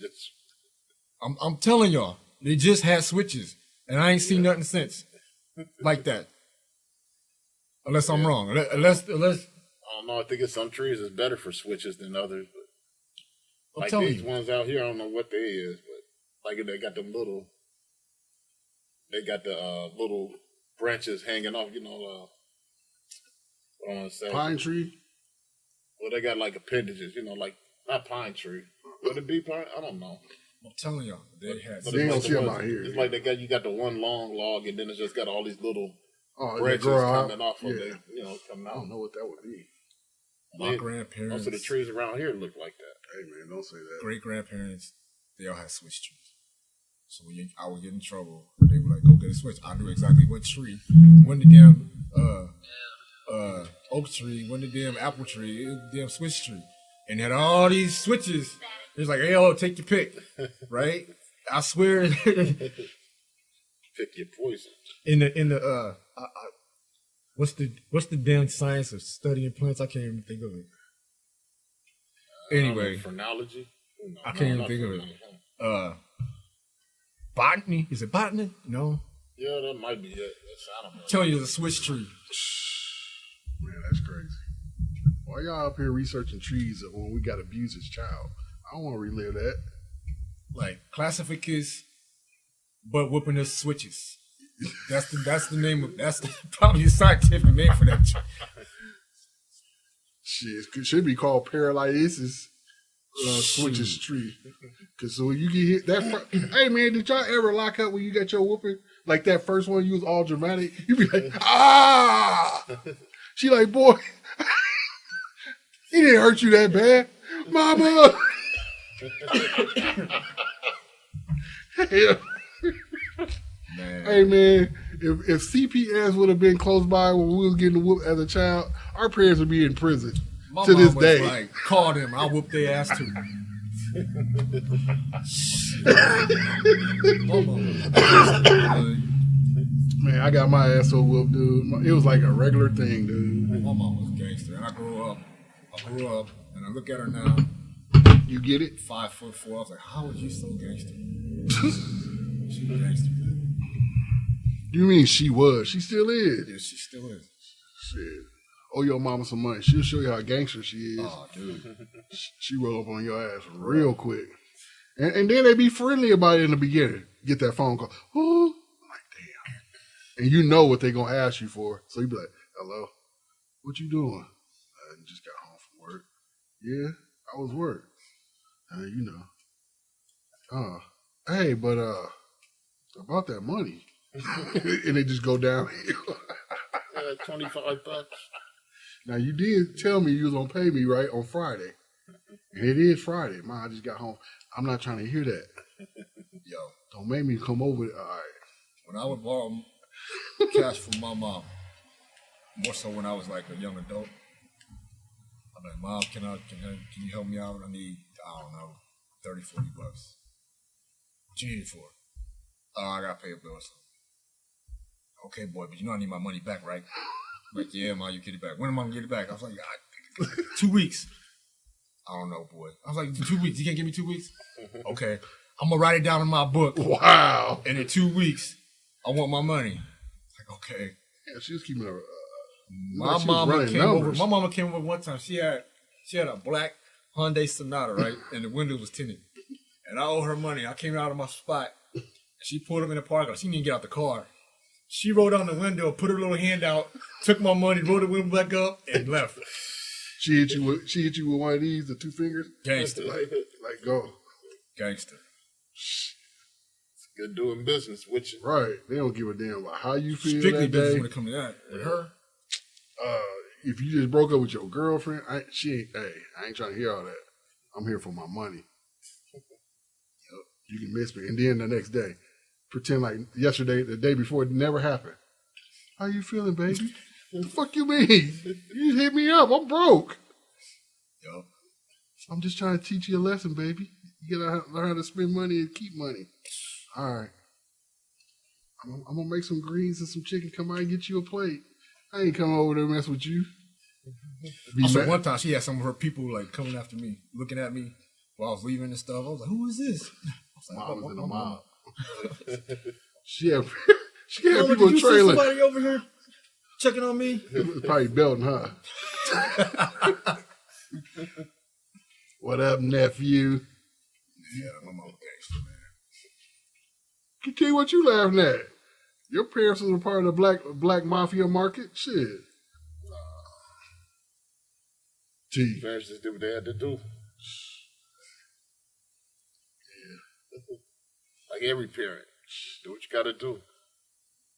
Speaker 5: I'm telling y'all, they just had switches, and I ain't seen nothing since like that. Unless I'm wrong. Unless
Speaker 2: I don't know. I think some trees is better for switches than others. But like these ones out here, I don't know what they is, but like they got them little. They got the little branches hanging off. You know, what I want to say.
Speaker 3: Pine tree.
Speaker 2: Well, they got like appendages. You know, like not pine tree. Would it be pine? I don't know.
Speaker 5: I'm telling y'all, they had.
Speaker 3: They don't see them out here.
Speaker 2: It's like you got the one long log, and then it's just got all these little branches
Speaker 3: coming
Speaker 2: coming off of it. You know, coming out.
Speaker 3: I don't know what that would be.
Speaker 5: My grandparents.
Speaker 2: Most of the trees around here look like that.
Speaker 3: Hey man, don't say that.
Speaker 5: Great grandparents, they all had switch trees. So when I would get in trouble, they were like, "Go get a switch." I knew exactly what tree. When the damn oak tree, when the damn apple tree, it was the damn switch tree, and had all these switches. It was like, "Hey, yo, take your pick," right? I swear.
Speaker 2: Pick your poison.
Speaker 5: In the what's the damn science of studying plants? I can't even think of it. Anyway,
Speaker 2: phrenology.
Speaker 5: I can't even think of it. Botany? Is it botany? No.
Speaker 2: Yeah, that might be it. I don't know.
Speaker 5: I'm telling you, there's a switch tree.
Speaker 3: Man, that's crazy. Why y'all up here researching trees when we got abused as child? I don't want to relive that.
Speaker 5: Like classificus, but whooping us switches. That's the name of probably a scientific name for that.
Speaker 3: Shit, it should be called paralysis switches tree. Cause so when you get hit that hey man, did y'all ever lock up when you got your whooping? Like that first one you was all dramatic. You be like, ah. She like, boy, he didn't hurt you that bad. Mama.
Speaker 5: Man.
Speaker 3: Hey man, if CPS would have been close by when we was getting whooped as a child, our parents would be in prison
Speaker 5: My
Speaker 3: to
Speaker 5: mom
Speaker 3: this
Speaker 5: was
Speaker 3: day.
Speaker 5: like, call them, I'll whoop their ass too.
Speaker 3: Man, I got my ass so whooped, dude. It was like a regular thing, dude.
Speaker 5: My mom was a gangster, and I grew up, and I look at her now.
Speaker 3: You get it?
Speaker 5: 5'4". I was like, how was you so gangster? She was gangster, man.
Speaker 3: You mean she was? She still is.
Speaker 5: Yeah, she still is.
Speaker 3: Shit. Owe your mama some money. She'll show you how gangster she is.
Speaker 5: Oh, dude.
Speaker 3: She roll up on your ass real quick. And then they be friendly about it in the beginning. Get that phone call. Oh, I'm like, damn. And you know what they going to ask you for. So you be like, hello, what you doing? I just got home from work. Yeah, I was work. You know. Hey, but about that money, and they just go downhill.
Speaker 2: 25 bucks.
Speaker 3: Now you did tell me you was gonna pay me right on Friday, and it is Friday. Man, I just got home. I'm not trying to hear that.
Speaker 5: Yo,
Speaker 3: Don't make me come over. All right.
Speaker 5: when I would borrow cash from my mom, more so when I was like a young adult, I'm like, Mom, can you help me out? I need, I don't know, 30, 40 bucks. What you need it for? Oh, I gotta pay a bill or something. Okay, boy, but you know I need my money back, right? I'm like, yeah, Mom, you get it back. When am I gonna get it back? I was like, 2 weeks. I don't know, boy. I was like, 2 weeks. You can't give me 2 weeks? Okay. I'm gonna write it down in my book.
Speaker 3: Wow.
Speaker 5: And in 2 weeks, I want my money. Like, okay.
Speaker 3: Yeah, she was keeping her.
Speaker 5: My mama came over one time. She had a black Hyundai Sonata, right? And the window was tinted. And I owe her money. I came out of my spot. And she pulled up in the parking lot. She didn't even get out the car. She rolled down the window, put her little hand out, took my money, rolled the window back up, and left.
Speaker 3: She hit you with one of these, the 2 fingers.
Speaker 5: Gangster.
Speaker 3: Like go.
Speaker 5: Gangster.
Speaker 2: It's good doing business with you.
Speaker 3: Right. They don't give a damn about how you feel
Speaker 5: Strictly
Speaker 3: that
Speaker 5: business
Speaker 3: day.
Speaker 5: when it comes to that. With her,
Speaker 3: If you just broke up with your girlfriend, I ain't trying to hear all that. I'm here for my money. You can miss me. And then the next day, pretend like yesterday, the day before, it never happened. How you feeling, baby? The fuck you mean? You hit me up. I'm broke.
Speaker 5: yo,
Speaker 3: I'm just trying to teach you a lesson, baby. You gotta learn how to spend money and keep money. All right. I'm gonna make some greens and some chicken. Come out and get you a plate. I ain't coming over there to mess with you.
Speaker 5: also, one time she had some of her people like coming after me, looking at me while I was leaving and stuff. I was like, "Who is this?" I was like,
Speaker 3: Mama's in the mob.
Speaker 5: mama.
Speaker 3: She had
Speaker 5: Mama,
Speaker 3: people
Speaker 5: did you see
Speaker 3: trailing.
Speaker 5: somebody over here checking on me?
Speaker 3: It was probably belting her. What up, nephew?
Speaker 5: Yeah, my mama gangster, man.
Speaker 3: Can tell you what you laughing at. Your parents was a part of the black mafia market. Shit. T.
Speaker 2: Parents just did what they had to do.
Speaker 3: Yeah.
Speaker 2: Like every parent. Do what you gotta do.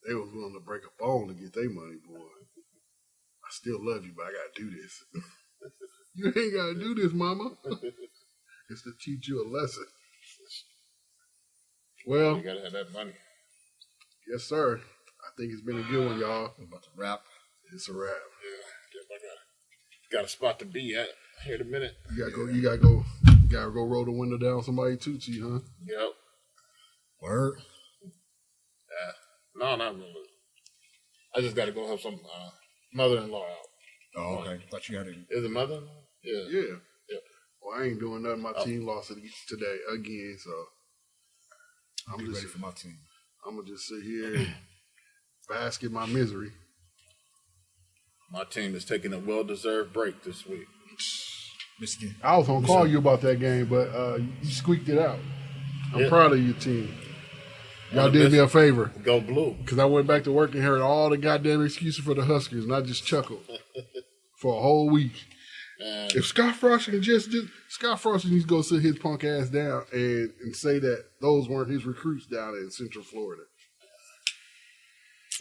Speaker 3: They was willing to break a bone to get their money, boy. I still love you, but I gotta do this. You ain't gotta do this, mama. It's to teach you a lesson. Well,
Speaker 2: You gotta have that money.
Speaker 3: yes, sir. I think it's been a good one, y'all.
Speaker 5: I'm about to rap.
Speaker 3: It's a wrap.
Speaker 2: Yeah, I got a spot to be at here in a minute.
Speaker 3: You gotta go roll the window down somebody too, T, huh?
Speaker 2: Yep.
Speaker 5: Word.
Speaker 2: No, not really. I just gotta go help some mother-in-law out.
Speaker 5: Oh, okay. Thought you had it.
Speaker 2: Is it mother-in-law? Yeah.
Speaker 3: Yeah.
Speaker 2: Yep.
Speaker 3: Well, I ain't doing nothing. My team lost it today again, so
Speaker 5: I'm
Speaker 3: just
Speaker 5: ready for my team.
Speaker 3: I'm gonna just sit here and bask in my misery.
Speaker 2: My team is taking a well-deserved break this week.
Speaker 5: Michigan.
Speaker 3: I was gonna call you about that game, but you squeaked it out. I'm proud of your team. Y'all did me a favor.
Speaker 2: Go blue.
Speaker 3: Because I went back to work and heard all the goddamn excuses for the Huskers, and I just chuckled for a whole week. If Scott Frost can just do, Scott Frost needs to go sit his punk ass down and say that those weren't his recruits down in Central Florida.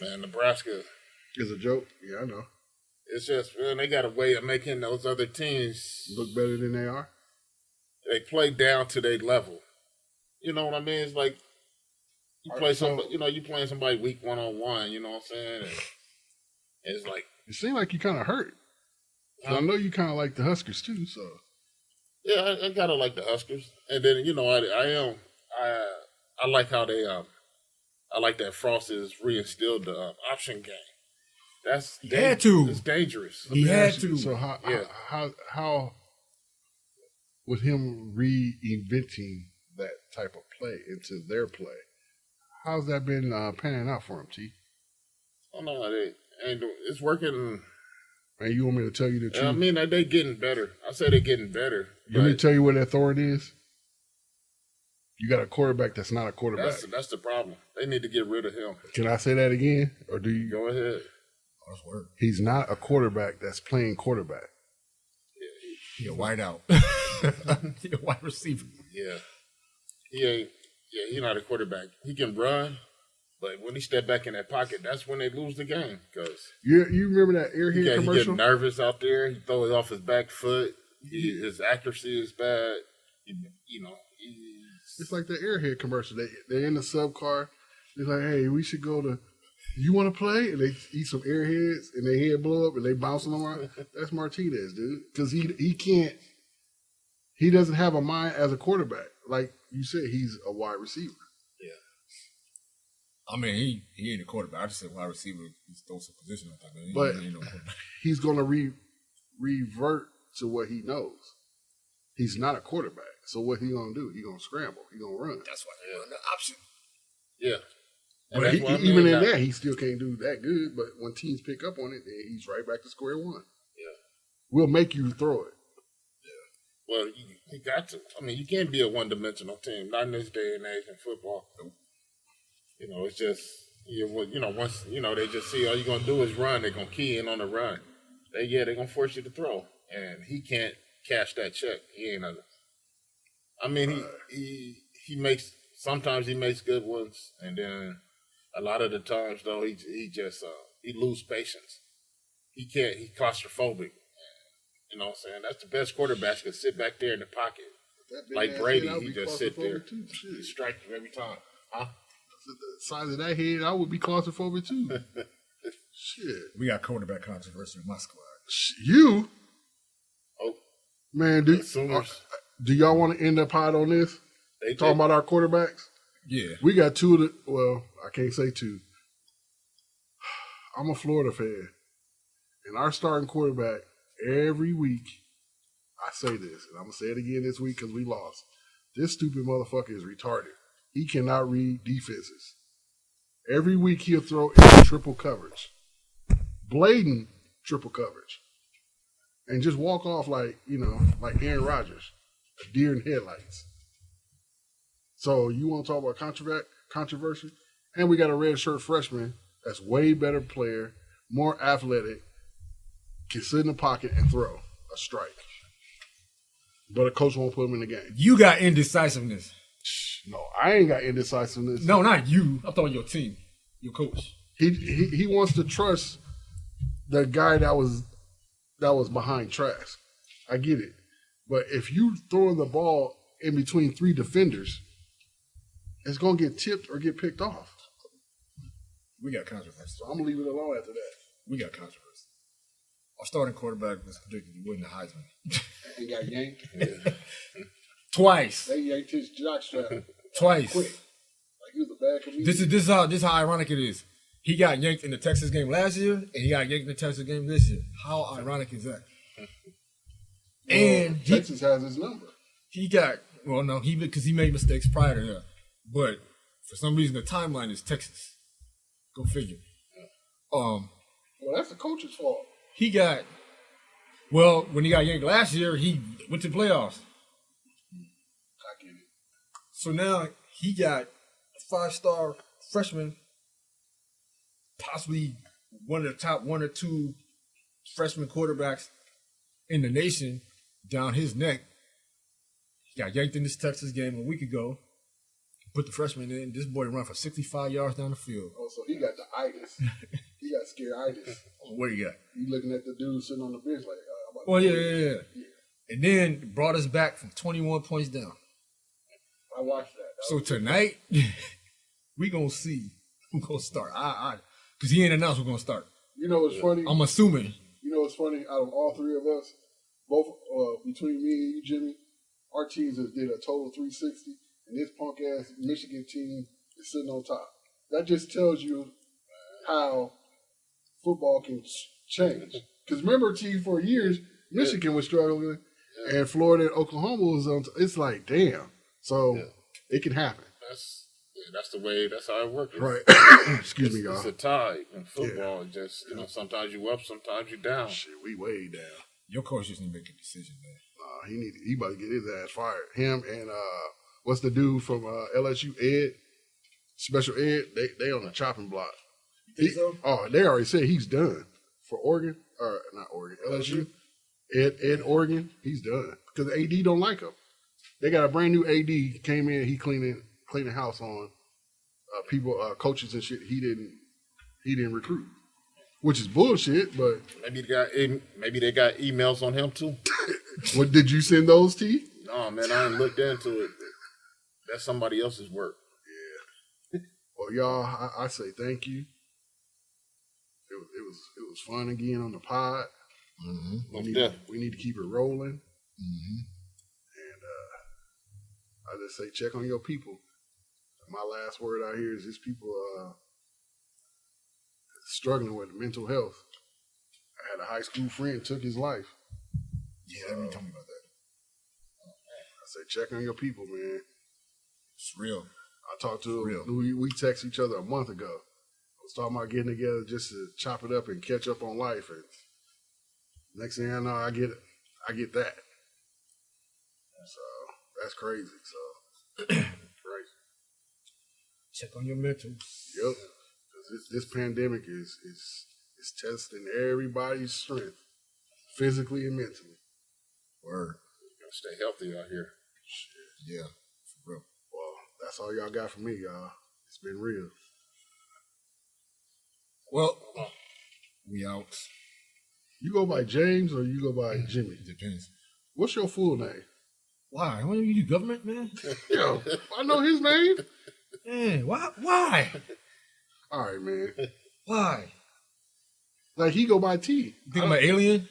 Speaker 2: Man, Nebraska.
Speaker 3: It's a joke. Yeah, I know.
Speaker 2: It's just, man, they got a way of making those other teams
Speaker 3: Look better than they are.
Speaker 2: They play down to their level. You know what I mean? It's like you play somebody, you playing somebody week 1-on-1. You know what I'm saying? And it's like
Speaker 3: It seemed like you kind of hurt. I know you kind of like the Huskers too, so.
Speaker 2: yeah, I gotta like the Huskers, and then I like how they I like that Frost has reinstilled the option game.
Speaker 5: He had to.
Speaker 2: It's dangerous.
Speaker 5: He had to.
Speaker 3: So how with him reinventing that type of play into their play, how's that been panning out for him, T?
Speaker 2: Oh no, they ain't doing. It's working.
Speaker 3: And you want me to tell you the truth?
Speaker 2: I mean, they getting better. I say they're getting better.
Speaker 3: Let me tell you what that thorn is. You got a quarterback that's not a quarterback.
Speaker 2: That's the problem. They need to get rid of him.
Speaker 3: Can I say that again, or do you?
Speaker 2: Go ahead.
Speaker 5: Oh, that's word.
Speaker 3: He's not a quarterback that's playing quarterback.
Speaker 5: He a wide out. He a wide receiver.
Speaker 2: Yeah, he Yeah, he's not a quarterback. He can run, but when he step back in that pocket, that's when they lose the game. Because
Speaker 3: You remember that airhead
Speaker 2: he get
Speaker 3: commercial?
Speaker 2: nervous out there. He throws it off his back foot. His accuracy is bad.
Speaker 3: It's like the airhead commercial. They're in the sub car. They're like, hey, we should go to. You want to play? And they eat some airheads, and their head blow up, and they bouncing them around. That's Martinez, dude. Because he can't. He doesn't have a mind as a quarterback. Like you said, he's a wide receiver.
Speaker 5: I mean, he ain't a quarterback. I just said wide receiver. He stole some position. I thought, man,
Speaker 3: But
Speaker 5: he ain't no quarterback.
Speaker 3: he's going to revert to what he knows. He's not a quarterback. So what he going to do? He going to scramble. He going to run.
Speaker 5: That's why they run the option.
Speaker 2: Yeah.
Speaker 3: But even in that, he still can't do that good. But when teams pick up on it, then he's right back to square one.
Speaker 2: Yeah.
Speaker 3: We'll make you throw it.
Speaker 2: Well, you got to. I mean, you can't be a one-dimensional team. Not in this day and age in football. It's just, once, they just see all you're going to do is run. They're going to key in on the run. They're going to force you to throw. And he can't cash that check. He ain't a. I mean, sometimes he makes good ones. And then a lot of the times, though, he just, he lose patience. He's claustrophobic. You know what I'm saying? That's the best quarterbacks can sit back there in the pocket. Like Brady, he just sit there. Strike you every time. Huh?
Speaker 3: The size of that head, I would be claustrophobic too. Shit.
Speaker 5: We got quarterback controversy in my squad.
Speaker 3: You?
Speaker 2: Oh.
Speaker 3: Man, do y'all want to end up hot on this? Talking about our quarterbacks?
Speaker 5: Yeah.
Speaker 3: We got two of the, well, I can't say two. I'm a Florida fan. And our starting quarterback, every week, I say this, and I'm going to say it again this week because we lost. This stupid motherfucker is retarded. He cannot read defenses. Every week he'll throw in triple coverage. Blatant triple coverage. And just walk off like Aaron Rodgers. A deer in headlights. So you want to talk about controversy? And we got a redshirt freshman that's way better player, more athletic, can sit in the pocket and throw a strike. But a coach won't put him in the game.
Speaker 5: You got indecisiveness.
Speaker 3: No, I ain't got indecisiveness.
Speaker 5: No, not you. I'm talking your team, your coach.
Speaker 3: He wants to trust the guy that was behind Trask. I get it. But if you throwing the ball in between three defenders, it's going to get tipped or get picked off.
Speaker 5: We got controversy.
Speaker 3: So I'm going to leave it alone after that.
Speaker 5: We got controversy. Our starting quarterback was predicted he wouldn't the Heisman.
Speaker 3: He got yanked.
Speaker 5: Twice.
Speaker 3: They yanked his jockstrap.
Speaker 5: Twice.
Speaker 3: Quick. Like he was a bad comedian.
Speaker 5: This is how ironic it is. He got yanked in the Texas game last year, and he got yanked in the Texas game this year. How ironic is that? And
Speaker 3: Texas has his number.
Speaker 5: Because he made mistakes prior to that. But for some reason, the timeline is Texas. Go figure.
Speaker 3: Well, that's the coach's fault.
Speaker 5: When he got yanked last year, he went to the playoffs.
Speaker 3: I get it.
Speaker 5: So now he got a 5-star freshman, possibly one of the top 1 or 2 freshman quarterbacks in the nation down his neck. He got yanked in this Texas game a week ago. Put the freshman in. This boy ran for 65 yards down the field.
Speaker 3: Oh, so he got the itis. He got scare-itis.
Speaker 5: What do you got?
Speaker 3: You looking at the dude sitting on the bench like,
Speaker 5: well, yeah. And then brought us back from 21 points down.
Speaker 3: I watched that.
Speaker 5: So tonight, we going to see who's going to start. Because he ain't announced who's going to start.
Speaker 3: You know what's funny?
Speaker 5: I'm assuming.
Speaker 3: You know what's funny? Out of all three of us, both between me and you, Jimmy, our teams have did a total 360, and this punk-ass Michigan team is sitting on top. That just tells you how football can change. Because remember, team for years, Michigan was struggling, and Florida and Oklahoma was on. It's like, damn. So it can happen.
Speaker 2: That's how it works.
Speaker 3: Right. Excuse me, y'all.
Speaker 2: It's a tie in football. Yeah. Just sometimes you up, sometimes you down.
Speaker 3: Shit, we way down.
Speaker 5: Your coach just need to make a decision, man.
Speaker 3: He about to get his ass fired. Him and what's the dude from LSU? Ed, Special Ed. They on the chopping block.
Speaker 5: You think so?
Speaker 3: Oh, they already said he's done for Oregon, or not Oregon, LSU. Ed Oregon, he's done because AD don't like him. They got a brand new AD came in. He cleaning cleaning house on people, coaches and shit. He didn't recruit, which is bullshit. But
Speaker 2: Maybe they got emails on him too.
Speaker 3: what did you send those, T?
Speaker 2: No, man, I ain't looked into it. That's somebody else's work.
Speaker 3: Well, y'all, I say thank you. It was fun again on the pod. We need to keep it rolling. And I just say check on your people. My last word out here is these people struggling with mental health. I had a high school friend took his life.
Speaker 4: Yeah, let me tell me about that.
Speaker 3: I say check on your people, man.
Speaker 4: It's real.
Speaker 3: I talked to him. We texted each other a month ago. I was talking about getting together just to chop it up and catch up on life. And next thing I know, I get that. So that's crazy. So crazy.
Speaker 5: Check on your mental.
Speaker 3: Yep. Because this pandemic is testing everybody's strength, physically and mentally.
Speaker 4: Word.
Speaker 2: Gotta stay healthy out here.
Speaker 4: Shit. Yeah, for real.
Speaker 3: Well, that's all y'all got from me, y'all. It's been real.
Speaker 4: Well, we out.
Speaker 3: You go by James or you go by Jimmy?
Speaker 4: It depends.
Speaker 3: What's your full name?
Speaker 5: Why? Why you do government, man?
Speaker 3: Yo, I know his name.
Speaker 5: Man, why?
Speaker 3: All right, man.
Speaker 5: Why?
Speaker 3: Like he go by T.
Speaker 5: You think I'm an alien?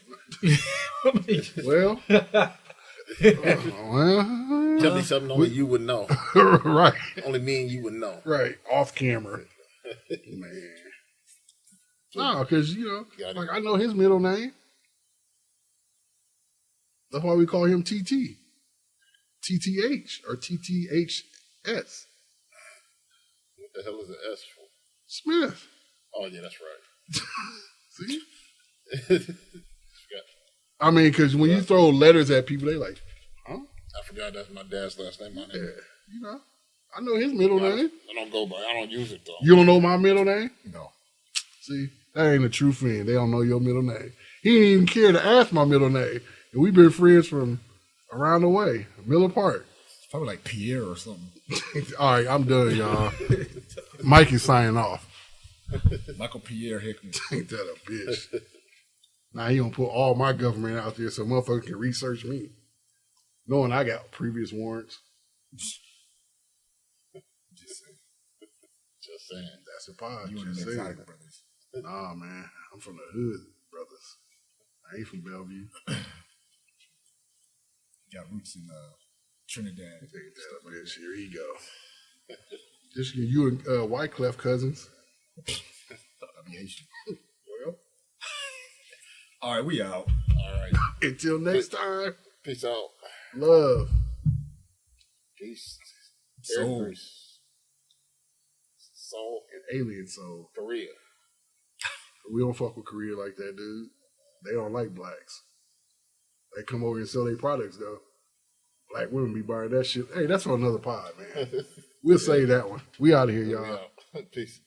Speaker 3: Well, well,
Speaker 2: Tell me something only you would know.
Speaker 3: right,
Speaker 2: Only me and you would know.
Speaker 3: right, off camera, man. No, because like I know his middle name. That's why we call him TT, TTH, or TTHS.
Speaker 2: What the hell is an S for?
Speaker 3: Smith.
Speaker 2: Oh yeah, that's right.
Speaker 3: See? I mean, because when you throw letters at people, they like, huh?
Speaker 2: I forgot that's my dad's last name. My name.
Speaker 3: Yeah, I know his middle name.
Speaker 2: I don't go by. I don't use it though.
Speaker 3: You don't know my middle name?
Speaker 4: No.
Speaker 3: See, that ain't a true friend. They don't know your middle name. He didn't even care to ask my middle name. And we've been friends from around the way, Miller Park.
Speaker 4: It's probably like Pierre or something.
Speaker 3: All right, I'm done, y'all. Mike is signing off.
Speaker 4: Michael Pierre Hickman.
Speaker 3: Ain't that a bitch? Now he gonna put all my government out there so motherfuckers can research me. Knowing I got previous warrants.
Speaker 4: Just saying.
Speaker 2: Just saying.
Speaker 3: That's the pod.
Speaker 4: You and
Speaker 3: Just
Speaker 4: the
Speaker 3: saying.
Speaker 4: Exotic Brothers.
Speaker 3: Nah, man. I'm from the hood, brothers. I ain't from Bellevue.
Speaker 4: Got roots in Trinidad.
Speaker 3: Ain't that a bitch? Here he go. Just you and Wyclef cousins.
Speaker 4: I'll be Haitian.
Speaker 3: Well,
Speaker 4: All right, we out.
Speaker 2: All right.
Speaker 3: until next time.
Speaker 2: Peace out.
Speaker 3: Love.
Speaker 2: Peace.
Speaker 4: Soul.
Speaker 2: Grace. Soul.
Speaker 3: And alien soul.
Speaker 2: Korea.
Speaker 3: We don't fuck with Korea like that, dude. They don't like blacks. They come over and sell their products, though. Black women be buying that shit. Hey, that's for another pod, man. We'll save that one. We out of here, y'all.
Speaker 2: Peace.